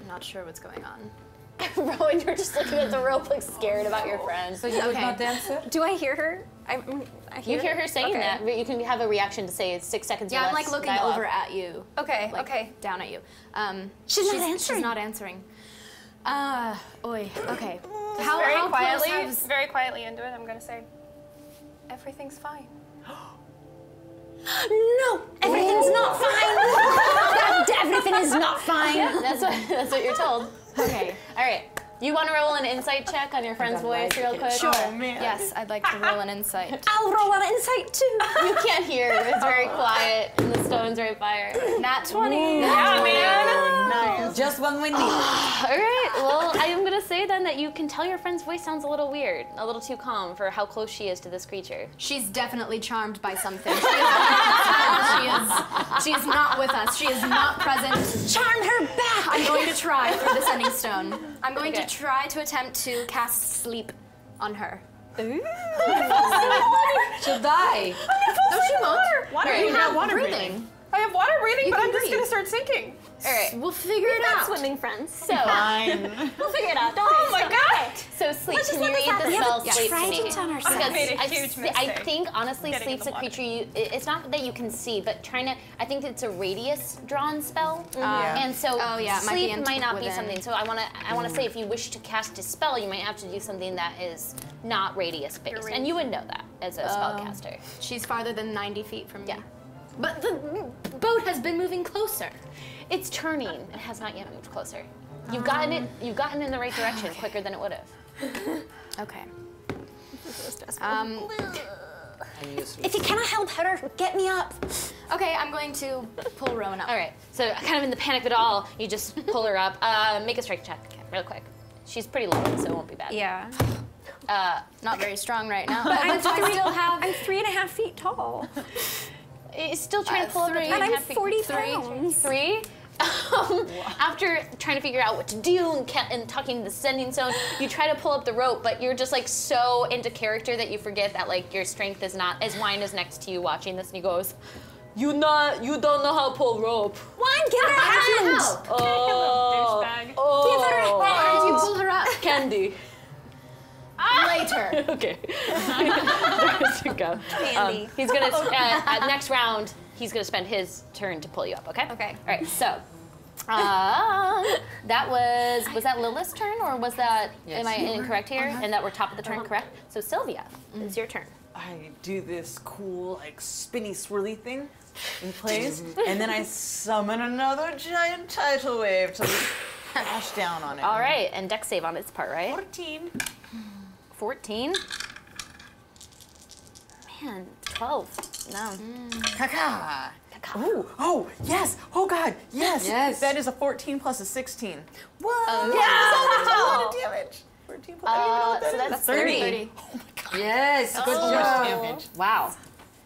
Speaker 7: not sure what's going on.
Speaker 1: Rowan, you're just looking at the rope, like scared about your friend.
Speaker 4: So you would not answer?
Speaker 2: Do I hear her? I
Speaker 1: You hear her saying
Speaker 2: Okay.
Speaker 1: that, but you can have a reaction to say it's 6 seconds.
Speaker 7: Yeah,
Speaker 1: or
Speaker 7: I'm
Speaker 1: less
Speaker 7: like looking
Speaker 1: dialogue.
Speaker 7: over at you.
Speaker 2: Okay.
Speaker 7: Like,
Speaker 2: okay.
Speaker 7: down at you.
Speaker 2: She's not answering.
Speaker 7: She's not answering. Okay.
Speaker 6: Very quietly into it, I'm gonna say, everything's fine.
Speaker 2: No, everything's not fine. Everything is not fine.
Speaker 1: That's what you're told.
Speaker 7: Okay.
Speaker 1: All right. You want to roll an insight check on your friend's voice real quick?
Speaker 7: Sure.
Speaker 3: Oh, man.
Speaker 7: Yes, I'd like to roll an insight.
Speaker 1: I'll roll an insight too. You can't hear. It's very quiet, and the stone's right by her.
Speaker 7: Nat 20.
Speaker 1: Yeah, man.
Speaker 3: Nice.
Speaker 4: Just when we need it.
Speaker 1: All right. Well, I am gonna say then that you can tell your friend's voice sounds a little weird, a little too calm for how close she is to this creature.
Speaker 7: She's definitely charmed by something. She is not with us. She is not present. Charm her back! I'm going to try through the sending stone. I'm going to try to attempt to cast sleep on her.
Speaker 4: She'll die.
Speaker 7: No, she won't.
Speaker 3: Water.
Speaker 7: You
Speaker 3: You
Speaker 7: have
Speaker 3: got water
Speaker 7: breathing.
Speaker 6: I have water breathing,
Speaker 7: You
Speaker 6: but
Speaker 7: can
Speaker 6: I'm just
Speaker 7: breathe.
Speaker 6: gonna start sinking.
Speaker 1: All right.
Speaker 7: We'll figure it
Speaker 5: Got
Speaker 7: out.
Speaker 5: swimming friends.
Speaker 1: So,
Speaker 3: Fine.
Speaker 5: We'll figure it out. Don't
Speaker 6: Oh my god!
Speaker 1: so sleep.
Speaker 5: Let's
Speaker 1: Can
Speaker 5: just
Speaker 1: you
Speaker 5: let
Speaker 1: read
Speaker 5: this
Speaker 1: the
Speaker 5: happen.
Speaker 1: spell sleep to me?
Speaker 2: Trident on our
Speaker 1: Because
Speaker 2: side.
Speaker 6: I made a huge
Speaker 1: I
Speaker 6: mistake
Speaker 1: think honestly,
Speaker 6: getting in
Speaker 1: sleep's
Speaker 6: the
Speaker 1: a
Speaker 6: water.
Speaker 1: creature. It's not that you can see, but trying to. I think it's a radius drawn spell, and so
Speaker 7: Oh, yeah, it might be
Speaker 1: sleep might not be
Speaker 7: within.
Speaker 1: something. So I want to say if you wish to cast a spell, you might have to do something that is not radius based, and you would know that as a spellcaster.
Speaker 7: She's farther than 90 feet from me.
Speaker 1: Yeah.
Speaker 7: But the boat has been moving closer.
Speaker 1: It's turning. It has not yet moved closer. You've gotten it. You've gotten in the right direction quicker than it would have.
Speaker 7: Okay.
Speaker 2: If you cannot help her, get me up.
Speaker 7: Okay, I'm going to pull Rowan up.
Speaker 1: All right. So kind of in the panic of it all, you just pull her up. Make a strength check, real quick. She's pretty low, so it won't be bad.
Speaker 2: Yeah.
Speaker 7: Not very strong right now.
Speaker 2: But
Speaker 7: I still have.
Speaker 2: I'm 3.5 feet tall.
Speaker 1: It's still trying to pull up.
Speaker 7: three.
Speaker 2: And I'm
Speaker 1: 3.5 feet.
Speaker 2: 40 pounds.
Speaker 1: Three. After trying to figure out what to do and talking to the sending stone, you try to pull up the rope, but you're just like so into character that you forget that like your strength is not. As Wine is next to you watching this, and he goes, You don't know how to pull rope."
Speaker 2: Wine, give her a hand.
Speaker 1: Oh.
Speaker 6: Douchebag.
Speaker 2: Give her a
Speaker 1: Oh.
Speaker 7: How did you
Speaker 2: hand.
Speaker 7: pull her up?
Speaker 1: Candy.
Speaker 7: Later.
Speaker 1: Okay. There you go.
Speaker 2: Candy.
Speaker 1: He's gonna next round. He's gonna spend his turn to pull you up. Okay.
Speaker 2: Okay.
Speaker 1: All right. So. That was that Lilith's turn, or was that, am I incorrect here? And that we're top of the turn, correct? So Sylvia, it's your turn.
Speaker 3: I do this cool, like, spinny, swirly thing in place, and then I summon another giant tidal wave to crash down on it.
Speaker 1: All right, and dex save on its part, right?
Speaker 3: 14.
Speaker 1: 14. Man, 12. No.
Speaker 3: Caca. Oh, yes. Oh, God. Yes.
Speaker 4: Yes.
Speaker 3: That is a 14 plus a 16. What?
Speaker 1: Oh,
Speaker 3: That's a lot of damage. 14 plus, I don't even know what that
Speaker 1: so
Speaker 3: is.
Speaker 1: that's 30.
Speaker 4: Yes, good
Speaker 3: So much
Speaker 4: job.
Speaker 3: damage.
Speaker 1: Wow.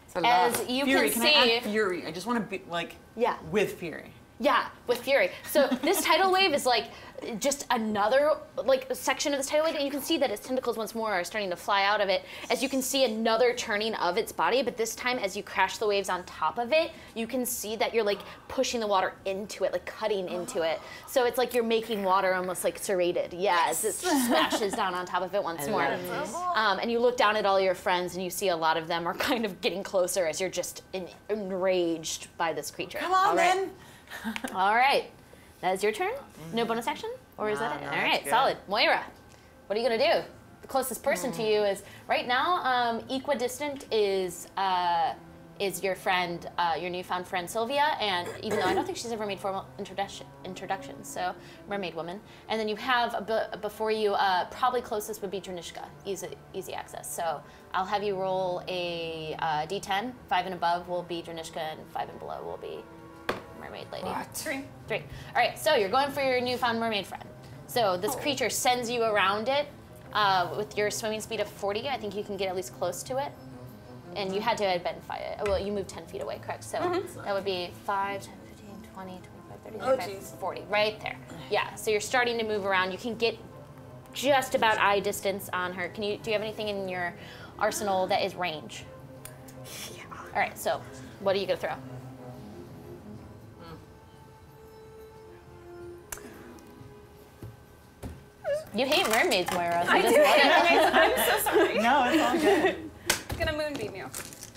Speaker 4: It's a lot.
Speaker 1: As you
Speaker 3: Fury,
Speaker 1: can
Speaker 3: can
Speaker 1: see,
Speaker 3: I add Fury? I just want to be, like,
Speaker 1: yeah.
Speaker 3: with Fury.
Speaker 1: Yeah, with Fury. So this tidal wave is like just another like section of this tidal wave, and you can see that its tentacles once more are starting to fly out of it. As you can see another turning of its body, but this time as you crash the waves on top of it, you can see that you're like pushing the water into it, like cutting into it. So it's like you're making water almost like serrated. Yes, it smashes down on top of it once more. And you look down at all your friends, and you see a lot of them are kind of getting closer as you're just enraged by this creature.
Speaker 3: Come on,
Speaker 1: All right.
Speaker 3: then.
Speaker 1: All right. That is your turn? No bonus action? Or is that it?
Speaker 3: no,
Speaker 1: All
Speaker 3: that's
Speaker 1: right,
Speaker 3: good.
Speaker 1: solid. Moira, what are you going to do? The closest person to you is, right now, equidistant is your friend, your newfound friend Sylvia, and even though I don't think she's ever made formal introductions, so mermaid woman. And then you have before you, probably closest would be Dranishka, easy access. So I'll have you roll a d10. 5 and above will be Dranishka, and 5 and below will be mermaid lady.
Speaker 4: What?
Speaker 1: 3. All right, so you're going for your newfound mermaid friend. So this creature sends you around it with your swimming speed of 40. I think you can get at least close to it. And you had to have been you moved 10 feet away, correct? So that would be 5, 10, 15, 20, 25, 30, 35, 40, right there. Yeah, so you're starting to move around. You can get just about eye distance on her. Do you have anything in your arsenal that is range? Yeah. All right, so what are you gonna throw? You hate mermaids, Moira. So
Speaker 6: I do
Speaker 1: just
Speaker 6: hate mermaids. I'm so sorry.
Speaker 3: No, it's all good.
Speaker 6: I'm gonna moonbeam you.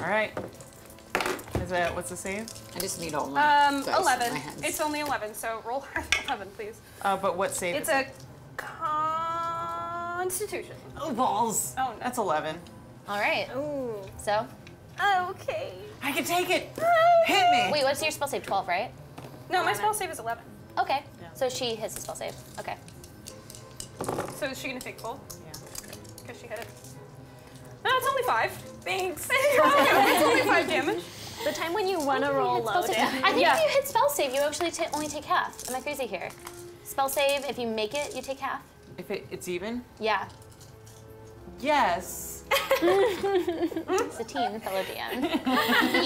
Speaker 3: All right. What's the save?
Speaker 4: I just need all my dice in
Speaker 6: 11.
Speaker 4: my hands.
Speaker 6: It's only 11, so roll 11, please.
Speaker 3: But what save
Speaker 6: It's
Speaker 3: is
Speaker 6: a
Speaker 3: it?
Speaker 6: Constitution.
Speaker 3: Oh, balls.
Speaker 6: Oh, no.
Speaker 3: That's 11.
Speaker 1: All right.
Speaker 5: Ooh.
Speaker 1: So,
Speaker 5: Okay.
Speaker 3: I can take it. Hit me.
Speaker 1: wait, what's your spell save? 12, right?
Speaker 6: No, my spell save is 11.
Speaker 1: Okay. So she hits the spell save. Okay.
Speaker 6: So is she gonna take full?
Speaker 3: Yeah.
Speaker 6: Because she hit it. No, it's only 5. Thanks. It's only 5 damage.
Speaker 5: The time when you want to roll low damage.
Speaker 1: I think if you hit spell save, you actually only take half. Am I crazy here? Spell save, if you make it, you take half.
Speaker 3: If it's even?
Speaker 1: Yeah.
Speaker 3: Yes.
Speaker 1: Satine, fellow DM.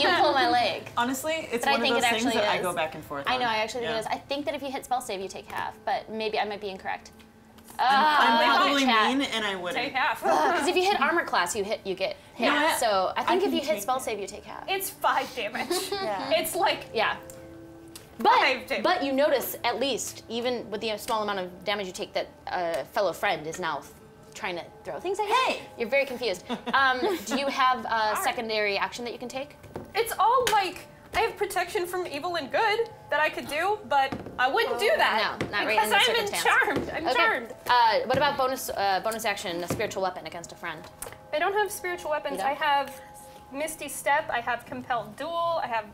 Speaker 1: You pull my leg.
Speaker 3: Honestly, it's
Speaker 1: But I
Speaker 3: one
Speaker 1: think
Speaker 3: of
Speaker 1: it
Speaker 3: those things
Speaker 1: actually
Speaker 3: that I
Speaker 1: is.
Speaker 3: go back and forth
Speaker 1: I
Speaker 3: on.
Speaker 1: know, I actually think
Speaker 3: Yeah.
Speaker 1: it is. I think that if you hit spell save, you take half, but maybe I might be incorrect.
Speaker 3: I'm probably
Speaker 1: chat.
Speaker 3: mean, and I wouldn't.
Speaker 6: Take half.
Speaker 1: Because if you hit armor class, you get hit.
Speaker 3: Yeah.
Speaker 1: So I think
Speaker 3: I
Speaker 1: if
Speaker 3: can
Speaker 1: you hit
Speaker 3: take
Speaker 1: spell
Speaker 3: it.
Speaker 1: save, you take half.
Speaker 6: It's 5 damage. It's like
Speaker 1: Yeah.
Speaker 6: 5 damage.
Speaker 1: But you notice, at least, even with the small amount of damage you take, that a fellow friend is now trying to throw things at you.
Speaker 3: Hey!
Speaker 1: You're very confused. Do you have a secondary action that you can take?
Speaker 6: It's all like I have protection from evil and good that I could do, but I wouldn't do that.
Speaker 1: No, not right in
Speaker 6: because
Speaker 1: this
Speaker 6: I'm
Speaker 1: circumstance.
Speaker 6: charmed. I'm charmed.
Speaker 1: What about bonus action, a spiritual weapon against a friend?
Speaker 6: I don't have spiritual weapons.
Speaker 1: You don't?
Speaker 6: I have Misty Step. I have Compelled Duel. I have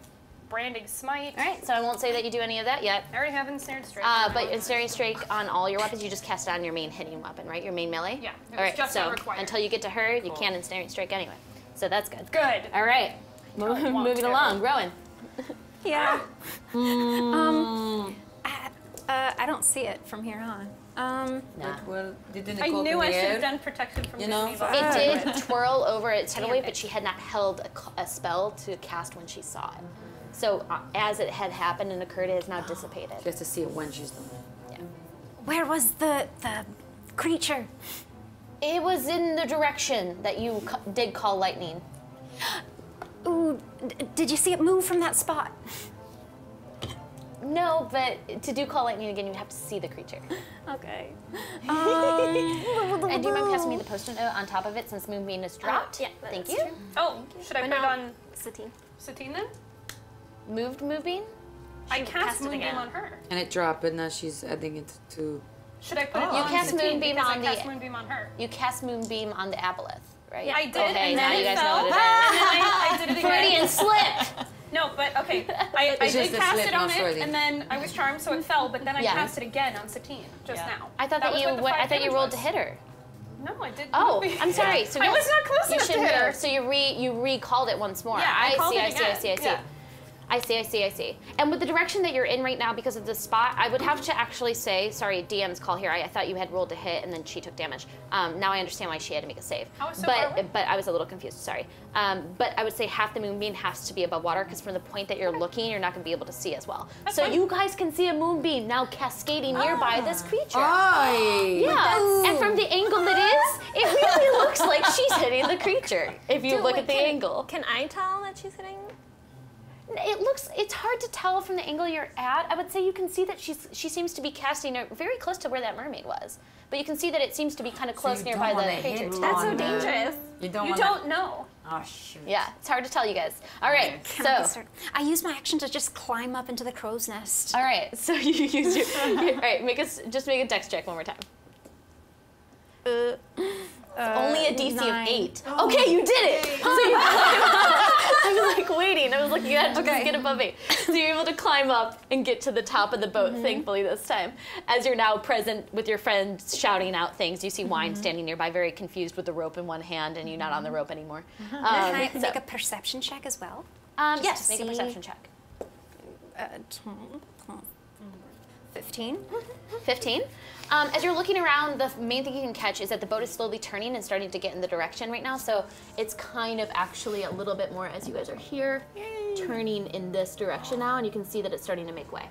Speaker 6: Branding Smite.
Speaker 1: All right, so I won't say that you do any of that yet.
Speaker 6: I already have Ensnared Strike.
Speaker 1: But Ensnaring Strike on all your weapons, you just cast it on your main hitting weapon, right? Your main melee?
Speaker 6: Yeah, it
Speaker 1: All
Speaker 6: was
Speaker 1: right,
Speaker 6: just
Speaker 1: so
Speaker 6: not required.
Speaker 1: until you get to her, you can't Ensnaring Strike anyway. So that's good.
Speaker 6: Good.
Speaker 1: All right, moving along. Rowan.
Speaker 2: Yeah. I don't see it from here on.
Speaker 1: Nah.
Speaker 10: Well, didn't
Speaker 6: I
Speaker 10: it go
Speaker 6: knew
Speaker 10: up
Speaker 6: I
Speaker 10: in the
Speaker 6: should
Speaker 10: air?
Speaker 6: have done protection from
Speaker 10: You
Speaker 6: the
Speaker 10: know?
Speaker 6: evil.
Speaker 1: It did twirl over its tidal wave, but she had not held a spell to cast when she saw it. So as it had happened and occurred, it has now dissipated.
Speaker 10: She has to see it when she's done.
Speaker 2: Where was the creature?
Speaker 1: It was in the direction that you did call lightning.
Speaker 2: Ooh, did you see it move from that spot?
Speaker 1: No, but to do call lightning again, you'd have to see the creature.
Speaker 2: Okay.
Speaker 1: And do you mind passing me the post-it note on top of it since Moonbeam is dropped?
Speaker 5: yeah, that
Speaker 1: Thank
Speaker 5: is
Speaker 1: you.
Speaker 5: true.
Speaker 6: Oh, should I put it on
Speaker 5: Satine.
Speaker 6: Satine then?
Speaker 1: Moved Moonbeam?
Speaker 6: I cast
Speaker 5: cast it
Speaker 6: Moonbeam
Speaker 5: again.
Speaker 6: on her.
Speaker 10: And it dropped, but now she's adding it to.
Speaker 6: Should I put it
Speaker 1: You
Speaker 6: on
Speaker 1: cast
Speaker 6: Satine
Speaker 1: Moonbeam
Speaker 6: because
Speaker 1: on
Speaker 6: I cast
Speaker 1: the-
Speaker 6: Moonbeam on her?
Speaker 1: You cast Moonbeam on the aboleth, right?
Speaker 6: I did,
Speaker 1: Okay,
Speaker 6: and
Speaker 1: now
Speaker 6: then
Speaker 1: you
Speaker 6: it
Speaker 1: guys
Speaker 6: fell.
Speaker 1: know what it is.
Speaker 6: And then I did it again.
Speaker 1: Freudian slip!
Speaker 6: No, but okay. I
Speaker 10: It's
Speaker 6: did
Speaker 10: just a
Speaker 6: cast
Speaker 10: slip,
Speaker 6: it on
Speaker 10: not
Speaker 6: it,
Speaker 10: Freudian.
Speaker 6: and then I was charmed, so it fell. But then I
Speaker 1: Yeah.
Speaker 6: cast it again on Satine just now.
Speaker 1: I thought that
Speaker 6: was
Speaker 1: you
Speaker 6: what the
Speaker 1: went,
Speaker 6: 5
Speaker 1: I thought you
Speaker 6: damage
Speaker 1: rolled
Speaker 6: was.
Speaker 1: to hit her.
Speaker 6: No, I did.
Speaker 1: Oh,
Speaker 6: Moonbeam.
Speaker 1: I'm sorry. So
Speaker 6: I
Speaker 1: yes,
Speaker 6: was not close
Speaker 1: you
Speaker 6: enough to
Speaker 1: shouldn't
Speaker 6: hit her.
Speaker 1: have. So you recalled it once more.
Speaker 6: Yeah, I called it
Speaker 1: I see.
Speaker 6: again. Yeah.
Speaker 1: I see. And with the direction that you're in right now, because of the spot, I would have to actually say, sorry, DM's call here. I thought you had rolled to hit and then she took damage. Now I understand why she had to make a save.
Speaker 6: I was so far away.
Speaker 1: But I was a little confused. Sorry. But I would say half the moonbeam has to be above water because from the point that you're looking, you're not going to be able to see as well. So
Speaker 6: fine.
Speaker 1: you guys can see a moonbeam now cascading nearby this creature.
Speaker 10: Aye!
Speaker 1: Yeah, and from the angle it is, it really looks like she's hitting the creature. If you look at the angle,
Speaker 5: Can I tell that she's hitting?
Speaker 1: it's hard to tell from the angle you're at. I would say you can see that she seems to be casting it very close to where that mermaid was, but you can see that it seems to be kind of close
Speaker 10: you
Speaker 1: nearby
Speaker 10: don't wanna
Speaker 1: the
Speaker 10: hit
Speaker 1: creature.
Speaker 10: one.
Speaker 5: That's so
Speaker 10: Oh, no.
Speaker 5: dangerous.
Speaker 10: You don't
Speaker 6: You
Speaker 10: want
Speaker 6: don't know.
Speaker 10: Oh, shoot.
Speaker 1: Yeah, it's hard to tell you guys. All right,
Speaker 2: Cannot be
Speaker 1: so.
Speaker 2: certain. I use my action to just climb up into the crow's nest.
Speaker 1: All right, so you use your. All right, just make a dex check one more time. Only a DC
Speaker 2: 9.
Speaker 1: of 8. Okay, you did it. So you climb up. I was like waiting. I was like, you had to just get above 8. So you're able to climb up and get to the top of the boat. Thankfully this time, as you're now present with your friends shouting out things. You see Wine standing nearby, very confused with the rope in one hand, and you're not on the rope anymore.
Speaker 2: Can I
Speaker 1: So-
Speaker 2: make a perception check as well?
Speaker 1: yes,
Speaker 2: to
Speaker 1: make a
Speaker 2: see-
Speaker 1: perception check.
Speaker 2: 15.
Speaker 1: 15. As you're looking around, the main thing you can catch is that the boat is slowly turning and starting to get in the direction right now. So it's kind of actually a little bit more as you guys are here, turning in this direction now, and you can see that it's starting to make way.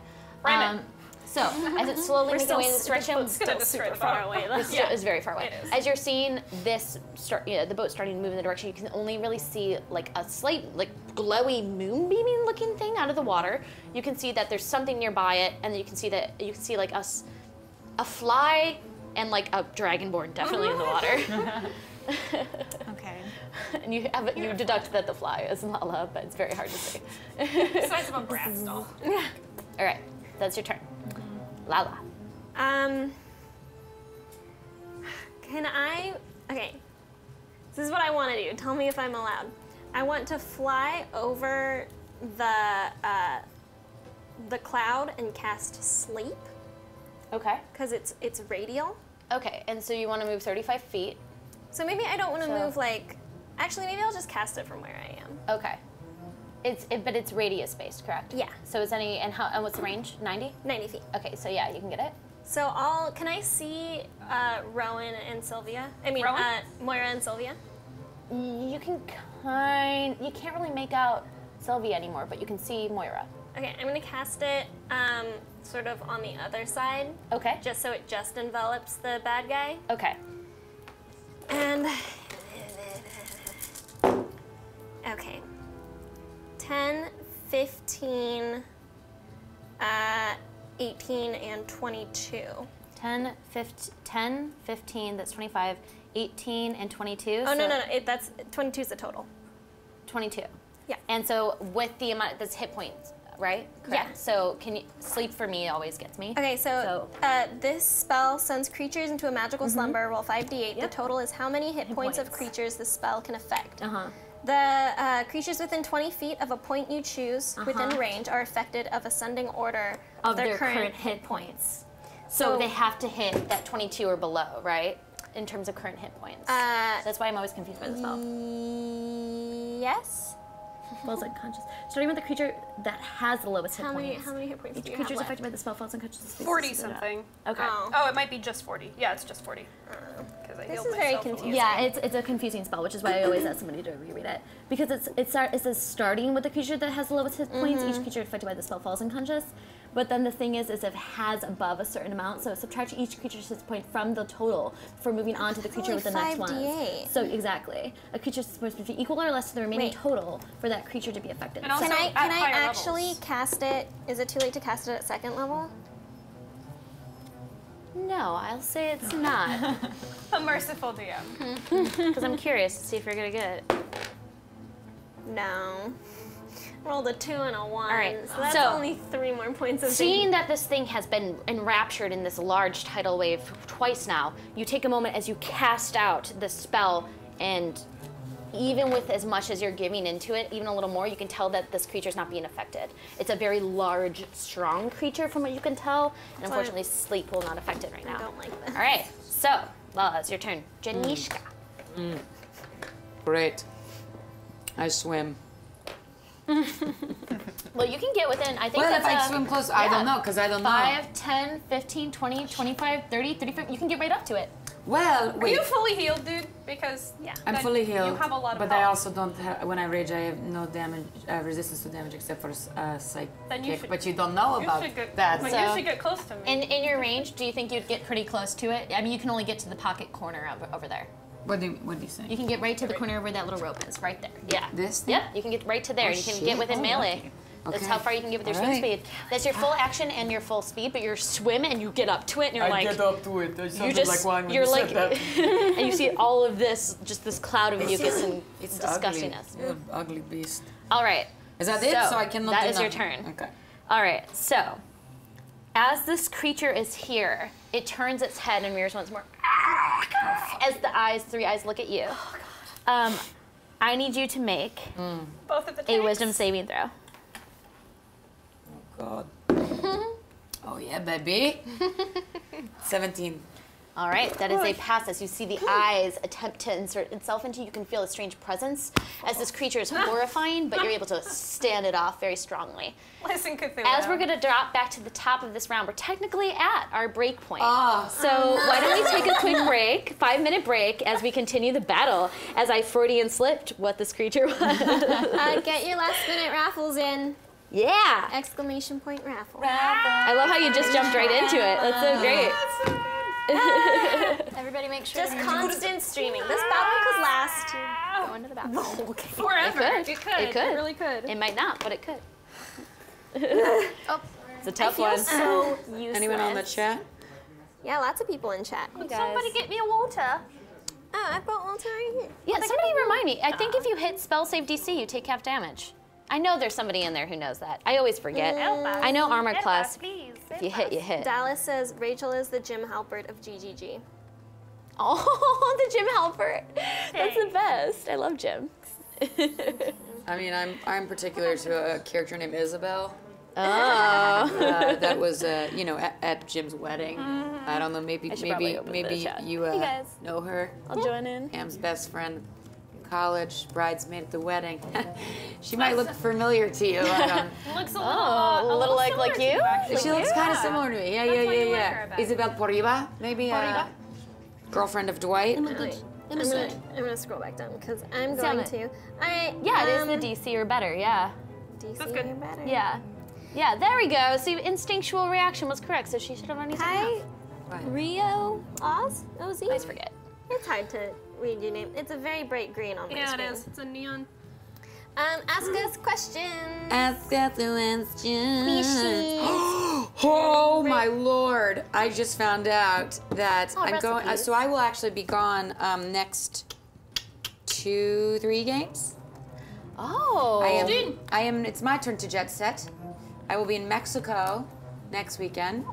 Speaker 1: So as it's slowly making way in this direction,
Speaker 6: It's gonna destroy the
Speaker 5: Far
Speaker 6: boat.
Speaker 5: away.
Speaker 1: it's still is very far away.
Speaker 6: It is.
Speaker 1: As you're seeing this the boat starting to move in the direction, you can only really see like a slight, like glowy moonbeaming looking thing out of the water. You can see that there's something nearby it, and then you can see like a fly and like a dragonborn definitely in the water.
Speaker 2: Okay.
Speaker 1: And you deduct that the fly is Lala, but it's very hard to say.
Speaker 6: The size of a brass doll.
Speaker 1: All right, that's your turn. Lala.
Speaker 5: Can I? Okay. This is what I want to do. Tell me if I'm allowed. I want to fly over the cloud and cast sleep
Speaker 1: Okay.
Speaker 5: because it's radial.
Speaker 1: Okay, and so you want to move 35 feet.
Speaker 5: So maybe I don't want to move like. Actually, maybe I'll just cast it from where I am.
Speaker 1: Okay. But it's radius based, correct?
Speaker 5: Yeah.
Speaker 1: So is any and what's the range? 90?
Speaker 5: 90 feet.
Speaker 1: Okay, so yeah, you can get it.
Speaker 5: So can I see Rowan and Sylvia? I mean, Moira and Sylvia?
Speaker 1: You can't really make out Sylvia anymore, but you can see Moira.
Speaker 5: Okay, I'm gonna cast it sort of on the other side.
Speaker 1: Okay.
Speaker 5: Just so it just envelops the bad guy.
Speaker 1: Okay.
Speaker 5: And okay. 10, 15, 18, and 22.
Speaker 1: 10, 15, that's 25, 18, and 22.
Speaker 5: Oh, no, that's 22 is the total.
Speaker 1: 22.
Speaker 5: Yeah.
Speaker 1: And so with the amount, that's hit points, right? Correct.
Speaker 5: Yeah.
Speaker 1: So can you, sleep for me always gets me.
Speaker 5: Okay, so this spell sends creatures into a magical slumber, roll 5d8. Yep. The total is how many hit points of creatures the spell can affect. The creatures within 20 feet of a point you choose within range are affected of ascending order of their current hit points.
Speaker 1: So they have to hit that 22 or below, right? In terms of current hit points. That's why I'm always confused by the spell.
Speaker 5: Yes.
Speaker 1: Falls unconscious. Starting with the creature that has the lowest hit points.
Speaker 5: How many hit points do you
Speaker 1: Creatures
Speaker 5: have
Speaker 1: affected by the spell falls unconscious.
Speaker 6: 40 something.
Speaker 1: Okay.
Speaker 6: Oh, it might be just 40. Yeah, it's just 40.
Speaker 5: This is very confusing.
Speaker 1: Yeah, it's a confusing spell, which is why I always ask somebody to reread it. Because it says starting with the creature that has the lowest hit points, each creature affected by the spell falls unconscious. But then the thing is if it has above a certain amount, so subtract each creature's hit point from the total for moving on to the creature with the next one.
Speaker 5: 5d8.
Speaker 1: So exactly. A creature's supposed to be equal or less to the remaining total for that creature to be affected.
Speaker 6: And also
Speaker 5: Can I
Speaker 6: higher
Speaker 5: actually
Speaker 6: levels.
Speaker 5: cast it? Is it too late to cast it at second level?
Speaker 1: No, I'll say it's not.
Speaker 6: A merciful DM.
Speaker 1: Because I'm curious to see if you're going to get it.
Speaker 5: No. Rolled a 2 and a 1.
Speaker 1: All right,
Speaker 5: So that's
Speaker 1: so,
Speaker 5: only 3 more points of
Speaker 1: Seeing that this thing has been enraptured in this large tidal wave twice now, you take a moment as you cast out the spell, and even with as much as you're giving into it, even a little more, you can tell that this creature's not being affected. It's a very large, strong creature from what you can tell, and unfortunately sleep will not affect it right now.
Speaker 5: I don't like this.
Speaker 1: All right, so, Lala, it's your turn. Janishka.
Speaker 10: Great. I swim.
Speaker 1: Well, you can get within, I think
Speaker 10: Well,
Speaker 1: that's
Speaker 10: if I swim close, I don't know, because I don't know.
Speaker 1: 5, 10, 15, 20, 25, 30, 35, you can get right up to it.
Speaker 10: Well,
Speaker 6: Are
Speaker 10: wait.
Speaker 6: you fully healed, dude? Because
Speaker 10: I'm
Speaker 6: then
Speaker 10: fully healed.
Speaker 6: You have a lot of
Speaker 10: but
Speaker 6: health.
Speaker 10: I also don't have, when I rage, I have no damage, resistance to damage except for psychic.
Speaker 6: Then you should-
Speaker 10: But you don't know about
Speaker 6: should get,
Speaker 10: that.
Speaker 6: But
Speaker 1: So-
Speaker 6: you should get close to me.
Speaker 1: In your range, do you think you'd get pretty close to it? I mean, you can only get to the pocket corner over there.
Speaker 10: What do you say?
Speaker 1: You can get right to the corner where that little rope is, right there. Yeah.
Speaker 10: This thing?
Speaker 1: Yep, you can get right to there.
Speaker 10: Oh,
Speaker 1: you can
Speaker 10: shit.
Speaker 1: get within
Speaker 10: Oh,
Speaker 1: melee.
Speaker 10: okay.
Speaker 1: That's
Speaker 10: Okay.
Speaker 1: how far you can get with your
Speaker 10: All
Speaker 1: swim
Speaker 10: right.
Speaker 1: speed. That's your full action and your full speed, but you're swim and you get up to it and you're like,
Speaker 3: up to it. I
Speaker 1: you just, you're like, and you see all of this, just this cloud of mucus and
Speaker 10: It's
Speaker 1: disgustingness.
Speaker 10: ugly. You're an ugly beast.
Speaker 1: All right.
Speaker 10: Is that it? So I cannot
Speaker 1: That
Speaker 10: do
Speaker 1: is your
Speaker 10: nothing.
Speaker 1: turn.
Speaker 10: Okay.
Speaker 1: All right, so as this creature is here, it turns its head and mirrors once more. As the 3 eyes look at you. I need you to make
Speaker 6: Both of the
Speaker 1: a
Speaker 6: tanks.
Speaker 1: wisdom saving throw.
Speaker 10: God. Oh yeah, baby. 17.
Speaker 1: All right, that is a pass as you see the eyes attempt to insert itself into you. You can feel a strange presence as this creature is horrifying, but you're able to stand it off very strongly.
Speaker 6: Listen, Cthulhu.
Speaker 1: As we're going to drop back to the top of this round, we're technically at our break point.
Speaker 10: Ah.
Speaker 1: So why don't we take a quick break, 5-minute break, as we continue the battle, as I Freudian slipped what this creature was.
Speaker 5: Get your last minute raffles in.
Speaker 1: Yeah!
Speaker 5: Exclamation point raffle.
Speaker 1: I love how you just jumped right into it. That's so great.
Speaker 7: Everybody make sure
Speaker 5: Just
Speaker 7: to
Speaker 5: constant streaming. This battle could last. Go into the bathroom.
Speaker 6: Forever.
Speaker 1: It could.
Speaker 6: It could.
Speaker 1: It could.
Speaker 6: It really could.
Speaker 1: It might not, but it could.
Speaker 5: Oh,
Speaker 1: It's a tough
Speaker 5: I feel
Speaker 1: one.
Speaker 5: so useless.
Speaker 10: Anyone on the chat?
Speaker 5: Yeah, lots of people in chat.
Speaker 6: Somebody get me a water.
Speaker 5: Oh, I brought Walter right here.
Speaker 1: Yeah, somebody remind me. I think if you hit spell save DC, you take half damage. I know there's somebody in there who knows that. I always forget. I know armor class.
Speaker 6: Please.
Speaker 1: If you hit, you hit.
Speaker 5: Dallas says Rachel is the Jim Halpert of GGG.
Speaker 1: Oh, the Jim Halpert. That's the best. I love Jim.
Speaker 10: I mean, I'm particular to a character named Isabel. That was, at Jim's wedding. I don't know, maybe
Speaker 1: probably open the chat.
Speaker 10: you
Speaker 1: guys.
Speaker 10: know her.
Speaker 1: I'll join in.
Speaker 10: Am's best friend in college, bridesmaid at the wedding. She might look familiar to you.
Speaker 6: Looks a
Speaker 1: little like
Speaker 6: similar to
Speaker 1: you?
Speaker 6: actually.
Speaker 10: She looks kind of similar to me.
Speaker 6: That's why you like her a bit.
Speaker 10: Isabel Poriba, maybe girlfriend of Dwight.
Speaker 5: I'm gonna scroll back down because I'm going to. All right.
Speaker 1: Yeah, it is the DC or better, yeah.
Speaker 5: DC
Speaker 6: That's good.
Speaker 5: or better.
Speaker 1: Yeah. Yeah, there we go. See, instinctual reaction was correct, so she should have already taken
Speaker 5: Hi,
Speaker 1: off.
Speaker 5: Rio Oz. OZ.
Speaker 1: I always forget.
Speaker 5: It's hard to read your name. It's a very bright green on my
Speaker 6: Yeah,
Speaker 5: screen.
Speaker 6: it is. It's a neon.
Speaker 5: Ask us questions.
Speaker 10: Ask us questions.
Speaker 5: Species.
Speaker 10: Oh my lord! I just found out that I'm going.
Speaker 5: recipes.
Speaker 10: So I will actually be gone next 2-3 games.
Speaker 1: Oh.
Speaker 10: I am. It's my turn to jet set. I will be in Mexico next weekend.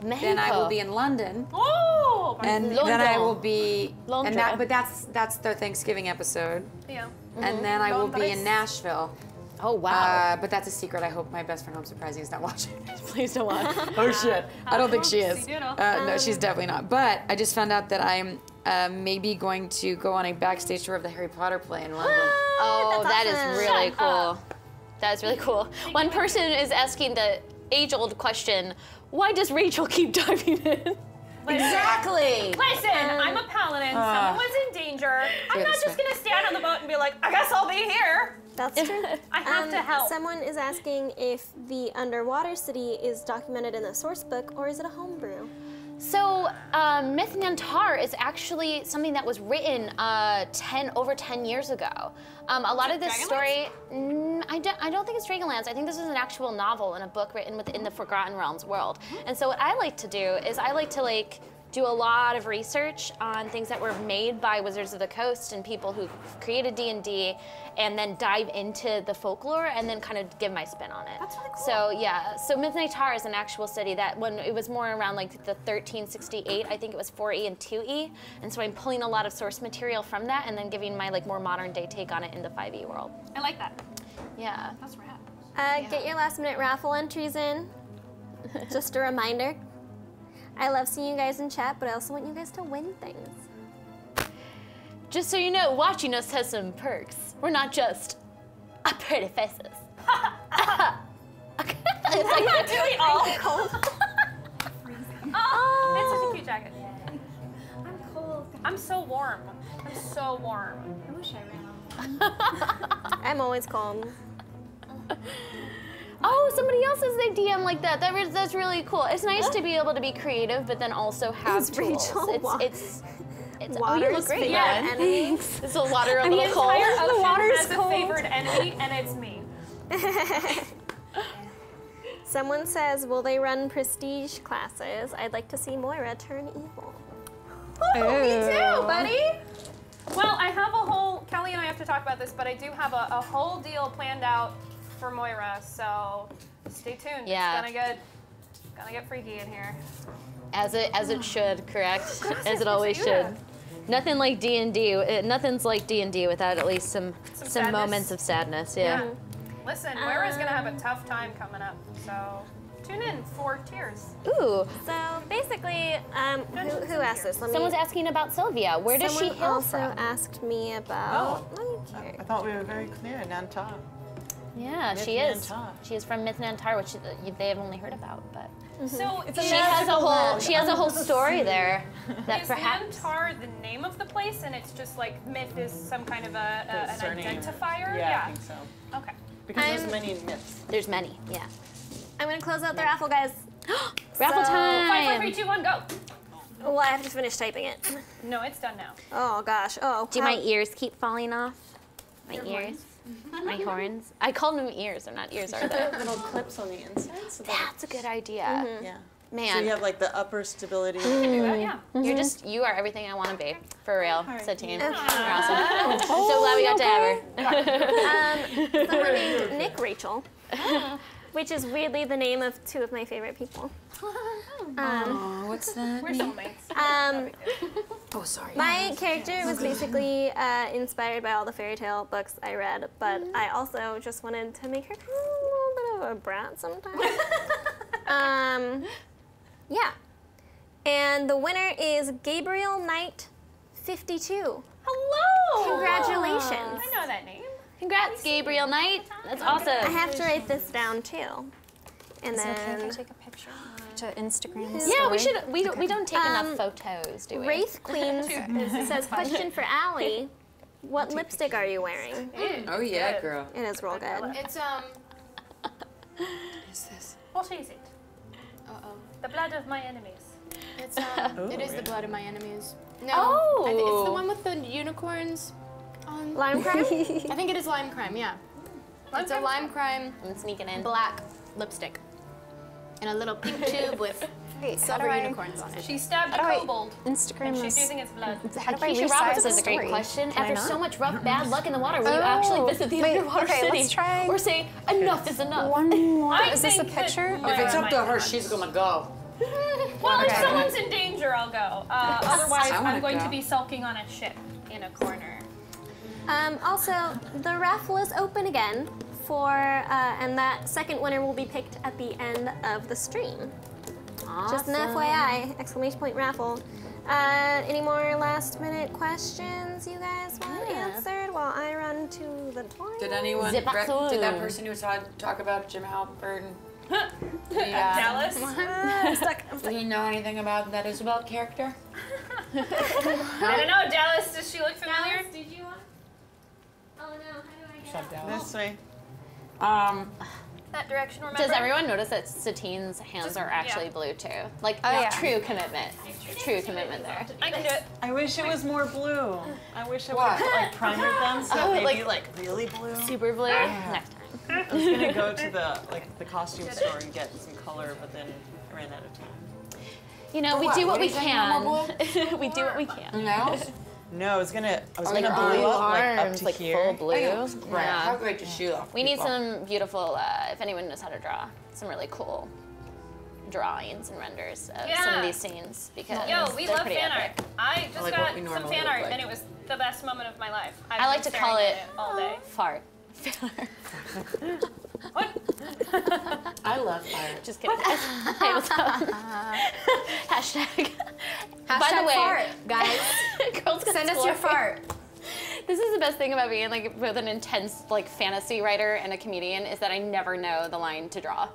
Speaker 10: Then I will be in London.
Speaker 6: Oh!
Speaker 10: And
Speaker 1: London.
Speaker 10: then I will be.
Speaker 1: Londra.
Speaker 10: But that's the Thanksgiving episode.
Speaker 6: Yeah.
Speaker 10: And then I will be
Speaker 6: Londres.
Speaker 10: in Nashville.
Speaker 1: Oh, wow.
Speaker 10: But that's a secret. I hope my best friend Home Surprising is not watching.
Speaker 1: Please don't watch.
Speaker 10: Oh shit! I don't think she is.
Speaker 6: Oopsie-doodle.
Speaker 10: No, she's definitely not. But I just found out that I'm maybe going to go on a backstage tour of the Harry Potter play in London.
Speaker 1: Oh, that is
Speaker 5: awesome.
Speaker 1: really cool. That is really cool. One person is asking the age-old question, why does Rachel keep diving in?
Speaker 10: Exactly.
Speaker 6: Listen, I'm a paladin. Someone was in danger. I'm
Speaker 10: Yeah,
Speaker 6: not
Speaker 10: that's
Speaker 6: just gonna stand on the boat and be like, I guess I'll be here.
Speaker 5: That's true.
Speaker 6: I have to help.
Speaker 5: Someone is asking if the underwater city is documented in the source book or is it a homebrew?
Speaker 1: So, Myth Nantar is actually something that was written over 10 years ago. A lot of this story, I don't think it's Dragonlance. I think this is an actual novel and a book written within the Forgotten Realms world. And so what I like to do is I like to do a lot of research on things that were made by Wizards of the Coast and people who created D&D, and then dive into the folklore and then kind of give my spin on it.
Speaker 6: That's really cool.
Speaker 1: So yeah, so Midnight Tar is an actual city that when it was more around like the 1368, I think it was 4E and 2E, and so I'm pulling a lot of source material from that and then giving my more modern day take on it in the 5E world.
Speaker 6: I like that.
Speaker 1: Yeah.
Speaker 6: That's rad.
Speaker 5: Get your last minute raffle entries in. Just a reminder. I love seeing you guys in chat, but I also want you guys to win things.
Speaker 1: Just so you know, watching us has some perks. We're not just pretty faces.
Speaker 6: I'm not doing all cold. Oh, it's such a cute jacket.
Speaker 7: I'm cold.
Speaker 6: I'm so warm. I'm so warm.
Speaker 7: I wish I ran on.
Speaker 5: I'm always calm.
Speaker 1: Oh, somebody else has their DM like that. That's really cool. It's nice to be able to be creative, but then also have tools. It's oh, you look great.
Speaker 6: Yeah,
Speaker 1: thanks. It's a water a
Speaker 6: the
Speaker 1: little cold.
Speaker 6: entire ocean
Speaker 1: The water's
Speaker 6: has
Speaker 1: cold.
Speaker 6: a favored enemy, and it's me.
Speaker 5: Someone says, will they run prestige classes? I'd like to see Moira turn evil.
Speaker 6: Oh, me too, buddy. Well, I have a whole, Kelly and I have to talk about this, but I do have a whole deal planned out for Moira, so stay tuned.
Speaker 1: Yeah.
Speaker 6: It's gonna get freaky in here.
Speaker 1: As it should, correct? As it
Speaker 6: supposed
Speaker 1: always
Speaker 6: to do
Speaker 1: should.
Speaker 6: that.
Speaker 1: Nothing like D&D. Nothing's like D&D without at least some
Speaker 6: sadness.
Speaker 1: moments of sadness. Yeah.
Speaker 6: Listen, Moira's gonna have a tough time coming up, so tune in for Tears.
Speaker 1: Ooh.
Speaker 5: So basically, who asked this?
Speaker 1: Someone's asking about Sylvia. Where does she
Speaker 5: Someone
Speaker 1: hail
Speaker 5: also
Speaker 1: from?
Speaker 5: asked me about.
Speaker 3: I thought we were very clear. Nanta.
Speaker 1: Yeah,
Speaker 3: Myth
Speaker 1: she is.
Speaker 3: Nantar.
Speaker 1: She is from Myth Nantar, which they have only heard about, but
Speaker 6: So
Speaker 1: she has a whole story there that
Speaker 6: is
Speaker 1: perhaps.
Speaker 6: Nantar the name of the place, and it's just like myth is some kind of an
Speaker 3: surname.
Speaker 6: identifier?
Speaker 3: Yeah, I think so.
Speaker 6: Okay.
Speaker 3: Because there's many myths.
Speaker 1: There's many. Yeah.
Speaker 5: I'm gonna close out the raffle, guys.
Speaker 1: Raffle
Speaker 5: So-
Speaker 1: time.
Speaker 6: 5, 4, 3, 2, 1, go.
Speaker 5: Well, I have to finish typing it.
Speaker 6: No, it's done now.
Speaker 5: Oh gosh. Oh.
Speaker 1: Do my ears keep falling off? My ears? My horns? I call them ears. They're not ears, are they?
Speaker 3: Little clips on the inside. So that
Speaker 1: That's a good idea.
Speaker 3: yeah.
Speaker 1: Man.
Speaker 3: So you have like the upper stability.
Speaker 6: Yeah.
Speaker 1: You are everything I want to be. For real, Satine. You're awesome. So glad we got to have her.
Speaker 5: Someone named Nick Rachel, which is weirdly the name of two of my favorite people.
Speaker 10: Oh, what's that?
Speaker 6: We're soulmates.
Speaker 10: Oh, sorry.
Speaker 5: My character was basically inspired by all the fairy tale books I read, but I also just wanted to make her kind of a little bit of of a brat sometimes. Yeah. And the winner is Gabriel Knight 52.
Speaker 1: Hello!
Speaker 5: Congratulations.
Speaker 6: I know that name.
Speaker 1: Congrats, Gabriel Knight. That's awesome.
Speaker 5: I have to write this down too. And
Speaker 2: Is it okay if I
Speaker 5: then
Speaker 2: take a picture to Instagram?
Speaker 1: Yeah, we
Speaker 2: story?
Speaker 1: should. We don't take enough photos, do we?
Speaker 5: Wraith Queens says, question for Allie. What lipstick are you wearing?
Speaker 10: Oh yeah, girl.
Speaker 5: It is real good.
Speaker 7: It's
Speaker 10: What's this?
Speaker 6: What is it? The blood of my enemies.
Speaker 7: It's it is the blood of my enemies. No,
Speaker 1: Oh.
Speaker 7: it's the one with the unicorns.
Speaker 5: Lime crime?
Speaker 7: I think it is lime crime. Yeah, it's a lime crime
Speaker 1: I'm sneaking in.
Speaker 7: black lipstick in a little pink tube with silver unicorns on it.
Speaker 6: She stabbed a
Speaker 2: How do I
Speaker 6: kobold.
Speaker 2: Instagram
Speaker 6: And she's
Speaker 2: this.
Speaker 6: using its blood.
Speaker 2: How do I
Speaker 1: Keisha
Speaker 2: resize
Speaker 1: Roberts
Speaker 2: the
Speaker 1: has a great
Speaker 2: story?
Speaker 1: question.
Speaker 2: Can I
Speaker 1: After
Speaker 2: not?
Speaker 1: so much rough bad luck in the water, will you actually visit the
Speaker 2: wait,
Speaker 1: underwater
Speaker 2: okay,
Speaker 1: city?
Speaker 2: let's try-
Speaker 1: Or say, enough is enough?
Speaker 2: One more.
Speaker 6: I
Speaker 2: Is this a
Speaker 6: think that
Speaker 2: picture?
Speaker 6: Moira
Speaker 10: If it's up to
Speaker 6: might
Speaker 10: her,
Speaker 6: want
Speaker 10: she's
Speaker 6: to.
Speaker 10: gonna go.
Speaker 6: Well, if
Speaker 2: Okay.
Speaker 6: someone's in danger, I'll go. Otherwise,
Speaker 10: I wanna
Speaker 6: I'm going
Speaker 10: go.
Speaker 6: to be sulking on a ship in a corner.
Speaker 5: Also, the raffle is open again and that second winner will be picked at the end of the stream. Just an FYI, exclamation point raffle. Any more last minute questions you guys want answered while I run to the toilet?
Speaker 10: Did anyone?
Speaker 1: Zip up
Speaker 10: Did that
Speaker 1: through.
Speaker 10: person who saw talk about Jim Halpern?
Speaker 6: Dallas?
Speaker 5: I'm stuck.
Speaker 10: Do you know anything about that Isabel character?
Speaker 6: I don't know, Dallas, does she look familiar?
Speaker 5: Did you want? Oh no, how do I get out?
Speaker 3: This way.
Speaker 6: That direction, remember?
Speaker 1: Does everyone notice that Satine's hands are actually blue too? Like,
Speaker 2: yeah.
Speaker 1: true commitment. True commitment there.
Speaker 6: I can do it.
Speaker 3: I wish it was more blue. I wish I would
Speaker 10: What?
Speaker 3: have like primered them so
Speaker 1: Oh,
Speaker 3: maybe like really blue.
Speaker 1: Super blue. Next time.
Speaker 3: I was gonna go to the costume store and get some color, but then I ran out of time.
Speaker 1: You know, we
Speaker 10: what?
Speaker 1: do what
Speaker 10: What
Speaker 1: we
Speaker 10: is that,
Speaker 1: can.
Speaker 10: normal
Speaker 1: We do what we can.
Speaker 10: Nails?
Speaker 3: No, I was gonna
Speaker 10: your
Speaker 3: blue
Speaker 10: arms.
Speaker 3: up like up
Speaker 1: Arms,
Speaker 3: to
Speaker 1: like
Speaker 3: here.
Speaker 1: full blue.
Speaker 10: Right.
Speaker 1: Yeah.
Speaker 10: How great does she look?
Speaker 1: We need
Speaker 10: people?
Speaker 1: some beautiful, if anyone knows how to draw, some really cool drawings and renders of some of these scenes because
Speaker 6: Yo, we
Speaker 1: they're
Speaker 6: love
Speaker 1: pretty
Speaker 6: fan
Speaker 1: epic.
Speaker 6: art. I just
Speaker 10: like
Speaker 6: got
Speaker 10: what we
Speaker 6: some
Speaker 10: normally
Speaker 6: fan
Speaker 10: look
Speaker 6: art,
Speaker 10: like.
Speaker 6: and it was the best moment of my life.
Speaker 1: I like to call it
Speaker 6: all day.
Speaker 1: fart.
Speaker 10: I love fire.
Speaker 1: Just kidding. Hey, what's up? Hashtag. By the way,
Speaker 7: fart, guys.
Speaker 1: Girls Gonna
Speaker 7: Send us your
Speaker 1: Explore.
Speaker 7: fart.
Speaker 1: This is the best thing about being like both an intense like fantasy writer and a comedian is that I never know the line to draw.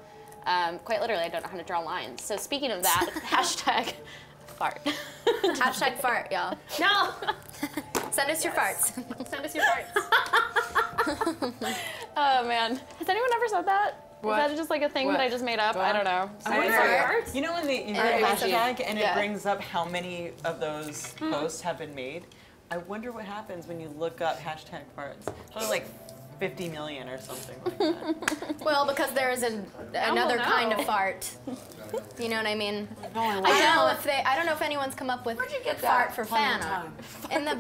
Speaker 1: Quite literally, I don't know how to draw lines. So speaking of that, hashtag fart.
Speaker 7: Hashtag fart, y'all.
Speaker 6: No!
Speaker 7: Send us your farts.
Speaker 6: Send us your farts.
Speaker 1: Oh man, has anyone ever said that?
Speaker 10: What?
Speaker 1: Is that just like a thing that I just made up? I don't know.
Speaker 3: You know when you hit hashtag and
Speaker 7: Yeah.
Speaker 3: it brings up how many of those posts have been made? I wonder what happens when you look up hashtag farts. Probably like 50 million or something like that.
Speaker 7: Well, because there is another
Speaker 6: no.
Speaker 7: kind of fart. You know what I mean?
Speaker 10: I
Speaker 7: I don't know if anyone's come up with
Speaker 10: Where'd you get
Speaker 7: fart
Speaker 10: that
Speaker 7: for
Speaker 10: fun
Speaker 7: fan art.
Speaker 10: time?
Speaker 7: In the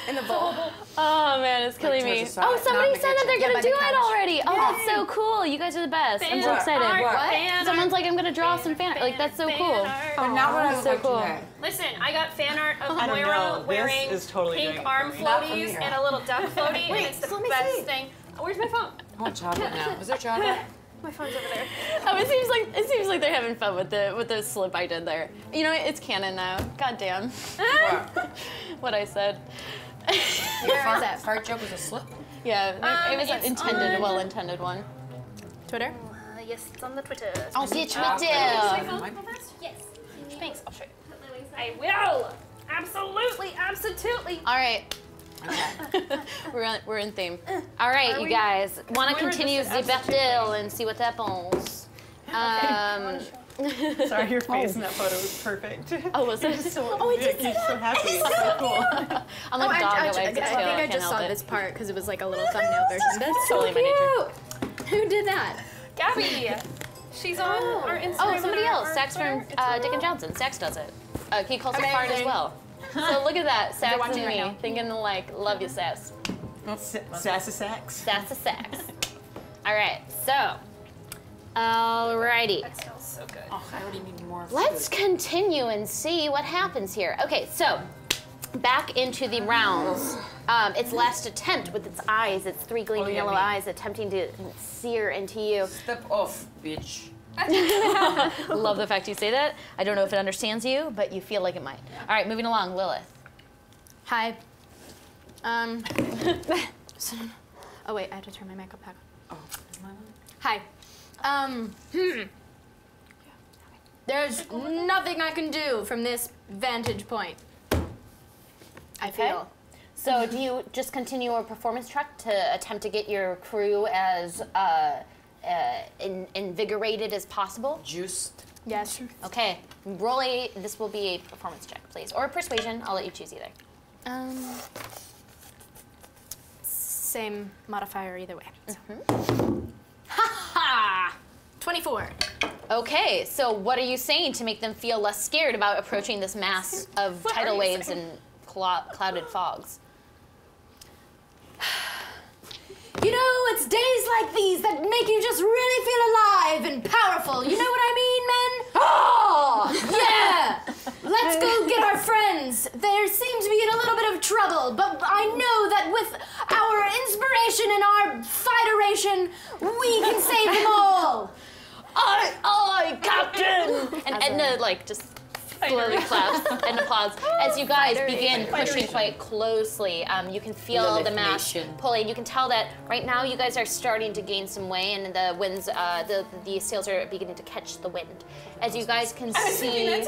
Speaker 7: in the bowl.
Speaker 1: Oh man, it's killing
Speaker 10: towards
Speaker 1: me.
Speaker 10: the side,
Speaker 1: Oh,
Speaker 10: not
Speaker 1: somebody
Speaker 10: in the
Speaker 1: said that they're
Speaker 10: kitchen.
Speaker 1: gonna
Speaker 7: by the
Speaker 1: do it
Speaker 7: couch.
Speaker 1: already. Oh, that's so cool. You guys are the best. I'm so
Speaker 6: Fan
Speaker 1: excited.
Speaker 6: art,
Speaker 10: What?
Speaker 6: fan
Speaker 1: Someone's
Speaker 6: art.
Speaker 1: like, I'm gonna draw some fan art. Like that's so
Speaker 6: Fan
Speaker 1: cool.
Speaker 6: art.
Speaker 10: But not what I look
Speaker 1: so
Speaker 10: like
Speaker 1: cool.
Speaker 10: today.
Speaker 6: Listen, I got fan art of
Speaker 3: I don't
Speaker 6: Moira
Speaker 3: know. This
Speaker 6: wearing
Speaker 3: is totally doing
Speaker 6: pink
Speaker 3: it
Speaker 6: arm
Speaker 3: for me.
Speaker 10: Not for
Speaker 6: floaties
Speaker 10: me.
Speaker 6: and a little duck floaty, and it's the
Speaker 7: let me
Speaker 6: best
Speaker 7: see.
Speaker 6: thing. Oh, where's my phone?
Speaker 10: I want chocolate now. Is there chocolate?
Speaker 6: My phone's over there.
Speaker 1: Oh, it seems like they're having fun with the slip I did there. You know, it's canon now. God damn. What I said.
Speaker 10: Fart joke was a slip?
Speaker 1: Yeah, it was an
Speaker 6: it's
Speaker 1: intended,
Speaker 6: on-
Speaker 1: well-intended one.
Speaker 7: Twitter?
Speaker 6: Yes, it's on the Twitter.
Speaker 1: Oh, bitch,
Speaker 6: my
Speaker 1: Twitter.
Speaker 6: phone go first? Yes. Thanks, I'll show you. I will. Absolutely, absolutely.
Speaker 1: All right.
Speaker 10: Okay.
Speaker 1: we're in theme. All right, you guys. Want to
Speaker 6: Moira
Speaker 1: continue
Speaker 6: just
Speaker 1: the
Speaker 6: said
Speaker 1: battle and see what happens.
Speaker 3: Sorry, your face in that photo was perfect.
Speaker 1: Oh, was it?
Speaker 3: Oh, I did. You're so happy. It's so cool.
Speaker 1: I'm like dog that wags its tail.
Speaker 7: I think I
Speaker 1: can't
Speaker 7: just
Speaker 1: help
Speaker 7: saw
Speaker 1: it.
Speaker 7: this part because it was like a little thumbnail version. That's
Speaker 1: Totally my nature.
Speaker 7: Who did that?
Speaker 6: Gabby. She's on our Instagram.
Speaker 1: Oh, somebody
Speaker 6: and our-
Speaker 1: else.
Speaker 6: our
Speaker 1: Sax from
Speaker 6: Twitter. It's
Speaker 1: Dick and Johnson. Sax does it. He calls it fart as
Speaker 7: Amazing.
Speaker 1: well. So look at that. Sax
Speaker 7: watching
Speaker 1: and
Speaker 7: right
Speaker 1: me
Speaker 7: now.
Speaker 1: thinking like, love you, Sax.
Speaker 3: Sassy Sax.
Speaker 1: That's a Sax. All right, so. Alrighty.
Speaker 6: That smells so good.
Speaker 10: Oh, I already need more
Speaker 1: Let's
Speaker 10: food.
Speaker 1: continue and see what happens here. Okay, so back into the rounds. its last attempt with its eyes, its three gleaming yellow eyes, attempting to sear into you.
Speaker 10: Step off, bitch.
Speaker 1: Love the fact you say that. I don't know if it understands you, but you feel like it might. All right, moving along, Lilith.
Speaker 7: Hi. Oh wait, I have to turn my makeup back on. Oh. Hi. There's nothing I can do from this vantage point. I feel.
Speaker 1: So do you just continue a performance check to attempt to get your crew as invigorated as possible?
Speaker 10: Juiced.
Speaker 7: Yes.
Speaker 1: Okay, roll a, this will be a performance check, please. Or a persuasion, I'll let you choose either.
Speaker 7: Same modifier either way.
Speaker 1: Ha ha!
Speaker 7: 24.
Speaker 1: Okay, so what are you saying to make them feel less scared about approaching this mass of tidal waves and clouded fogs?
Speaker 7: You know, it's days like these that make you just really feel alive and powerful. You know what I mean, men? Oh, yeah! Let's go get our friends. They seem to be in a little bit of trouble, but I know that with our inspiration and our fighteration, we can save them all.
Speaker 1: Aye, Captain! And Edna, like, just slowly claps and applauds as you guys begin pushing quite closely. You can feel the mass pulling. You can tell that right now you guys are starting to gain some way, and the winds, the sails are beginning to catch the wind. As you guys can see,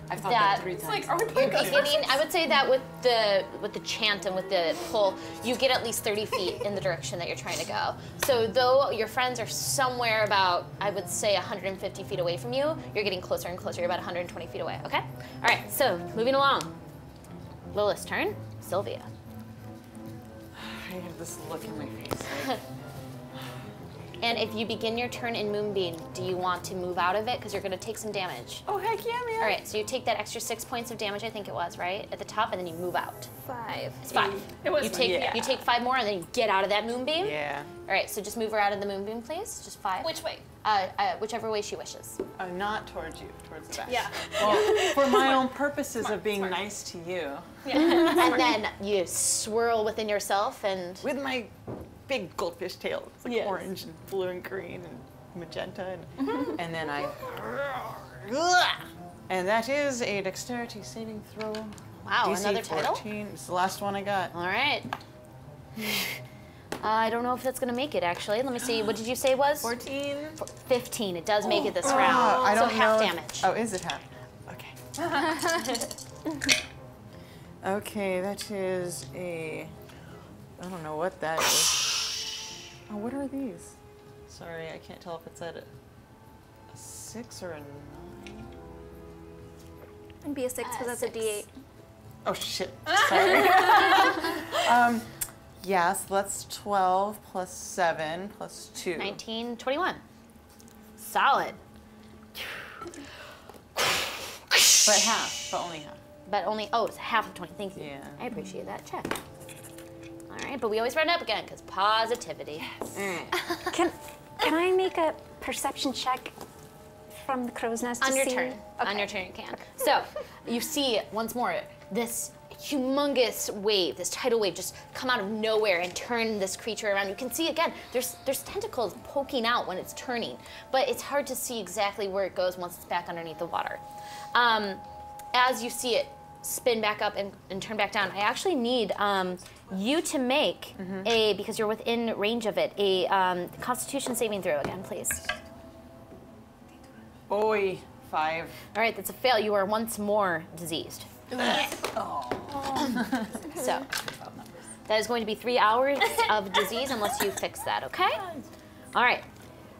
Speaker 10: I've thought that 3 times.
Speaker 6: It's like, are we playing
Speaker 1: beginning, I would say that with the chant and with the pull, you get at least 30 feet in the direction that you're trying to go. So though your friends are somewhere about, I would say, 150 feet away from you, you're getting closer and closer. You're about 120 feet away, okay? All right, so moving along. Lilith's turn. Sylvia.
Speaker 3: I have this look in my face. Like,
Speaker 1: And if you begin your turn in Moonbeam, do you want to move out of it? Because you're going to take some damage.
Speaker 3: oh, heck yeah, man.
Speaker 1: All right, so you take that extra 6 points of damage, I think it was, right? At the top, and then you move out.
Speaker 5: 5.
Speaker 1: It's 5.
Speaker 6: It was
Speaker 1: you take 5 more, and then you get out of that Moonbeam.
Speaker 3: Yeah.
Speaker 1: All right, so just move her out of the Moonbeam, please. Just 5.
Speaker 6: Which way?
Speaker 1: Whichever way she wishes.
Speaker 3: Not towards you, towards the back.
Speaker 6: Yeah.
Speaker 3: Well, for my own purposes of being nice to you.
Speaker 1: And then you swirl within yourself, and
Speaker 3: With my big goldfish tail. It's like orange and blue and green and magenta. And, and then I... And that is a dexterity saving throw.
Speaker 1: wow,
Speaker 3: DC
Speaker 1: another title?
Speaker 3: 14. It's the last one I got.
Speaker 1: All right. I don't know if that's going to make it, actually. Let me see. What did you say it was?
Speaker 3: 14.
Speaker 1: 15. It does make it this round.
Speaker 3: I don't
Speaker 1: so half
Speaker 3: know.
Speaker 1: damage.
Speaker 3: Oh, is it half? Okay. Okay, that is a... I don't know what that is. Oh, what are these? Sorry, I can't tell if it's at a 6 or a 9.
Speaker 5: And be a 6 because that's a D8.
Speaker 3: Oh, shit. Sorry. Yes, that's 12 plus 7 plus 2.
Speaker 1: 19, 21. Solid.
Speaker 3: But half, but only half.
Speaker 1: But only, oh, it's half of 20. Thank you.
Speaker 3: Yeah.
Speaker 1: I appreciate that. Check. All right, but we always round up again because positivity. Yes. All right.
Speaker 2: Can I make a perception check from the crow's nest to
Speaker 1: On your
Speaker 2: see?
Speaker 1: turn.
Speaker 2: Okay.
Speaker 1: On your turn, you can. So you see once more this humongous wave, this tidal wave, just come out of nowhere and turn this creature around. You can see again, there's tentacles poking out when it's turning, but it's hard to see exactly where it goes once it's back underneath the water. As you see it spin back up and turn back down, I actually need you to make a, because you're within range of it, a Constitution saving throw again, please.
Speaker 3: Oi, 5.
Speaker 1: All right, that's a fail. You are once more diseased. So that is going to be 3 hours of disease unless you fix that, okay? All right.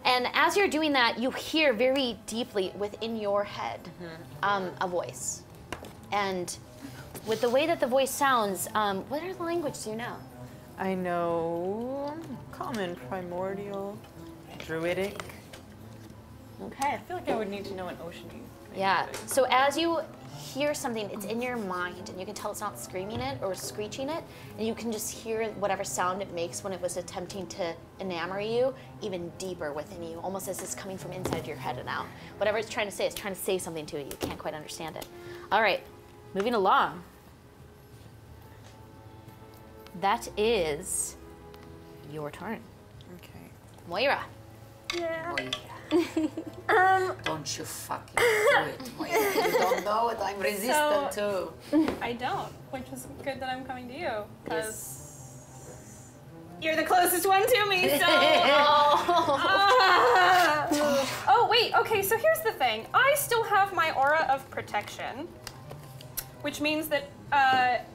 Speaker 1: And as you're doing that, you hear very deeply within your head a voice. And with the way that the voice sounds, what other language do you know?
Speaker 3: I know Common, Primordial, Druidic.
Speaker 1: Okay.
Speaker 3: I feel like I would need to know an Oceanese.
Speaker 1: Yeah. So as you hear something, it's in your mind, and you can tell it's not screaming it or screeching it, and you can just hear whatever sound it makes when it was attempting to enamor you even deeper within you, almost as it's coming from inside your head and out. Whatever it's trying to say something to you. You can't quite understand it. All right, moving along. that is your turn.
Speaker 3: Okay.
Speaker 1: Moira.
Speaker 6: Yeah.
Speaker 10: Don't you fucking do it, Moira. You don't know what I'm resistant to.
Speaker 6: I don't, which is good that I'm coming to you, because you're the closest one to me, so... Oh, wait, okay, so here's the thing. I still have my aura of protection, which means that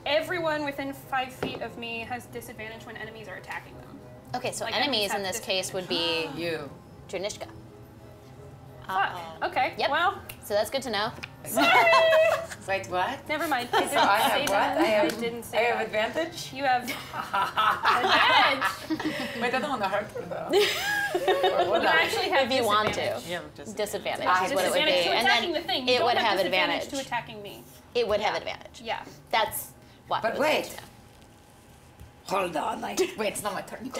Speaker 6: everyone within 5 feet of me has disadvantage when enemies are attacking them.
Speaker 1: Okay, so
Speaker 6: Like,
Speaker 1: enemies
Speaker 6: enemies
Speaker 1: in
Speaker 6: have
Speaker 1: this case would be
Speaker 10: You.
Speaker 1: Dranishka.
Speaker 6: Fuck. Okay,
Speaker 1: Yep.
Speaker 6: well,
Speaker 1: So that's good to know.
Speaker 10: Wait, what?
Speaker 6: never mind. I didn't
Speaker 10: So I have
Speaker 6: say
Speaker 10: what?
Speaker 6: that.
Speaker 10: I
Speaker 6: didn't
Speaker 10: I
Speaker 6: say
Speaker 10: have
Speaker 6: that.
Speaker 10: advantage?
Speaker 6: You have advantage.
Speaker 10: Wait, I don't want to hurt her though. Or would
Speaker 6: You
Speaker 10: I?
Speaker 6: actually have
Speaker 1: If you want to.
Speaker 6: disadvantage.
Speaker 3: Yeah, just
Speaker 1: Disadvantage
Speaker 10: I
Speaker 1: is what it would be.
Speaker 6: Disadvantage to
Speaker 1: And
Speaker 6: attacking
Speaker 1: then
Speaker 6: the thing. You
Speaker 1: it
Speaker 6: don't
Speaker 1: would
Speaker 6: have
Speaker 1: have
Speaker 6: disadvantage
Speaker 1: advantage.
Speaker 6: to attacking me.
Speaker 1: It would have advantage.
Speaker 6: Yeah.
Speaker 1: That's what.
Speaker 10: But
Speaker 1: it was
Speaker 10: wait.
Speaker 1: good to know.
Speaker 10: Hold on. Wait, it's not my turn.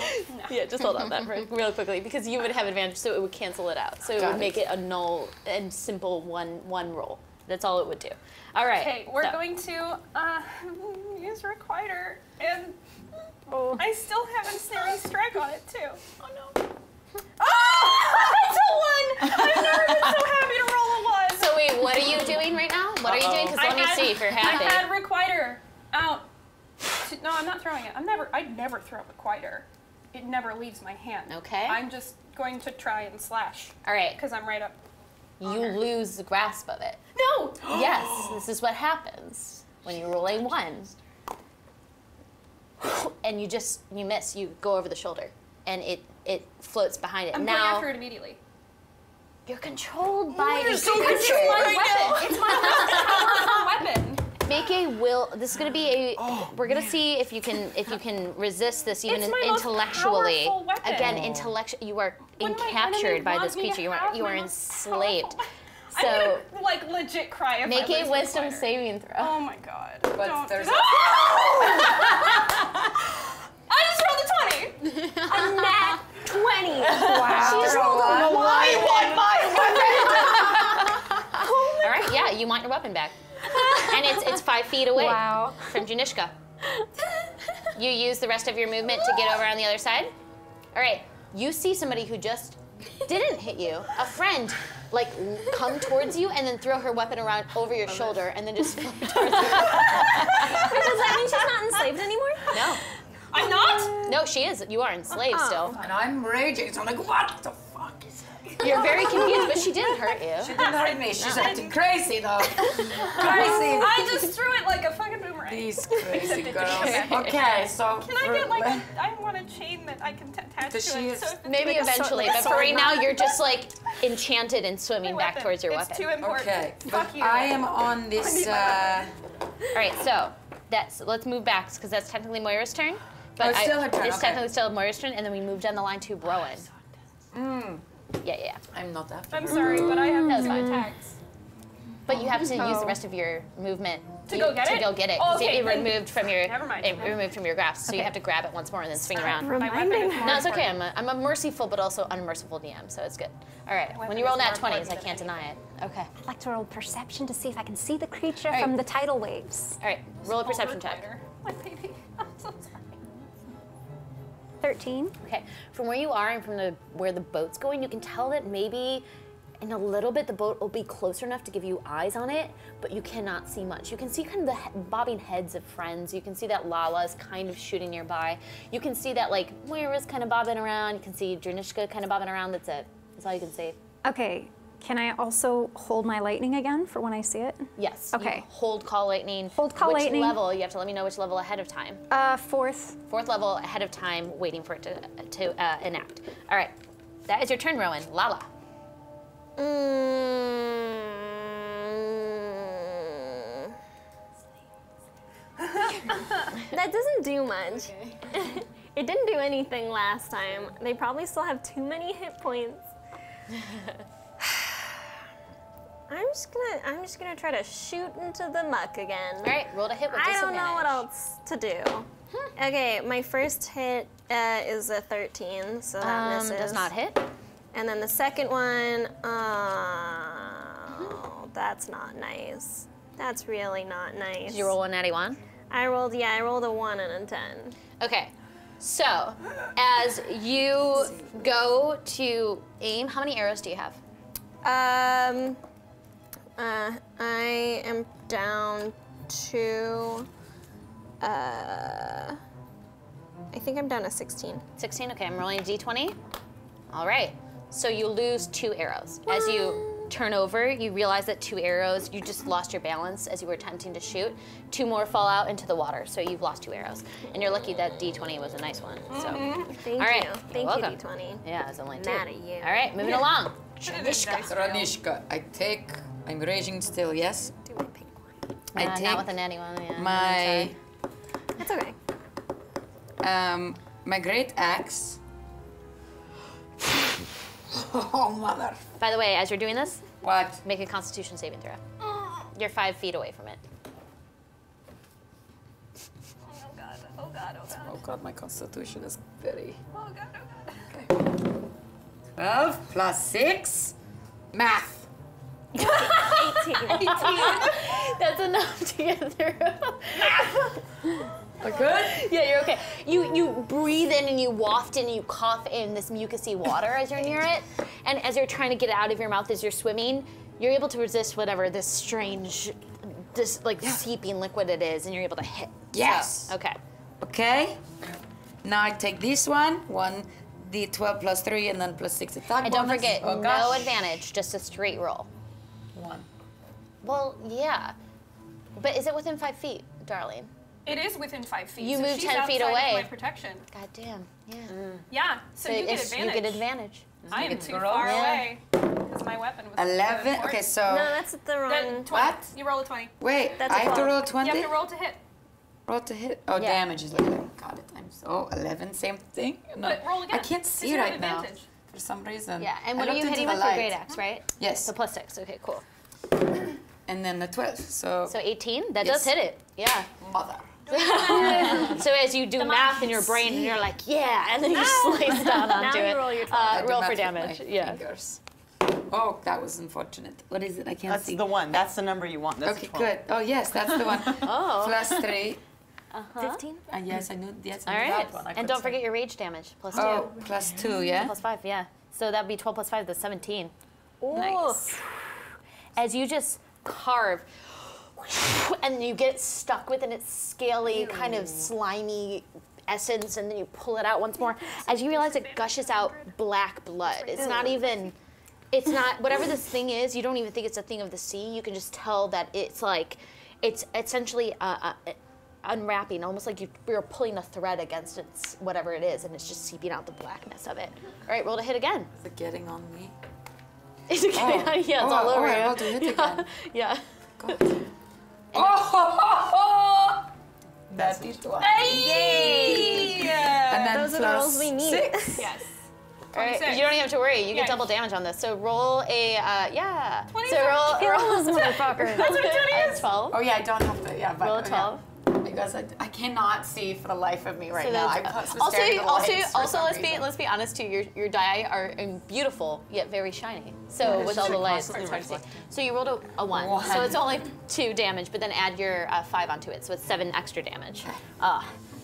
Speaker 1: Yeah, just hold on that real quickly because you would have advantage, so it would cancel it out. So it
Speaker 10: Got
Speaker 1: would
Speaker 10: it.
Speaker 1: make it a null and simple one roll. That's all it would do. All right.
Speaker 6: Okay, we're
Speaker 1: so-
Speaker 6: going to use Requiter, and I still have Ensnaring Strike on it too. Oh no. Oh! It's a 1! I've never been so happy to roll a 1!
Speaker 1: So wait, what are you doing right now? What are you doing? Because let me see if you're happy.
Speaker 6: I had Requiter out. No, I'm not throwing it. I'd never throw Requiter. It never leaves my hand.
Speaker 1: Okay.
Speaker 6: I'm just going to try and slash.
Speaker 1: All right.
Speaker 6: Because I'm right up.
Speaker 1: You lose the grasp of it.
Speaker 6: No!
Speaker 1: Yes, this is what happens when you roll a 1. And you miss. You go over the shoulder, and it floats behind it.
Speaker 6: I'm going
Speaker 1: now
Speaker 6: after it immediately.
Speaker 1: you're controlled by
Speaker 6: It's my weapon. It's my most powerful weapon.
Speaker 1: Make a will. This is going to be a. We're going to see if you can resist this even
Speaker 6: It's my most
Speaker 1: intellectually.
Speaker 6: powerful weapon.
Speaker 1: Again, intellectual. You are
Speaker 6: When my
Speaker 1: encaptured
Speaker 6: enemies
Speaker 1: by
Speaker 6: want
Speaker 1: this
Speaker 6: me to
Speaker 1: creature.
Speaker 6: have
Speaker 1: You
Speaker 6: my
Speaker 1: are
Speaker 6: most
Speaker 1: enslaved.
Speaker 6: powerful-
Speaker 1: So
Speaker 6: I'm gonna, like, legit cry if
Speaker 1: make
Speaker 6: I
Speaker 1: a
Speaker 6: lose
Speaker 1: wisdom
Speaker 6: Requiter.
Speaker 1: saving throw.
Speaker 6: Oh my god.
Speaker 10: But
Speaker 6: Don't
Speaker 10: there's
Speaker 6: do
Speaker 10: a-
Speaker 6: I just rolled a 20!
Speaker 5: A nat 20.
Speaker 1: She's rolled a one.
Speaker 10: I want my
Speaker 1: All right, yeah, you want your weapon back, and it's 5 feet away from Janishka. You use the rest of your movement to get over on the other side. All right, you see somebody who just didn't hit you, a friend, like come towards you and then throw her weapon around over your shoulder and then just float towards you.
Speaker 5: Does that mean she's not enslaved anymore?
Speaker 1: No,
Speaker 6: I'm not?
Speaker 1: no, she is. You are enslaved still.
Speaker 10: And I'm raging, so I'm like, what the fuck is that?
Speaker 1: You're very confused, but she didn't hurt you.
Speaker 10: She didn't hurt me. She's acting crazy though. Crazy.
Speaker 6: I just threw it like a fucking boomerang.
Speaker 10: These crazy
Speaker 6: it
Speaker 10: girls.
Speaker 6: didn't.
Speaker 10: Okay, so
Speaker 6: Can I get like I want a chain that I can attach
Speaker 10: Does
Speaker 6: to
Speaker 10: she
Speaker 6: it?
Speaker 10: is-
Speaker 6: So if it's
Speaker 1: Maybe
Speaker 6: like a
Speaker 1: eventually,
Speaker 6: sword-
Speaker 1: but for right now, you're just like enchanted and swimming
Speaker 6: my
Speaker 1: back
Speaker 6: weapon.
Speaker 1: towards your
Speaker 6: It's
Speaker 1: weapon.
Speaker 6: too important.
Speaker 10: okay.
Speaker 6: Fuck
Speaker 10: But
Speaker 6: you.
Speaker 10: I am on this.
Speaker 1: All right, so let's move back because that's technically Moira's turn. But
Speaker 10: it's still her turn,
Speaker 1: It's
Speaker 10: okay.
Speaker 1: technically still Moira's turn, and then we move down the line to Rowan. Yeah.
Speaker 10: I'm not after.
Speaker 6: I'm sorry, but I have
Speaker 1: That's
Speaker 6: two
Speaker 1: fine.
Speaker 6: attacks.
Speaker 1: But you have to use the rest of your movement
Speaker 6: To go get it?
Speaker 1: To go get it.
Speaker 6: Oh,
Speaker 1: 'cause
Speaker 6: okay,
Speaker 1: it
Speaker 6: then-
Speaker 1: removed from your.
Speaker 6: Never mind.
Speaker 1: It removed from your grasp, so you have to grab it once more and then swing around.
Speaker 6: My weapon is more
Speaker 1: No, it's okay.
Speaker 6: important.
Speaker 1: I'm a merciful but also unmerciful DM, so it's good. All right. When you roll nat 20s, I can't deny it. Okay.
Speaker 2: I'd like to roll perception to see if I can see the creature
Speaker 1: right.
Speaker 2: from the tidal waves.
Speaker 1: All right. Roll a perception check.
Speaker 6: My baby. I'm so sorry.
Speaker 2: 13.
Speaker 1: Okay, from where you are and from where the boat's going, you can tell that maybe in a little bit the boat will be closer enough to give you eyes on it, but you cannot see much. You can see kind of the bobbing heads of friends. You can see that Lala's kind of shooting nearby. You can see that like Moira's kind of bobbing around. You can see Dranishka kind of bobbing around. That's it. That's all you can see.
Speaker 2: Okay, can I also hold my lightning again for when I see it?
Speaker 1: Yes.
Speaker 2: Okay.
Speaker 1: You hold call lightning.
Speaker 2: Hold call
Speaker 1: which
Speaker 2: lightning.
Speaker 1: level? You have to let me know which level ahead of time.
Speaker 2: 4th.
Speaker 1: 4th level ahead of time, waiting for it to enact. All right. That is your turn, Rowan. Lala.
Speaker 5: That doesn't do much. It didn't do anything last time. They probably still have too many hit points. I'm just gonna try to shoot into the muck again.
Speaker 1: All right. Roll to hit with
Speaker 5: I
Speaker 1: disadvantage.
Speaker 5: don't know what else to do. Okay, my first hit is a 13, so that misses.
Speaker 1: Does not hit.
Speaker 5: And then the second one, oh, that's not nice. That's really not nice.
Speaker 1: Did you roll a natty one?
Speaker 5: I rolled a 1 and a 10.
Speaker 1: Okay. So, as you go to aim, how many arrows do you have?
Speaker 5: I am down to, I think I'm down to 16.
Speaker 1: 16, okay, I'm rolling a d20. All right, so you lose 2 arrows. As you turn over, you realize that 2 arrows, you just lost your balance as you were attempting to shoot. 2 more fall out into the water, so you've lost 2 arrows. And you're lucky that d20 was a nice one, so.
Speaker 5: Thank
Speaker 1: All right,
Speaker 5: you.
Speaker 1: you're
Speaker 5: Thank
Speaker 1: welcome.
Speaker 5: you, D20.
Speaker 1: Yeah, it's only 2.
Speaker 5: Mad at you.
Speaker 1: All right, moving along.
Speaker 10: Ranishka, I'm raging still, yes?
Speaker 5: Do my pink one.
Speaker 10: I take
Speaker 1: not with a natty one, yeah.
Speaker 10: my,
Speaker 5: That's okay.
Speaker 10: my great axe. Oh, mother.
Speaker 1: By the way, as you're doing this,
Speaker 10: What?
Speaker 1: make a Constitution saving throw. You're 5 feet away from it.
Speaker 10: Oh god, my constitution is very...
Speaker 6: Oh god, oh god.
Speaker 10: Okay. 12 plus 6. Math.
Speaker 5: 18.
Speaker 1: That's enough to get through.
Speaker 10: We're good?
Speaker 1: Yeah, you're okay. You breathe in and you waft in and you cough in this mucousy water as you're near it. And as you're trying to get it out of your mouth as you're swimming, you're able to resist whatever this strange, seeping liquid it is, and you're able to hit.
Speaker 10: Yes.
Speaker 1: So, okay.
Speaker 10: Okay. Now I take this one. 1d12 plus 3 and then plus 6 attack
Speaker 1: And don't
Speaker 10: bonus.
Speaker 1: forget,
Speaker 10: Oh,
Speaker 1: no
Speaker 10: gosh.
Speaker 1: advantage, just a straight roll.
Speaker 10: 1.
Speaker 1: Well, yeah. But is it within 5 feet, darling?
Speaker 6: It is within 5 feet.
Speaker 1: You
Speaker 6: so
Speaker 1: moved
Speaker 6: she's
Speaker 1: 10 feet
Speaker 6: outside of
Speaker 1: away.
Speaker 6: my protection.
Speaker 1: God damn, yeah.
Speaker 6: Yeah, so you get advantage.
Speaker 1: You get advantage.
Speaker 6: I am
Speaker 10: get
Speaker 6: too
Speaker 10: to roll?
Speaker 6: far
Speaker 1: Yeah.
Speaker 6: away because my weapon was
Speaker 10: 11. Okay,
Speaker 5: No,
Speaker 10: so...
Speaker 5: that's the wrong.
Speaker 6: Then 20.
Speaker 10: What?
Speaker 6: You roll a 20.
Speaker 10: Wait,
Speaker 5: That's
Speaker 10: I
Speaker 5: a
Speaker 10: have to
Speaker 5: 12.
Speaker 10: roll 20?
Speaker 6: You have to roll to hit.
Speaker 10: Roll to hit. Oh,
Speaker 1: Yeah.
Speaker 10: damage is like 11. Got it. I'm so 11, same thing. No,
Speaker 6: But roll again.
Speaker 10: I can't
Speaker 6: 'cause
Speaker 10: see
Speaker 6: you have
Speaker 10: right now
Speaker 6: advantage.
Speaker 10: for some reason.
Speaker 1: Yeah, and
Speaker 10: I
Speaker 1: what are you
Speaker 10: looked
Speaker 1: hitting
Speaker 10: into
Speaker 1: with
Speaker 10: the
Speaker 1: your
Speaker 10: light.
Speaker 1: great axe, right?
Speaker 10: Yes.
Speaker 1: So plus 6, okay, cool.
Speaker 10: And then the 12. So,
Speaker 1: So 18, that
Speaker 10: Yes.
Speaker 1: does hit it, yeah.
Speaker 10: mother.
Speaker 1: So as you do math in your brain, and you're like, yeah, and then you slice down onto
Speaker 5: Now
Speaker 1: it.
Speaker 5: you roll your 12.
Speaker 10: I do
Speaker 1: Roll
Speaker 10: math
Speaker 1: for
Speaker 10: with
Speaker 1: damage,
Speaker 10: my
Speaker 1: yeah.
Speaker 10: fingers. Oh, that was unfortunate. What is it? I can't
Speaker 3: That's
Speaker 10: see.
Speaker 3: the one. That's the number you want. That's
Speaker 10: Okay,
Speaker 3: 12.
Speaker 10: good. Oh, yes, that's the one.
Speaker 1: Oh.
Speaker 10: Plus 3.
Speaker 5: 15?
Speaker 10: Yes, I knew. Yes,
Speaker 1: All
Speaker 10: I knew
Speaker 1: right,
Speaker 10: that one. I
Speaker 1: and
Speaker 10: could
Speaker 1: don't
Speaker 10: say.
Speaker 1: forget your rage damage, plus 2.
Speaker 10: Oh, plus 2, yeah?
Speaker 1: Plus 5, yeah. So that'd be 12 plus 5, that's 17.
Speaker 10: Nice.
Speaker 1: As you just carve, and you get stuck within its scaly, kind of slimy essence, and then you pull it out once more. As you realize it gushes out black blood. It's not even, it's not, whatever this thing is, you don't even think it's a thing of the sea. You can just tell that it's like, it's essentially unwrapping, almost like you're pulling a thread against its, whatever it is, and it's just seeping out the blackness of it. All right, roll to hit again.
Speaker 10: Is it getting on me?
Speaker 1: It's okay. Yeah, it's all over
Speaker 10: I
Speaker 1: you.
Speaker 10: rolled to hit again.
Speaker 1: Yeah.
Speaker 10: God. Oh! That is one.
Speaker 6: Yay!
Speaker 10: And then
Speaker 5: Those are the
Speaker 10: plus
Speaker 5: rolls we need.
Speaker 10: 6.
Speaker 6: Yes.
Speaker 1: All right,
Speaker 6: 26.
Speaker 1: you don't even have to worry. You
Speaker 6: Yeah.
Speaker 1: get double damage on this. So roll a, yeah.
Speaker 6: 26.
Speaker 1: So roll
Speaker 5: Kill this motherfucker.
Speaker 1: That's what it is. 12.
Speaker 10: Oh yeah, I don't have to. Yeah, but
Speaker 1: Roll a 12.
Speaker 10: Because I cannot see for the life of me right
Speaker 1: So
Speaker 10: now.
Speaker 1: that's-
Speaker 10: I'm staring at the lights for
Speaker 1: also
Speaker 10: some
Speaker 1: let's
Speaker 10: reason.
Speaker 1: be honest too. Your die are beautiful yet very shiny. So with all the lights, it's hard to see. So you rolled a 1. So it's only 2 damage, but then add your 5 onto it, so it's 7 extra damage.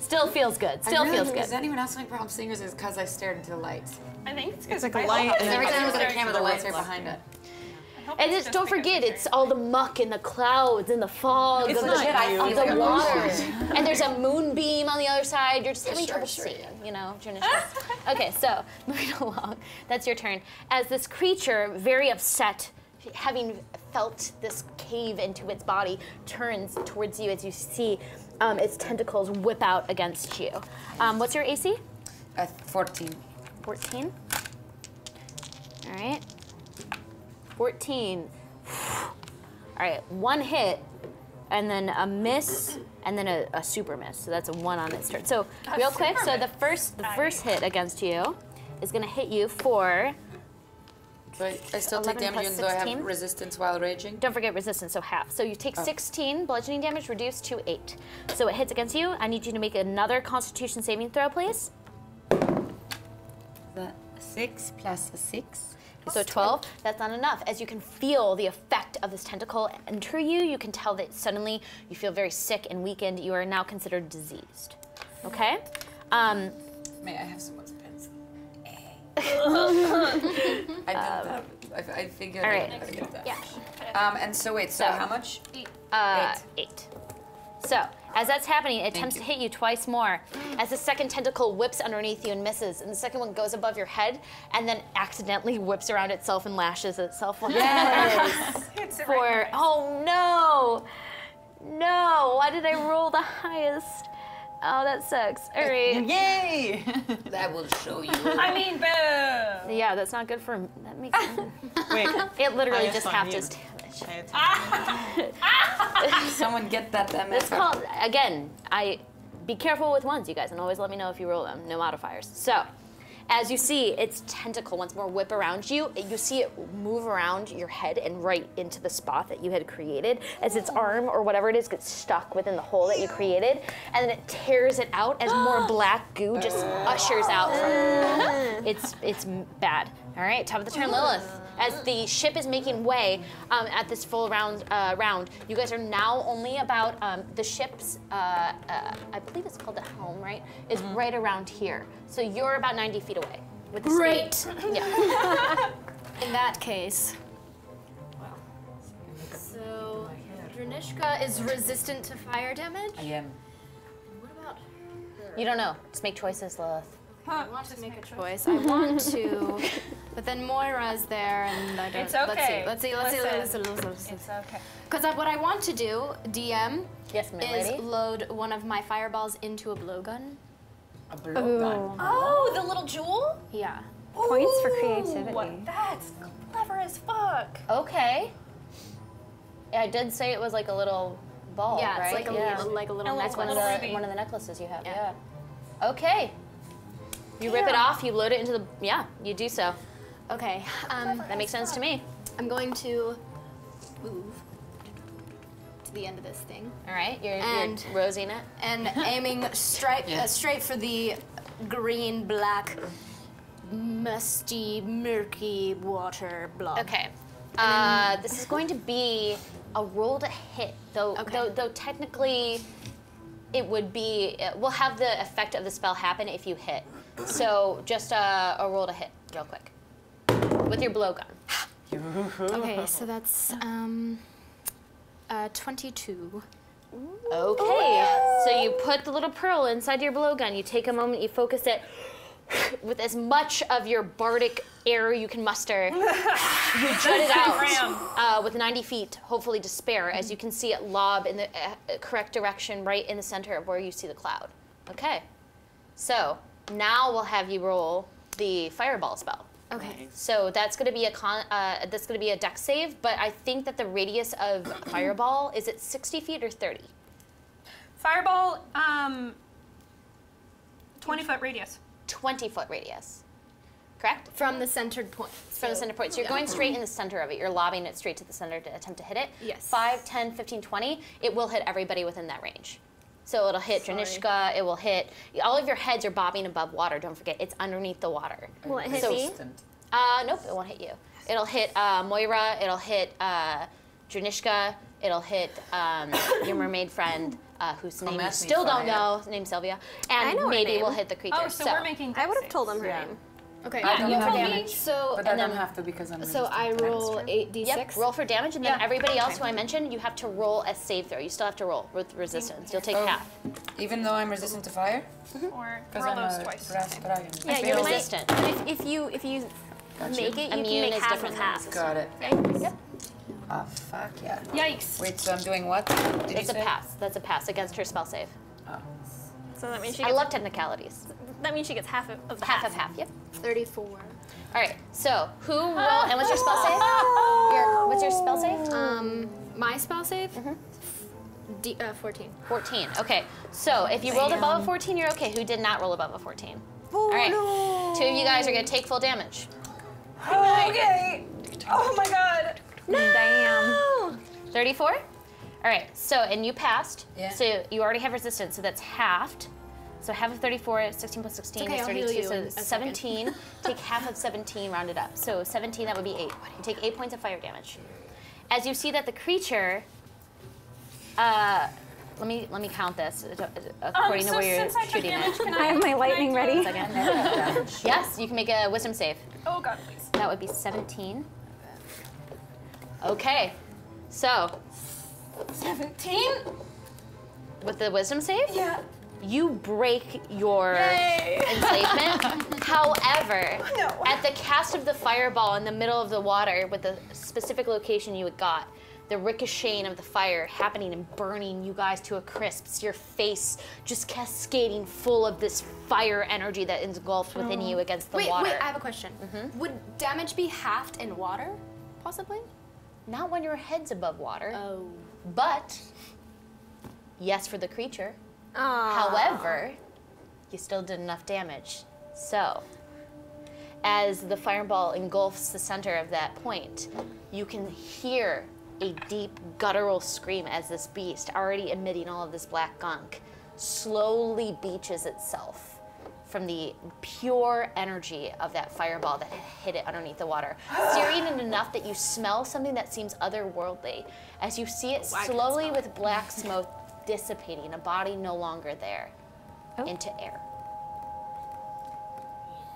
Speaker 1: Still feels good. Still feels good.
Speaker 10: Is anyone else having problem seeing, or is it because I stared into the lights?
Speaker 6: I think it's because
Speaker 3: like a light and
Speaker 10: Every
Speaker 3: then
Speaker 10: time I look at a
Speaker 3: Staring
Speaker 10: camera,
Speaker 3: to
Speaker 10: the
Speaker 3: the
Speaker 10: lights are
Speaker 3: lights.
Speaker 10: behind it.
Speaker 1: And just don't forget, it's all the muck and the clouds and the fog
Speaker 3: It's
Speaker 1: of
Speaker 3: legit, I
Speaker 1: the,
Speaker 3: feel
Speaker 1: of
Speaker 3: like
Speaker 1: the
Speaker 3: a
Speaker 1: water. And there's a moonbeam on the other side. You're just having trouble
Speaker 10: sure,
Speaker 1: seeing,
Speaker 10: yeah.
Speaker 1: you know, during the show. Okay, so moving along. That's your turn. As this creature, very upset, having felt this cave into its body, turns towards you as you see its tentacles whip out against you. What's your AC?
Speaker 10: 14.
Speaker 1: 14. All right. 14. All right, 1 hit, and then a miss, and then a super miss. So that's a 1 on its turn. So real quick, so the first hit against you is gonna hit you for,
Speaker 10: But I still take
Speaker 1: 11
Speaker 10: damage
Speaker 1: plus
Speaker 10: even though I
Speaker 1: 16?
Speaker 10: have resistance while raging.
Speaker 1: don't forget resistance, so half. So you take 16 bludgeoning damage, reduced to 8. So it hits against you. I need you to make another Constitution saving throw, please.
Speaker 10: The 6 plus a 6.
Speaker 1: So 12, that's not enough, as you can feel the effect of this tentacle enter you, you can tell that suddenly you feel very sick and weakened. You are now considered diseased. Okay?
Speaker 10: May I have someone's pencil? I figured
Speaker 1: all right.
Speaker 10: I would get that.
Speaker 1: Yeah.
Speaker 10: And so wait, so how much?
Speaker 1: 8. So, as that's happening, it attempts to hit you twice more. As the second tentacle whips underneath you and misses, and the second one goes above your head, and then accidentally whips around itself and lashes itself.
Speaker 10: Yes.
Speaker 1: Oh no! No! Why did I roll the highest? Oh, that sucks. All right.
Speaker 3: Yay!
Speaker 10: That will show you.
Speaker 6: I mean, boo.
Speaker 1: Yeah, that's not good for. That makes.
Speaker 3: Wait.
Speaker 1: It literally
Speaker 3: Highest
Speaker 1: just
Speaker 3: on
Speaker 1: halved
Speaker 3: you.
Speaker 1: his damage.
Speaker 10: Someone get that MF.
Speaker 1: It's called, again, be careful with ones, you guys, and always let me know if you roll them. No modifiers. So, as you see its tentacle once more whip around you, you see it move around your head and right into the spot that you had created as its arm or whatever it is gets stuck within the hole that you created, and then it tears it out as more black goo just ushers out from it. It's bad. All right, top of the turn, Lilith. As the ship is making way at this full round, you guys are now only about the ship's, I believe it's called the helm, right? Is right around here. So you're about 90 feet away. With the
Speaker 7: Great.
Speaker 1: speed. Yeah.
Speaker 7: In that case. So, Dranishka is resistant to fire damage?
Speaker 10: I am.
Speaker 7: What about
Speaker 1: You don't know. Just make choices, Lilith.
Speaker 7: I want to make a choice. I want to, but then Moira is there, and I don't.
Speaker 6: It's okay.
Speaker 7: Let's see.
Speaker 6: It's okay.
Speaker 7: Because what I want to do, DM,
Speaker 1: Yes, my
Speaker 7: is
Speaker 1: lady.
Speaker 7: load one of my fireballs into a blowgun.
Speaker 10: A blowgun.
Speaker 7: Oh, the little jewel? Yeah.
Speaker 2: Points for creativity.
Speaker 6: That's clever as fuck.
Speaker 1: Okay. I did say it was like a little ball,
Speaker 7: Yeah,
Speaker 1: right?
Speaker 7: it's like a little
Speaker 1: That's one of
Speaker 7: necklace.
Speaker 1: the necklaces you have. Yeah. Okay. You rip it off. You load it into the. Yeah, you do so.
Speaker 7: Okay.
Speaker 1: That makes sense to me.
Speaker 7: I'm going to move to the end of this thing.
Speaker 1: All right. You're rosing it.
Speaker 7: And aiming straight for the green-black, musty, murky water blob.
Speaker 1: Okay. This is going to be a roll to hit, though.
Speaker 7: Okay.
Speaker 1: Though technically, it would be. We'll have the effect of the spell happen if you hit. So just a roll to hit, real quick, with your blowgun.
Speaker 7: Okay, so that's 22.
Speaker 1: Okay. So you put the little pearl inside your blowgun. You take a moment. You focus it with as much of your bardic air you can muster. You jet it out with 90 feet, hopefully to spare, as you can see it lob in the correct direction, right in the center of where you see the cloud. Okay. So now we'll have you roll the fireball spell.
Speaker 7: Okay.
Speaker 1: So that's going to be a dex save, but I think that the radius of fireball is it 60 feet or 30?
Speaker 6: Fireball, 20-foot radius.
Speaker 1: 20-foot radius. Correct?
Speaker 7: From the centered point.
Speaker 1: From the center point. So you're going straight in the center of it. You're lobbing it straight to the center to attempt to hit it.
Speaker 7: Yes.
Speaker 1: 5, 10, 15, 20. It will hit everybody within that range. So it'll hit Dranishka, it will hit, all of your heads are bobbing above water, don't forget, it's underneath the water.
Speaker 5: Will it hit
Speaker 1: So-
Speaker 5: me?
Speaker 1: Nope, it won't hit you. It'll hit Moira, it'll hit Dranishka, it'll hit your mermaid friend, whose name you
Speaker 10: Matthew
Speaker 1: still don't
Speaker 10: Fire.
Speaker 1: know, named Sylvia,
Speaker 5: I
Speaker 1: and
Speaker 5: know her
Speaker 1: maybe
Speaker 5: name.
Speaker 1: we'll hit the creature.
Speaker 6: Oh, so we're making.
Speaker 5: I would have told him her name.
Speaker 7: Okay.
Speaker 10: I don't
Speaker 1: you
Speaker 10: have
Speaker 1: roll
Speaker 10: damage.
Speaker 7: So
Speaker 10: But I don't have to because I'm
Speaker 7: so I roll 8d6.
Speaker 1: Yep, roll for damage, and then everybody else who I mentioned, you have to roll a save throw. You still have to roll with resistance. You'll take half.
Speaker 10: Even though I'm resistant to fire?
Speaker 6: Or
Speaker 10: Because
Speaker 6: roll
Speaker 10: I'm
Speaker 6: those
Speaker 10: a
Speaker 6: twice.
Speaker 10: brass dragon.
Speaker 5: Yeah,
Speaker 1: You're
Speaker 5: you might.
Speaker 1: resistant.
Speaker 5: If you
Speaker 10: Gotcha.
Speaker 5: make it, you
Speaker 1: Immune
Speaker 5: can make
Speaker 1: is
Speaker 5: half
Speaker 1: different
Speaker 5: of
Speaker 1: than
Speaker 5: half.
Speaker 10: Got it.
Speaker 1: Yep.
Speaker 10: Oh, fuck yeah.
Speaker 6: Yikes.
Speaker 10: Wait, so I'm doing what? Did you
Speaker 1: That's a
Speaker 10: say?
Speaker 1: pass. That's a pass against her spell save.
Speaker 10: Oh.
Speaker 5: So that means she
Speaker 1: I
Speaker 5: gets,
Speaker 1: love technicalities.
Speaker 5: that means she gets half of the
Speaker 1: Half of half. Yep.
Speaker 7: 34.
Speaker 1: All right. So who roll? And what's your spell save? What's your spell save?
Speaker 7: My spell save? 14.
Speaker 1: 14. Okay. So if you rolled above a 14, you're okay. Who did not roll above a 14? All right. 2 of you guys are gonna take full damage.
Speaker 6: Okay. Oh my god.
Speaker 2: Damn.
Speaker 1: 34? All right, so, and you passed.
Speaker 10: Yeah.
Speaker 1: So you already have resistance, so that's halved. So half of 34, 16 plus 16
Speaker 7: okay,
Speaker 1: is
Speaker 7: I'll heal
Speaker 1: 32,
Speaker 7: you
Speaker 1: so
Speaker 7: in a second.
Speaker 1: 17. Take half of 17, round it up. So 17, that would be 8. You take 8 points of fire damage. as you see that the creature, let me count this according to where you're shooting it.
Speaker 2: I have my lightning ready.
Speaker 1: Yes, you can make a wisdom save.
Speaker 6: Oh God, please.
Speaker 1: That would be 17. Okay, so
Speaker 7: 17?
Speaker 1: with the wisdom save,
Speaker 7: Yeah.
Speaker 1: you break your enslavement. However, at the cast of the fireball in the middle of the water with the specific location you had got, the ricocheting of the fire happening and burning you guys to a crisp, your face just cascading full of this fire energy that engulfed within you against the water.
Speaker 7: Wait, I have a question. Would damage be halved in water, possibly?
Speaker 1: Not when your head's above water,
Speaker 7: Oh.
Speaker 1: but yes for the creature. However, you still did enough damage. So, as the fireball engulfs the center of that point, you can hear a deep guttural scream as this beast, already emitting all of this black gunk, slowly beaches itself from the pure energy of that fireball that hit it underneath the water, searing it enough that you smell something that seems otherworldly as you see it slowly with black smoke dissipating, a body no longer there, into air.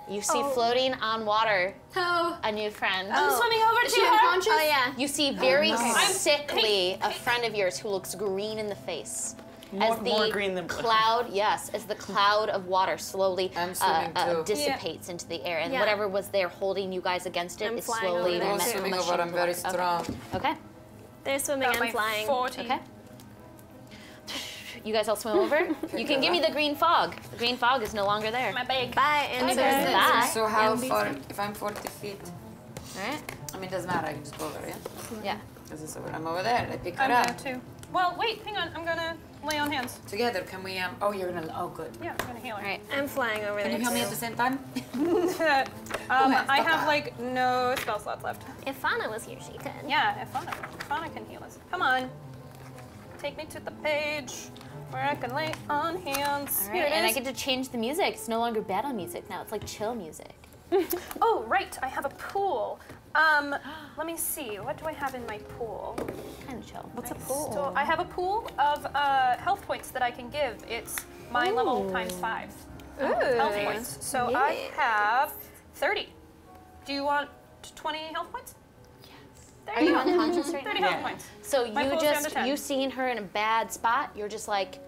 Speaker 1: You see floating on water a new friend.
Speaker 5: I'm swimming over
Speaker 7: Is
Speaker 5: to
Speaker 7: she
Speaker 5: her.
Speaker 7: unconscious?
Speaker 5: Oh yeah.
Speaker 1: You see very sickly a friend of yours who looks green in the face.
Speaker 3: More green than blue.
Speaker 1: cloud, as the cloud of water slowly
Speaker 10: I'm swimming too.
Speaker 1: dissipates into the air, and
Speaker 5: Yeah.
Speaker 1: whatever was there holding you guys against it
Speaker 5: I'm
Speaker 1: is
Speaker 5: flying
Speaker 1: slowly
Speaker 5: over there.
Speaker 10: I'm swimming over. I'm very strong.
Speaker 1: Okay.
Speaker 5: They're swimming,
Speaker 6: Got
Speaker 5: I'm
Speaker 6: my
Speaker 5: flying.
Speaker 6: 40.
Speaker 1: Okay. You guys all swim over. You can give me the green fog. The green fog is no longer there.
Speaker 6: My bag.
Speaker 5: Bye, and
Speaker 1: there's
Speaker 5: there's
Speaker 1: that.
Speaker 10: So how far? If I'm 40 feet,
Speaker 1: All right.
Speaker 10: I mean, it doesn't matter. I can just go over, yeah.
Speaker 1: Yeah.
Speaker 10: This is over. I'm over there. I pick her
Speaker 6: I'm
Speaker 10: up.
Speaker 6: there too. Well, wait, hang on. I'm gonna lay on hands.
Speaker 10: Together, can we? Oh, you're gonna. Oh, good.
Speaker 6: Yeah, I'm gonna heal her.
Speaker 1: All right.
Speaker 5: I'm flying over
Speaker 10: Can
Speaker 5: there.
Speaker 10: you help me
Speaker 5: too.
Speaker 10: at the same time?
Speaker 6: I have like no spell slots left.
Speaker 5: If Fauna was here, she could.
Speaker 6: Yeah, if Fauna can heal us. Come on. Take me to the page where I can lay on hands.
Speaker 1: All
Speaker 6: Here
Speaker 1: right.
Speaker 6: it
Speaker 1: And I
Speaker 6: is.
Speaker 1: get to change the music. It's no longer battle music now. It's like chill music.
Speaker 6: Oh, right. I have a pool. Let me see. What do I have in my pool?
Speaker 1: Kind of chill.
Speaker 6: What's a pool? I have a pool of health points that I can give. It's my level times 5 health points. So I have 30. Do you want 20 health points? Yes.
Speaker 1: Are you unconscious right
Speaker 6: 30
Speaker 1: now?
Speaker 6: health points.
Speaker 1: So
Speaker 6: My
Speaker 1: you
Speaker 6: pool's down to
Speaker 1: just
Speaker 6: 10.
Speaker 1: you seeing her in a bad spot, you're just like,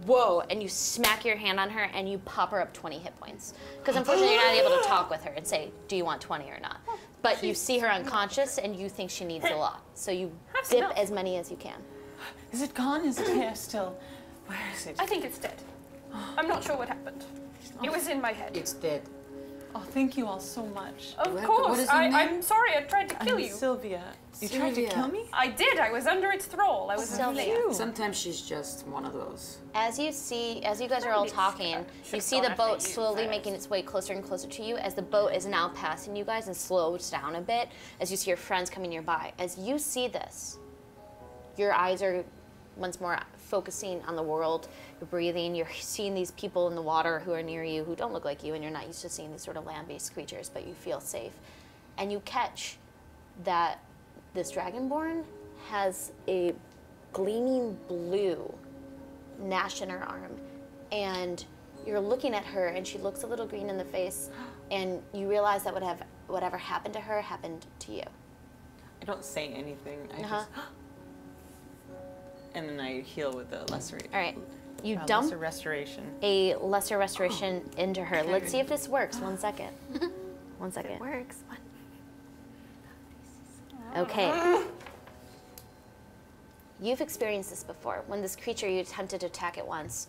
Speaker 1: whoa, and you smack your hand on her and you pop her up 20 hit points. Because unfortunately you're not able to talk with her and say, do you want 20 or not? But you see her unconscious and you think she needs a lot. So you
Speaker 6: some
Speaker 1: dip
Speaker 6: milk.
Speaker 1: as many as you can.
Speaker 3: Is it gone? Is it here still? Where is it?
Speaker 6: I think it's dead. I'm not sure what happened. It was in my head.
Speaker 10: It's dead.
Speaker 3: Oh, thank you all so much.
Speaker 6: Of
Speaker 10: What
Speaker 6: course.
Speaker 10: is your name?
Speaker 6: I'm sorry. I tried to kill
Speaker 3: I'm
Speaker 6: you.
Speaker 3: Sylvia. You tried to
Speaker 10: Sylvia.
Speaker 3: kill me?
Speaker 6: I did. I was under its thrall. I was
Speaker 1: Sylvia.
Speaker 10: Sometimes she's just one of those.
Speaker 1: As you guys are all talking, you see the boat slowly making its way closer and closer to you as the boat is now passing you guys and slows down a bit as you see your friends coming nearby. As you see this, your eyes are once more focusing on the world. You're breathing. You're seeing these people in the water who are near you who don't look like you, and you're not used to seeing these sort of land-based creatures, but you feel safe. And you catch that this dragonborn has a gleaming blue gnash in her arm, and you're looking at her, and she looks a little green in the face, and you realize that whatever happened to her happened to you.
Speaker 3: I don't say anything. I
Speaker 1: Uh-huh.
Speaker 3: just. And then I heal with the lesser.
Speaker 1: All right, you dump
Speaker 3: Lesser restoration.
Speaker 1: a lesser restoration into her. Let's see if this works. 1 second. 1 second.
Speaker 5: Works. What?
Speaker 1: Okay. You've experienced this before. When this creature, you attempted to attack it once,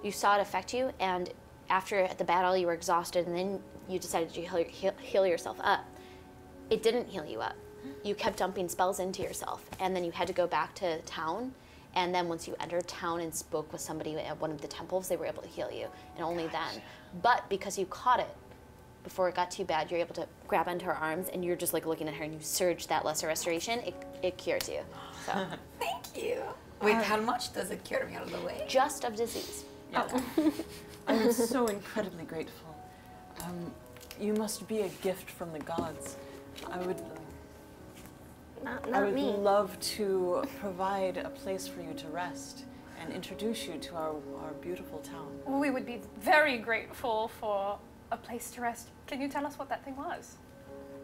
Speaker 1: you saw it affect you, and after the battle, you were exhausted, and then you decided to heal yourself up. It didn't heal you up. You kept dumping spells into yourself, and then you had to go back to town, and then once you entered town and spoke with somebody at one of the temples, they were able to heal you, and only then. But because you caught it before it got too bad, you're able to grab onto her arms, and you're just like looking at her, and you surge that lesser restoration, it cures you. So,
Speaker 10: Thank you. Wait, how much does it cure me out of the way?
Speaker 1: just of disease.
Speaker 3: I'm so incredibly grateful. You must be a gift from the gods. I would. I would love to provide a place for you to rest and introduce you to our beautiful town.
Speaker 6: We would be very grateful for a place to rest. Can you tell us what that thing was?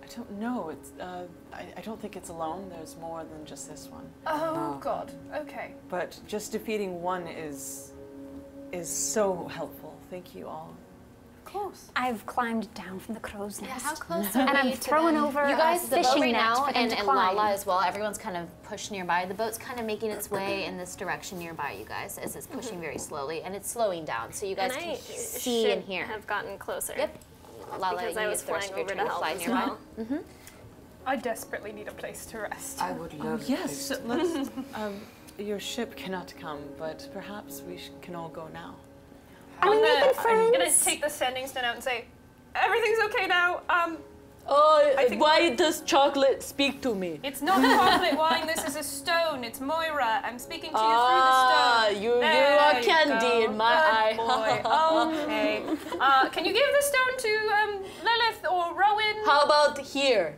Speaker 3: I don't know. It's I don't think it's alone. There's more than just this one.
Speaker 6: Oh God. Okay.
Speaker 3: But just defeating one is so helpful. Thank you all.
Speaker 6: Of course.
Speaker 2: I've climbed down from the crow's nest.
Speaker 5: Yeah, how close are
Speaker 2: and
Speaker 5: we
Speaker 2: I'm
Speaker 5: to
Speaker 2: throwing
Speaker 5: them?
Speaker 2: over
Speaker 1: You guys, the boat
Speaker 2: fishing
Speaker 1: right
Speaker 2: net
Speaker 1: now,
Speaker 2: for them
Speaker 1: and
Speaker 2: to
Speaker 1: Lala
Speaker 2: climb.
Speaker 1: as well, everyone's kind of pushed nearby. The boat's kind of making its way in this direction nearby you guys as it's pushing very slowly, and it's slowing down, so you guys
Speaker 9: And
Speaker 1: can
Speaker 9: I
Speaker 1: see and hear.
Speaker 9: have gotten closer.
Speaker 1: Yep. Lala,
Speaker 9: Because
Speaker 1: you
Speaker 9: I was
Speaker 1: used the rest
Speaker 9: flying
Speaker 1: of your
Speaker 9: over
Speaker 1: turn
Speaker 9: to help
Speaker 1: fly
Speaker 9: as
Speaker 1: nearby.
Speaker 9: well.
Speaker 6: I desperately need a place to rest.
Speaker 10: I would love
Speaker 3: Yes, let's. Your ship cannot come, but perhaps we can all go now.
Speaker 2: Are we making
Speaker 6: I'm gonna
Speaker 2: friends?
Speaker 6: take the sending stone out and say, everything's okay now.
Speaker 8: Oh,
Speaker 6: think-
Speaker 8: why does chocolate speak to me?
Speaker 6: It's not chocolate wine. This is a stone. It's Moira. I'm speaking to you
Speaker 8: Ah,
Speaker 6: through the stone.
Speaker 8: you
Speaker 6: There
Speaker 8: are
Speaker 6: you
Speaker 8: candy
Speaker 6: go.
Speaker 8: in my
Speaker 6: Good
Speaker 8: eye.
Speaker 6: boy. Okay. Can you give the stone to Lilith or Rowan?
Speaker 8: How about here?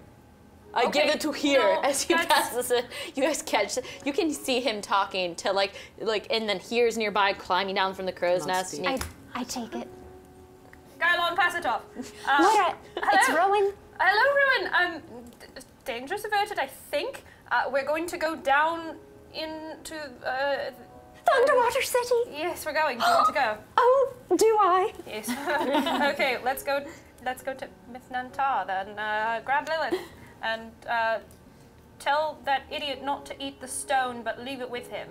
Speaker 8: I
Speaker 6: Okay,
Speaker 8: give it to here.
Speaker 6: no,
Speaker 1: As he
Speaker 6: that's-
Speaker 1: passes it, you guys catch. You can see him talking to like, and then here's nearby climbing down from the crow's nest. And he-
Speaker 2: I take it.
Speaker 6: Gylon, pass it off.
Speaker 2: Moira, it's
Speaker 6: hello?
Speaker 2: Rowan.
Speaker 6: Hello, Rowan. Dangerous averted, I think. We're going to go down into.
Speaker 2: The underwater city.
Speaker 6: Yes, we're going. Do you want to go?
Speaker 2: Oh, do I?
Speaker 6: Yes. Okay, let's go. Let's go to Mithnantar then. Grab Lilith and tell that idiot not to eat the stone, but leave it with him.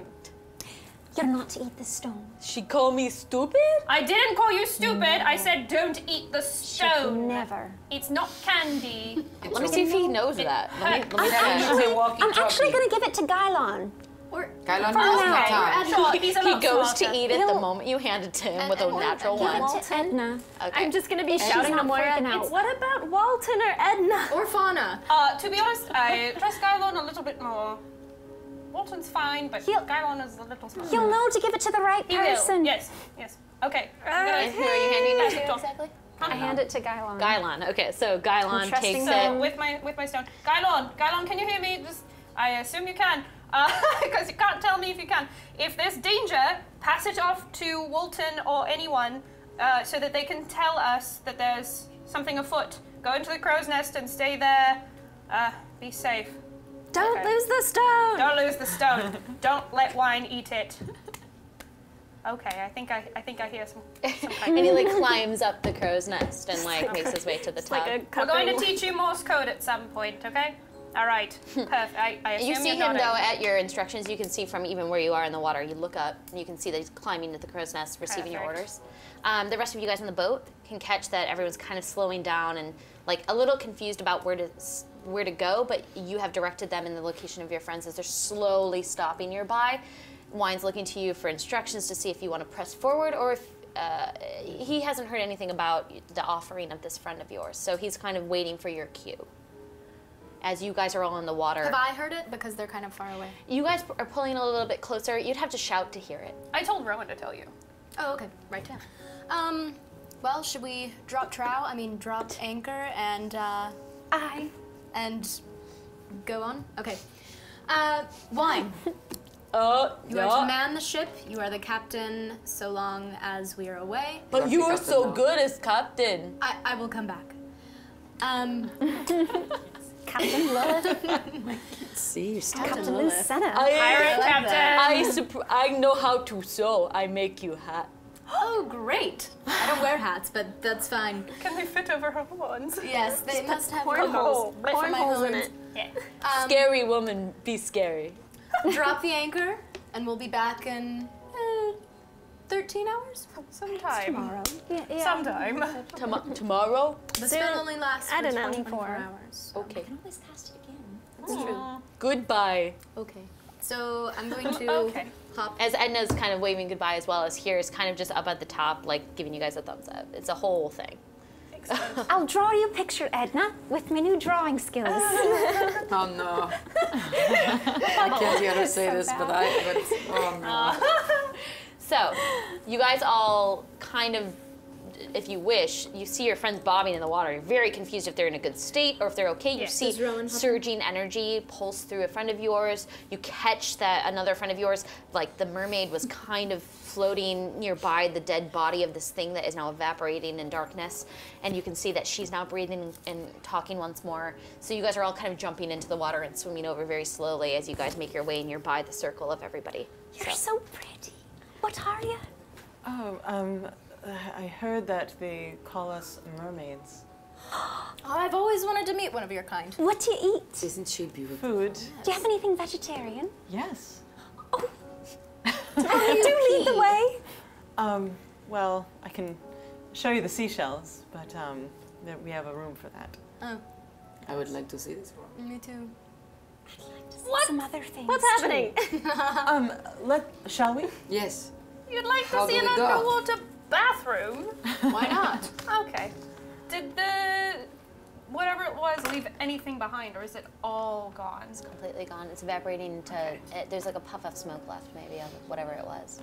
Speaker 2: You're not to eat the stone.
Speaker 8: She called me stupid?
Speaker 6: I didn't call you stupid. I said don't eat the stone.
Speaker 2: Never.
Speaker 6: It's not candy.
Speaker 1: Let me see if he knows that. Let me
Speaker 10: It's a walkie
Speaker 2: I'm actually going to give it to Gylon.
Speaker 5: Or
Speaker 10: Gylon
Speaker 2: For
Speaker 10: knows
Speaker 2: now.
Speaker 10: the time.
Speaker 6: Sure, he's a
Speaker 1: He
Speaker 6: lot
Speaker 1: goes
Speaker 6: smarter.
Speaker 1: to eat it the moment you hand it to him with a natural
Speaker 2: Give
Speaker 1: one.
Speaker 2: it to Edna.
Speaker 1: Okay.
Speaker 9: I'm just gonna be
Speaker 2: she's
Speaker 9: shouting to
Speaker 2: not
Speaker 9: Moira.
Speaker 2: freaking out.
Speaker 9: It's what about Walton or Edna?
Speaker 5: or fauna.
Speaker 6: To be honest, I trust Gylon a little bit more. Walton's fine, but Gylon is a little smarter.
Speaker 2: You'll know to give it to the right
Speaker 6: He will.
Speaker 2: person.
Speaker 6: Yes, yes. Okay.
Speaker 1: And who are you handing that to
Speaker 6: Talk.
Speaker 1: exactly?
Speaker 2: I hand it to Gylon.
Speaker 1: Gylon. Okay, so Gylon
Speaker 2: trusting
Speaker 1: takes
Speaker 2: them.
Speaker 1: it.
Speaker 6: So with my stone, Gylon, can you hear me? I assume you can, because you can't tell me if you can. If there's danger, pass it off to Walton or anyone, so that they can tell us that there's something afoot. Go into the crow's nest and stay there. Be safe.
Speaker 9: Don't
Speaker 6: Okay.
Speaker 9: lose the stone.
Speaker 6: Don't lose the stone. Don't let wine eat it. Okay, I think I hear some kind
Speaker 1: And he like climbs up the crow's nest and like makes his way to the top.
Speaker 6: We're going to teach you Morse code at some point, okay? All right. Perfect. I assume
Speaker 1: You see
Speaker 6: you're
Speaker 1: him
Speaker 6: nodding.
Speaker 1: though at your instructions. You can see from even where you are in the water. You look up and you can see that he's climbing to the crow's nest, receiving your
Speaker 6: Perfect.
Speaker 1: orders. The rest of you guys on the boat can catch that everyone's kind of slowing down and like a little confused about where to go, but you have directed them in the location of your friends as they're slowly stopping nearby. Wine's looking to you for instructions to see if you want to press forward or if he hasn't heard anything about the offering of this friend of yours, so he's kind of waiting for your cue. As you guys are all in the water.
Speaker 5: Have I heard it? Because they're kind of far away.
Speaker 1: You guys are pulling a little bit closer. You'd have to shout to hear it.
Speaker 6: I told Rowan to tell you.
Speaker 5: Oh, okay. Right down. Well, should we drop drop anchor and, and go on? Okay. Wine. You are to man the ship. You are the captain so long as we are away.
Speaker 8: But you are so good as captain.
Speaker 5: I will come back.
Speaker 2: Captain Lilith.
Speaker 10: See, you're still
Speaker 2: Captain Lucetta.
Speaker 6: Pirate captain.
Speaker 8: I know how to sew. I make you hat.
Speaker 5: Oh, great. I don't wear hats, but that's fine.
Speaker 6: Can they fit over her horns?
Speaker 5: Yes, they must have
Speaker 6: cornholes.
Speaker 5: for my
Speaker 9: Cornholes in
Speaker 5: horns.
Speaker 9: it.
Speaker 6: Yeah.
Speaker 8: Scary woman, be scary.
Speaker 5: Drop the anchor, and we'll be back in 13 hours?
Speaker 6: Sometime.
Speaker 2: Tomorrow. Yeah.
Speaker 6: Sometime.
Speaker 8: Tomorrow?
Speaker 5: The spell only lasts
Speaker 9: I
Speaker 5: for
Speaker 9: don't know.
Speaker 5: 24 hours.
Speaker 8: Okay.
Speaker 5: can always cast it again. That's true.
Speaker 8: Goodbye.
Speaker 5: Okay. So I'm going to
Speaker 6: Okay.
Speaker 5: hop.
Speaker 1: As Edna's kind of waving goodbye as well as here is kind of just up at the top, like giving you guys a thumbs up. It's a whole thing.
Speaker 2: I'll draw you a picture, Edna, with my new drawing skills.
Speaker 10: Oh no. I can't hear her say this, but oh no.
Speaker 1: So, you guys all kind of if you wish, you see your friends bobbing in the water. You're very confused if they're in a good state or if they're okay. You see surging energy pulse through a friend of yours. You catch that another friend of yours, like the mermaid was kind of floating nearby the dead body of this thing that is now evaporating in darkness. And you can see that she's now breathing and talking once more. So you guys are all kind of jumping into the water and swimming over very slowly as you guys make your way nearby the circle of everybody.
Speaker 9: You're so pretty. What are you?
Speaker 3: Oh, I heard that they call us mermaids.
Speaker 7: I've always wanted to meet one of your kind.
Speaker 9: What do you eat?
Speaker 10: Isn't she beautiful?
Speaker 3: Food.
Speaker 9: Do you have anything vegetarian?
Speaker 3: Yes.
Speaker 9: Oh. Do lead the way.
Speaker 3: Well, I can show you the seashells, but we have a room for that.
Speaker 7: Oh,
Speaker 10: I would like to see this one.
Speaker 7: me too.
Speaker 9: What? Some other things.
Speaker 5: What's happening?
Speaker 3: Shall we?
Speaker 10: Yes.
Speaker 6: You'd like to
Speaker 10: How
Speaker 6: see
Speaker 10: do
Speaker 6: an
Speaker 10: we go?
Speaker 6: underwater bathroom?
Speaker 10: Why not?
Speaker 6: Okay. Did the whatever it was leave anything behind, or is it all gone?
Speaker 1: It's completely gone. It's evaporating into, there's like a puff of smoke left maybe of whatever it was.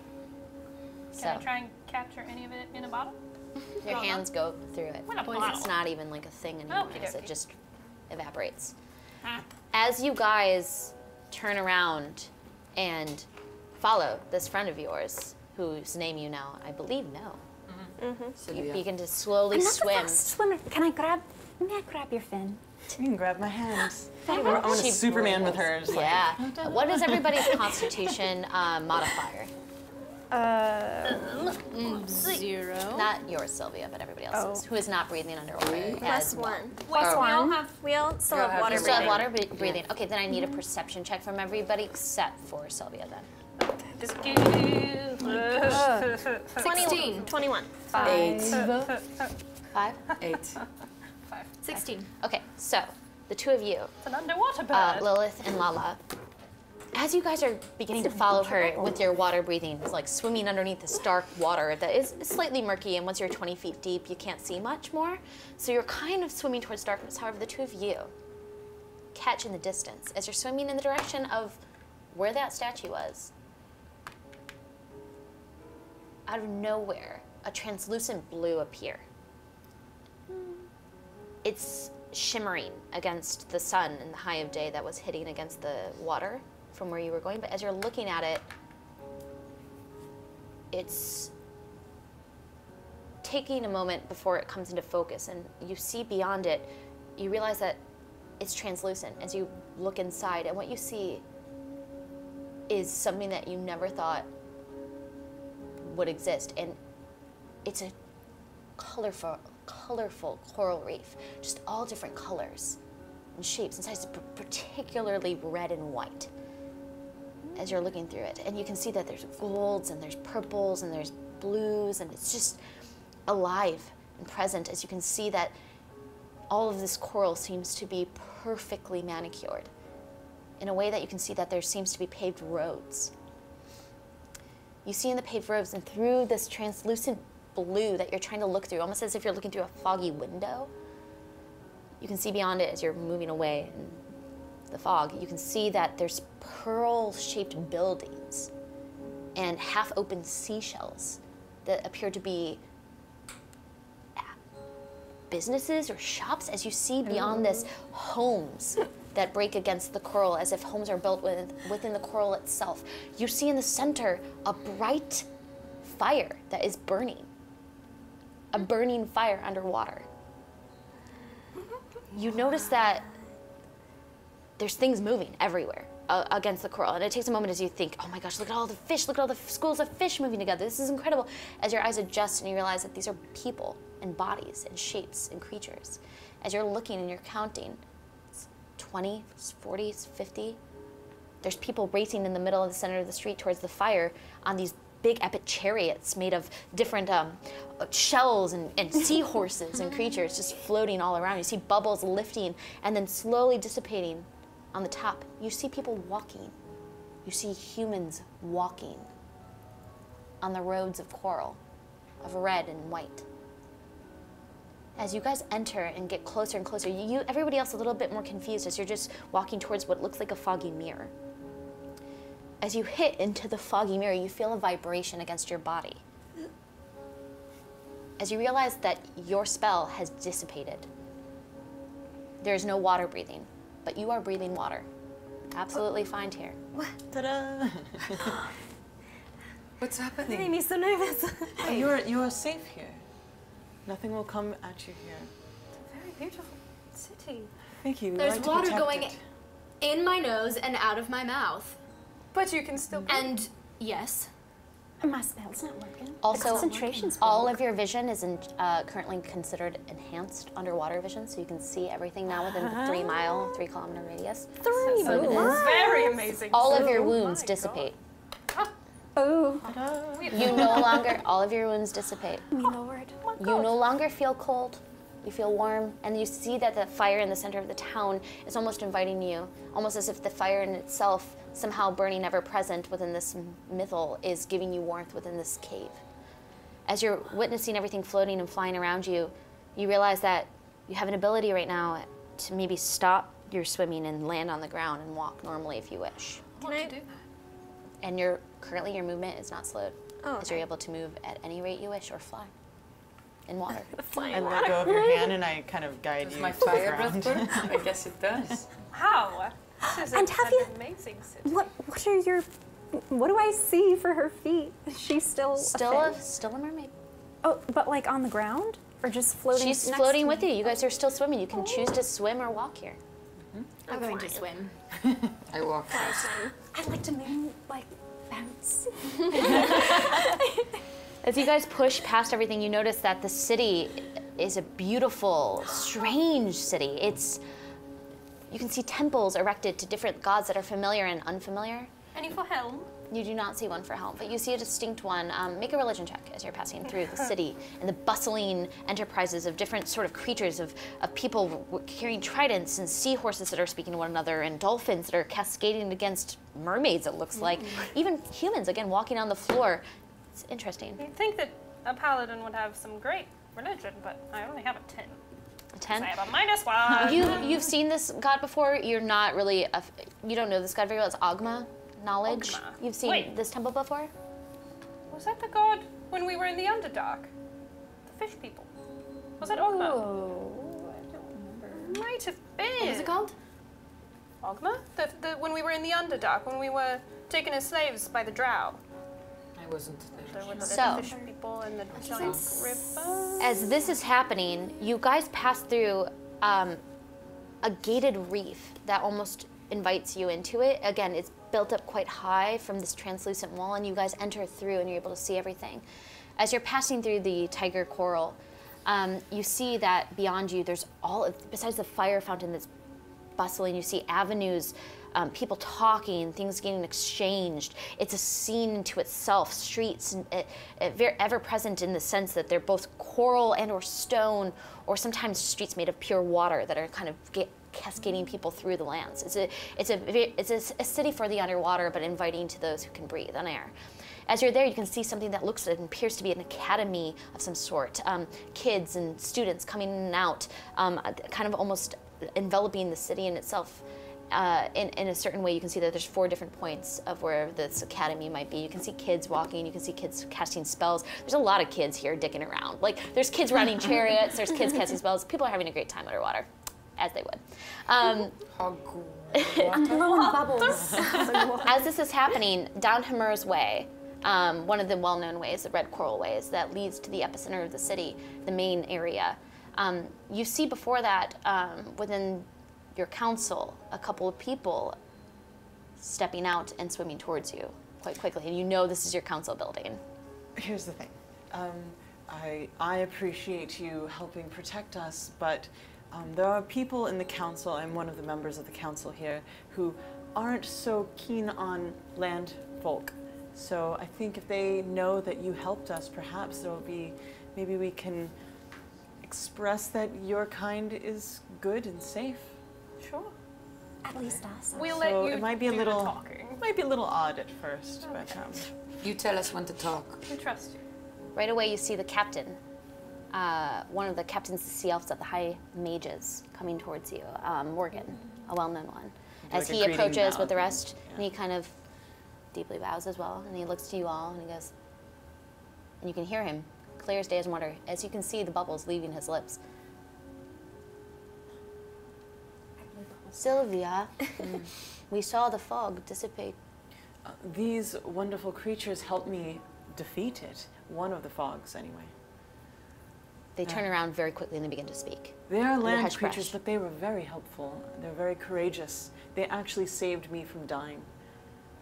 Speaker 6: Can I try and capture any of it in a bottle?
Speaker 1: Your hands go through it.
Speaker 6: What a bottle.
Speaker 1: It's not even like a thing anymore.
Speaker 6: Okey-dokey.
Speaker 1: It just evaporates. As you guys turn around and follow this friend of yours, whose name you now, I believe, know. You begin to slowly
Speaker 9: I'm not
Speaker 1: swim.
Speaker 9: the fast swimmer. May I grab your fin?
Speaker 3: You can grab my hands. We're on a Superman with her. Just
Speaker 1: Yeah. What is everybody's constitution modifier?
Speaker 7: 0.
Speaker 1: Not yours, Sylvia, but everybody else's. Who is not breathing underwater.
Speaker 5: Plus 1.
Speaker 6: We all
Speaker 5: Still have water
Speaker 1: You still have
Speaker 5: breathing.
Speaker 1: water breathing. Okay, then I need a perception check from everybody except for Sylvia then.
Speaker 6: Just give
Speaker 7: 16.
Speaker 5: 21.
Speaker 10: 8.
Speaker 1: 5?
Speaker 10: 8.
Speaker 7: 16.
Speaker 1: Okay, so the two of you,
Speaker 6: It's an underwater bird.
Speaker 1: Lilith and Lala, as you guys are beginning to follow her with your water breathing, it's like swimming underneath this dark water that is slightly murky, and once you're 20 feet deep, you can't see much more. So you're kind of swimming towards darkness. However, the two of you catch in the distance as you're swimming in the direction of where that statue was. Out of nowhere, a translucent blue appear. It's shimmering against the sun in the high of day that was hitting against the water from where you were going, but as you're looking at it, it's taking a moment before it comes into focus, and you see beyond it, you realize that it's translucent as you look inside, and what you see is something that you never thought would exist, and it's a colorful coral reef, just all different colors and shapes and sizes, particularly red and white as you're looking through it. And you can see that there's golds and there's purples and there's blues, and it's just alive and present as you can see that all of this coral seems to be perfectly manicured in a way that you can see that there seems to be paved roads. You see in the paved roads and through this translucent blue that you're trying to look through, almost as if you're looking through a foggy window, you can see beyond it as you're moving away in the fog. You can see that there's pearl-shaped buildings and half-open seashells that appear to be businesses or shops, as you see beyond this homes that break against the coral as if homes are built within the coral itself. You see in the center a bright fire that is burning. A burning fire underwater. You notice that there's things moving everywhere against the coral, and it takes a moment as you think, oh my gosh, look at all the fish, look at all the schools of fish moving together. This is incredible. As your eyes adjust and you realize that these are people and bodies and shapes and creatures. As you're looking and you're counting, 20, 40, 50. There's people racing in the middle of the center of the street towards the fire on these big epic chariots made of different shells and seahorses and creatures just floating all around. You see bubbles lifting and then slowly dissipating on the top. You see people walking. You see humans walking on the roads of coral, of red and white. As you guys enter and get closer and closer, everybody else a little bit more confused as you're just walking towards what looks like a foggy mirror. As you hit into the foggy mirror, you feel a vibration against your body. as you realize that your spell has dissipated. There's no water breathing, but you are breathing water. Absolutely fine here.
Speaker 3: Ta-da!
Speaker 10: What's happening?
Speaker 5: Made me so nervous.
Speaker 3: You are safe here. Nothing will come at you here.
Speaker 6: Very beautiful city.
Speaker 3: Thank you. We
Speaker 7: There's
Speaker 3: like to
Speaker 7: water
Speaker 3: protect
Speaker 7: going
Speaker 3: it.
Speaker 7: in my nose and out of my mouth.
Speaker 6: But you can still breathe.
Speaker 7: And yes.
Speaker 9: My spell's not working.
Speaker 1: Also,
Speaker 9: Concentration's
Speaker 1: all of your vision is currently considered enhanced underwater vision, so you can see everything now within the 3 kilometer radius.
Speaker 6: Very amazing.
Speaker 1: All of your wounds dissipate.
Speaker 9: Oh,
Speaker 1: You no longer, all of your wounds dissipate.
Speaker 9: me lord.
Speaker 1: You no longer feel cold. You feel warm, and you see that the fire in the center of the town is almost inviting you, almost as if the fire in itself, somehow burning ever present within this mythal, is giving you warmth within this cave. As you're witnessing everything floating and flying around you, you realize that you have an ability right now to maybe stop your swimming and land on the ground and walk normally if you wish.
Speaker 5: Can I do
Speaker 1: And currently your movement is not slowed, as you're able to move at any rate you wish or fly in water.
Speaker 3: I let go of your hand and I kind of guide
Speaker 10: Does
Speaker 3: you.
Speaker 10: my
Speaker 3: to the
Speaker 10: fire breath
Speaker 3: ground.
Speaker 10: work? I guess it does.
Speaker 6: How? This is
Speaker 9: And have
Speaker 6: an
Speaker 9: you-
Speaker 6: amazing city.
Speaker 9: What are your? What do I see for her feet? Is she still
Speaker 1: Still a mermaid.
Speaker 9: Oh, but like on the ground or just floating?
Speaker 1: She's
Speaker 9: next
Speaker 1: floating
Speaker 9: to
Speaker 1: with
Speaker 9: me?
Speaker 1: you. You guys are still swimming. You can choose to swim or walk here.
Speaker 7: I'm going to swim.
Speaker 10: I walk fast.
Speaker 9: I'd like to maybe like bounce.
Speaker 1: As you guys push past everything, you notice that the city is a beautiful, strange city. You can see temples erected to different gods that are familiar and unfamiliar.
Speaker 6: Any for Helm?
Speaker 1: You do not see one for Helm, but you see a distinct one. Make a religion check as you're passing through the city and the bustling enterprises of different sort of creatures, of people carrying tridents and seahorses that are speaking to one another and dolphins that are cascading against mermaids, it looks like. Even humans, again, walking on the floor. It's interesting.
Speaker 6: You'd think that a paladin would have some great religion, but I only have a 10.
Speaker 1: A 10?
Speaker 6: I have a -1.
Speaker 1: You've seen this god before. You're not really, you don't know this god very well. It's Ogma knowledge.
Speaker 6: Ogma.
Speaker 1: You've seen
Speaker 6: Wait.
Speaker 1: this temple before?
Speaker 6: Was that the god when we were in the Underdark? The fish people. Was that Ogma?
Speaker 9: Oh, I don't remember.
Speaker 6: Might have been.
Speaker 7: What was it called?
Speaker 6: Ogma? When we were in the Underdark, when we were taken as slaves by the Drow.
Speaker 10: I wasn't there.
Speaker 6: There were the
Speaker 1: So-
Speaker 6: fish people and the giant river.
Speaker 1: As this is happening, you guys pass through a gated reef that almost invites you into it. Again, it's built up quite high from this translucent wall, and you guys enter through and you're able to see everything. As you're passing through the tiger coral, you see that beyond you there's besides the fire fountain that's bustling, you see avenues, people talking, things getting exchanged. It's a scene to itself, streets, very ever present in the sense that they're both coral and or stone, or sometimes streets made of pure water that are kind of cascading people through the lands. It's a city for the underwater, but inviting to those who can breathe on air. As you're there, you can see something that looks and appears to be an academy of some sort. Kids and students coming in and out, kind of almost enveloping the city in itself. In a certain way, you can see that there's 4 different points of where this academy might be. You can see kids walking, you can see kids casting spells. There's a lot of kids here dicking around. Like, there's kids riding chariots, there's kids casting spells. People are having a great time underwater, as they would.
Speaker 9: I'm blowing bubbles.
Speaker 1: As this is happening, down Hamur's Way, one of the well-known ways, the Red Coral Ways, that leads to the epicenter of the city, the main area, you see before that, within your council, a couple of people stepping out and swimming towards you quite quickly, and you know this is your council building.
Speaker 3: Here's the thing. I appreciate you helping protect us, but there are people in the council, I'm one of the members of the council here, who aren't so keen on land folk. So I think if they know that you helped us, perhaps there will be, maybe we can express that your kind is good and safe.
Speaker 6: Sure.
Speaker 9: At least us.
Speaker 6: We'll
Speaker 3: So
Speaker 6: let you
Speaker 3: it might be a
Speaker 6: do
Speaker 3: little,
Speaker 6: the talking.
Speaker 3: might be a little odd at first, but
Speaker 10: You tell us when to talk.
Speaker 6: We trust you.
Speaker 1: Right away, you see the captain, one of the captains of the Sea Elves of the High Mages, coming towards you, Morgan, a well-known one. As
Speaker 3: like a
Speaker 1: he
Speaker 3: greeting
Speaker 1: approaches
Speaker 3: bow.
Speaker 1: with the rest, and he kind of deeply bows as well, and he looks to you all, and he goes, and you can hear him, clear as day as water, as you can see the bubbles leaving his lips. Sylvia, we saw the fog dissipate.
Speaker 3: These wonderful creatures helped me defeat it. One of the fogs, anyway.
Speaker 1: They turn around very quickly and they begin to speak.
Speaker 3: They are land
Speaker 1: hush
Speaker 3: creatures,
Speaker 1: brush.
Speaker 3: but they were very helpful. They're very courageous. They actually saved me from dying.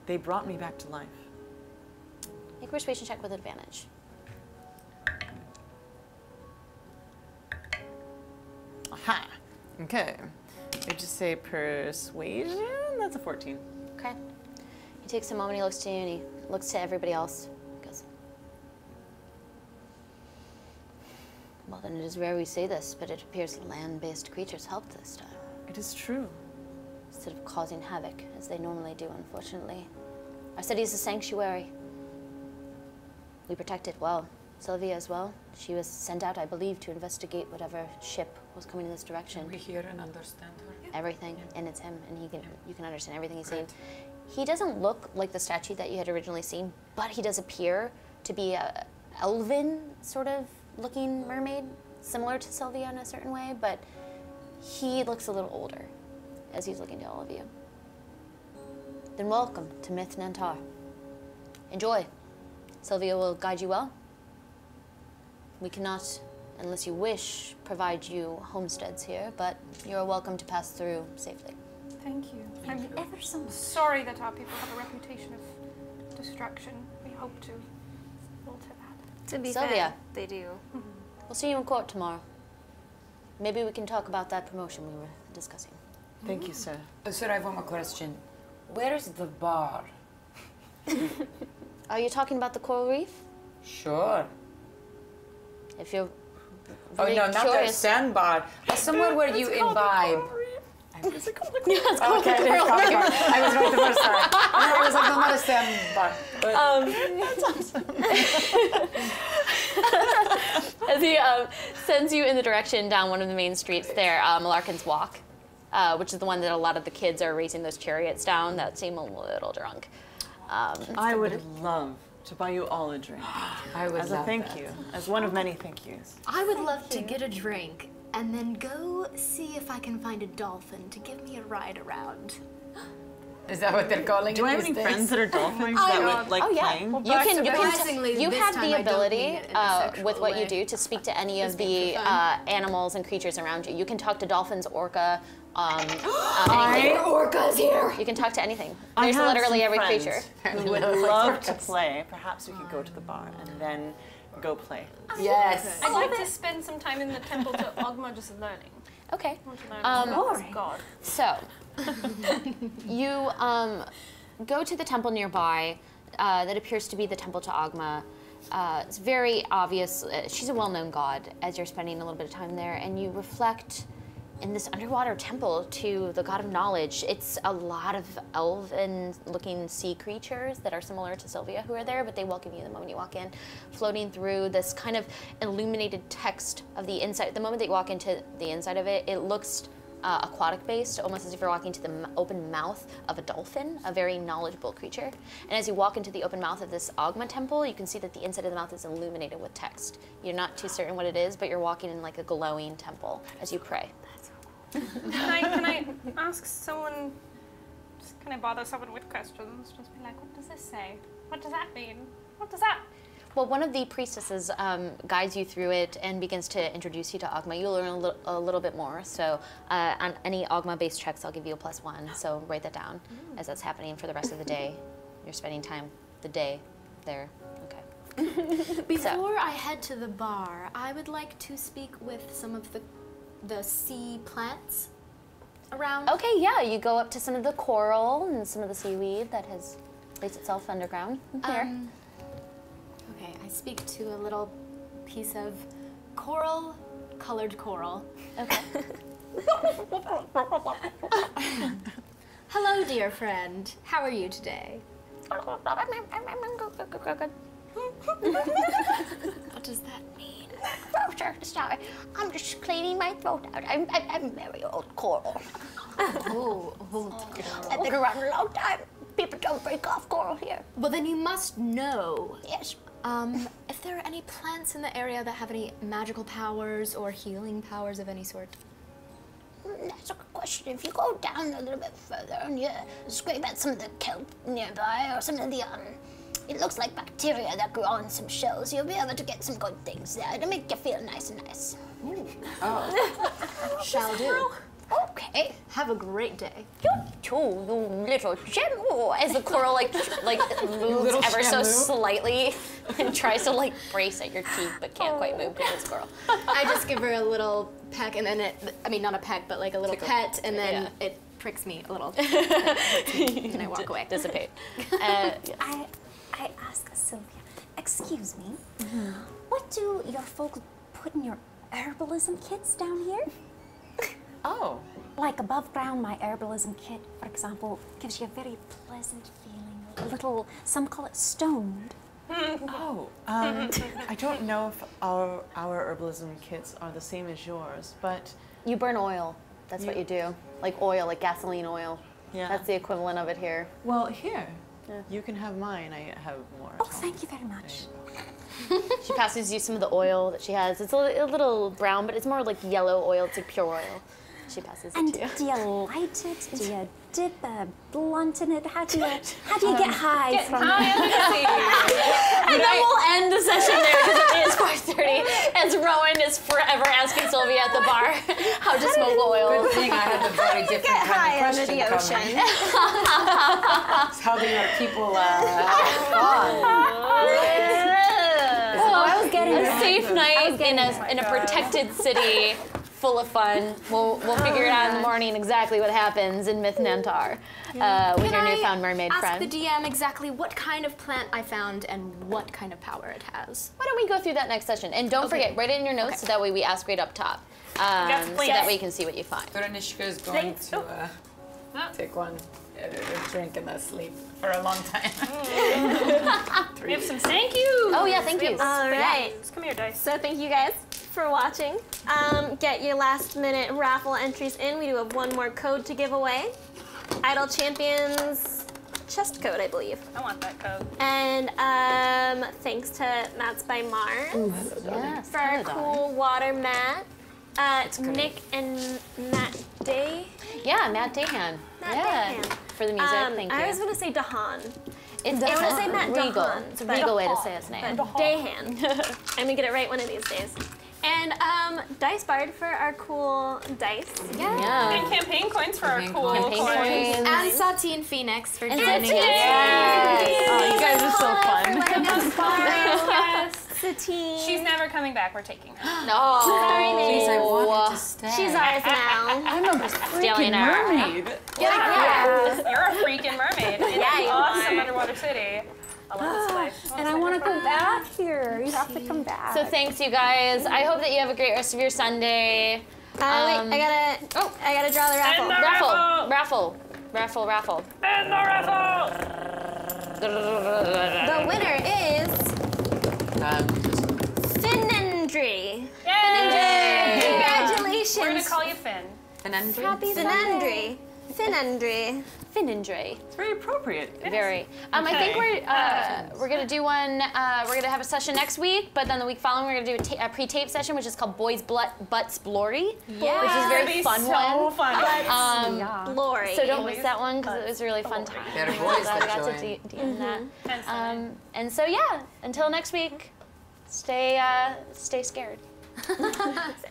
Speaker 3: They brought me back to life.
Speaker 1: Make a persuasion check with advantage.
Speaker 3: Aha! Okay. Did you say persuasion? That's a 14.
Speaker 1: Okay. He takes a moment, he looks to you, and he looks to everybody else. He goes, well, then it is rare we say this, but it appears land-based creatures helped this time.
Speaker 3: It is true.
Speaker 1: Instead of causing havoc, as they normally do, unfortunately. Our city is a sanctuary. We protect it well. Sylvia as well. She was sent out, I believe, to investigate whatever ship was coming in this direction.
Speaker 10: We hear and understand her.
Speaker 1: Everything, and it's him, and you can understand everything he's saying. He doesn't look like the statue that you had originally seen, but he does appear to be a elven sort of looking mermaid, similar to Sylvia in a certain way, but he looks a little older as he's looking to all of you. Then welcome to Myth Nantar. Enjoy. Sylvia will guide you well. We cannot, unless you wish, provide you homesteads here, but you're welcome to pass through safely.
Speaker 6: Thank you. I'm ever so sorry that our people have a reputation of destruction. We hope to alter that.
Speaker 5: To be
Speaker 1: Sylvia.
Speaker 5: fair, they do.
Speaker 1: We'll see you in court tomorrow. Maybe we can talk about that promotion we were discussing.
Speaker 3: Thank you, sir.
Speaker 10: Sir, I have one more question. Where is the bar?
Speaker 1: Are you talking about the coral reef?
Speaker 10: Sure.
Speaker 1: If you're
Speaker 10: Oh
Speaker 1: really
Speaker 10: no, not the
Speaker 1: curious,
Speaker 10: sandbar. Somewhere where you imbibe.
Speaker 1: it's
Speaker 10: Okay, it's called the bar. I was right the first time. I was like, no, not a sandbar.
Speaker 1: As he sends you in the direction down one of the main streets there, Malarkin's Walk, which is the one that a lot of the kids are racing those chariots down that seem a little drunk.
Speaker 3: I would love to buy you all a drink.
Speaker 10: I would
Speaker 3: as a
Speaker 10: love
Speaker 3: thank
Speaker 10: that.
Speaker 3: you, as one of many thank yous.
Speaker 7: I would love to get a drink and then go see if I can find a dolphin to give me a ride around.
Speaker 10: Is that what they're calling
Speaker 3: Do
Speaker 10: it
Speaker 3: I have
Speaker 10: these
Speaker 3: any
Speaker 10: days?
Speaker 3: friends that are dolphins that would like playing?
Speaker 1: You can
Speaker 7: Surprisingly,
Speaker 1: you
Speaker 7: this
Speaker 1: have
Speaker 7: time
Speaker 1: the
Speaker 7: I don't
Speaker 1: ability
Speaker 7: mean it in a sexual
Speaker 1: with what you
Speaker 7: way.
Speaker 1: do to speak to any of
Speaker 7: Just being
Speaker 1: the
Speaker 7: for fun.
Speaker 1: animals and creatures around you. You can talk to dolphins, orca, anything.
Speaker 7: Orcas here!
Speaker 1: You can talk to anything.
Speaker 3: I
Speaker 1: There's
Speaker 3: have
Speaker 1: literally
Speaker 3: some
Speaker 1: every
Speaker 3: friends
Speaker 1: creature.
Speaker 3: who would love to play. Perhaps we could go to the bar and then go play.
Speaker 10: Yes.
Speaker 6: I'd like to spend some time in the temple to Ogma just learning.
Speaker 1: Okay.
Speaker 6: I want to learn about this god.
Speaker 1: So, you go to the temple nearby that appears to be the temple to Ogma. It's very obvious. She's a well-known god as you're spending a little bit of time there, and you reflect in this underwater temple to the god of knowledge. It's a lot of elven-looking sea creatures that are similar to Sylvia who are there, but they welcome you the moment you walk in, floating through this kind of illuminated text of the inside. The moment that you walk into the inside of it, it looks aquatic-based, almost as if you're walking to the open mouth of a dolphin, a very knowledgeable creature. And as you walk into the open mouth of this Ogma temple, you can see that the inside of the mouth is illuminated with text. You're not too certain what it is, but you're walking in like a glowing temple as you pray.
Speaker 6: Can I ask someone, just kind of bother someone with questions? Just be like, what does this say? What does that mean? What does that?
Speaker 1: Well, one of the priestesses guides you through it and begins to introduce you to Ogma. You'll learn a little bit more. So on any Ogma-based checks, I'll give you a +1. So write that down as that's happening for the rest of the day. You're spending time the day there. Okay.
Speaker 7: Before I head to the bar, I would like to speak with some of the sea plants around.
Speaker 1: Okay, yeah, you go up to some of the coral and some of the seaweed that has placed itself underground there.
Speaker 7: Okay, I speak to a little piece of colored coral.
Speaker 1: Okay.
Speaker 7: Hello, dear friend. How are you today? What does that mean?
Speaker 1: Oh, sure, sorry. I'm just cleaning my throat out. I'm very old coral. I've been around a long time. People don't break off coral here.
Speaker 7: Well, then you must know.
Speaker 1: Yes.
Speaker 7: If there are any plants in the area that have any magical powers or healing powers of any sort?
Speaker 5: That's a good question. If you go down a little bit further and you scrape at some of the kelp nearby or some of the, it looks like bacteria that grow on some shells, you'll be able to get some good things there to make you feel nice and nice.
Speaker 7: Shall do.
Speaker 5: Okay.
Speaker 7: Have a great day.
Speaker 1: You little Shamu, as the coral like moves ever so slightly and tries to like brace at your teeth but can't quite move because it's coral.
Speaker 7: I just give her a little peck and then not a peck, but like a little pet, and then it pricks me a little. And I walk away.
Speaker 1: Dissipate.
Speaker 9: I ask Sylvia, excuse me, what do your folks put in your herbalism kits down here?
Speaker 3: Oh.
Speaker 9: Like above ground, my herbalism kit, for example, gives you a very pleasant feeling. A little, some call it stoned.
Speaker 3: I don't know if our herbalism kits are the same as yours, but
Speaker 1: You burn oil. That's what you do. Like oil, like gasoline oil.
Speaker 3: yeah.
Speaker 1: That's the equivalent of it here.
Speaker 3: Well, here, you can have mine. I have more.
Speaker 9: Oh, thank you very much.
Speaker 1: She passes you some of the oil that she has. It's a little brown, but it's more like yellow oil. It's like pure oil. She passes
Speaker 9: And
Speaker 1: it to you.
Speaker 9: do you light it? Do you dip a blunt in it? How do you get high from it?
Speaker 1: And then we'll end the session there because it is 4:30 as Rowan is forever asking Sylvia at the bar how to smoke oil.
Speaker 10: Good thing I had a very different kind of question coming. How do your people have fun?
Speaker 1: I was getting a safe night in a protected city full of fun. We'll figure it out in the morning exactly what happens in Myth Nantar with your newfound mermaid
Speaker 7: ask
Speaker 1: friend.
Speaker 7: the DM exactly what kind of plant I found and what kind of power it has?
Speaker 1: Why don't we go through that next session? And don't forget, write it in your notes so that way we ask right up top. So that way you can see what you find.
Speaker 10: Veronica is going to take one drink and sleep for a long time.
Speaker 6: We have some thank yous.
Speaker 1: Oh yeah, thank you.
Speaker 5: All right.
Speaker 6: Just come here, Dice.
Speaker 5: So thank you guys for watching. Get your last minute raffle entries in. We do have one more code to give away. Idol Champions chest code, I believe.
Speaker 6: I want that code.
Speaker 5: And thanks to Mats by Mars for our cool water mat. Nick and Matt Day.
Speaker 1: Yeah, Matt Dahan.
Speaker 5: Dahan.
Speaker 1: For the music, thank you.
Speaker 5: I was going to say Dahan.
Speaker 1: It's
Speaker 5: I want to say Matt
Speaker 1: Regal.
Speaker 5: Dahan.
Speaker 1: It's a regal way to say his name.
Speaker 5: But Dahan. I'm going to get it right one of these days. And Dice Bard for our cool dice.
Speaker 1: Yeah.
Speaker 6: And campaign coins for our cool
Speaker 1: Campaign coins.
Speaker 7: And Satine Phoenix for joining us.
Speaker 3: Oh, you guys are so fun.
Speaker 6: Yes.
Speaker 5: Satine.
Speaker 6: She's never coming back. We're taking her.
Speaker 1: No.
Speaker 10: Please, I wanted to stay.
Speaker 5: She's ours now.
Speaker 3: I'm a freaking mermaid.
Speaker 6: Yeah. You're a freaking mermaid. In
Speaker 5: Yeah, you
Speaker 6: awesome
Speaker 5: are.
Speaker 6: underwater city. I love this place.
Speaker 9: And I want to go back here. You have to come back.
Speaker 1: So thanks, you guys. I hope that you have a great rest of your Sunday.
Speaker 5: Wait, I gotta draw the raffle.
Speaker 6: And the raffle.
Speaker 1: Raffle.
Speaker 6: And the raffle.
Speaker 5: The winner is Finendry.
Speaker 6: Yay!
Speaker 5: Congratulations.
Speaker 6: We're gonna call you Finn.
Speaker 5: Finendry.
Speaker 1: Finendry.
Speaker 3: It's very appropriate.
Speaker 1: Very. I think we're gonna do one. We're gonna have a session next week, but then the week following we're gonna do a pre-tape session, which is called Boys Butts Glory, which is a very fun one.
Speaker 5: Glory.
Speaker 1: So don't miss that one because it was a really fun time.
Speaker 10: Better boys
Speaker 1: I
Speaker 10: that
Speaker 1: got to
Speaker 10: join.
Speaker 1: DM that. And so yeah, until next week, stay scared.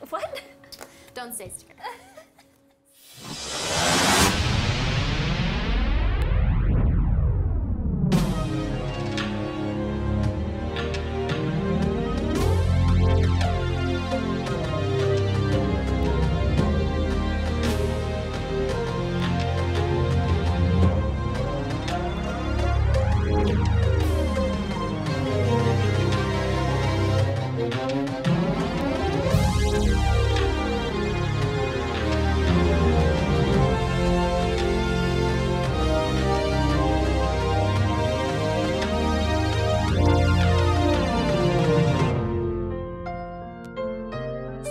Speaker 5: What?
Speaker 7: Don't stay scared.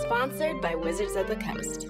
Speaker 11: Sponsored by Wizards of the Coast.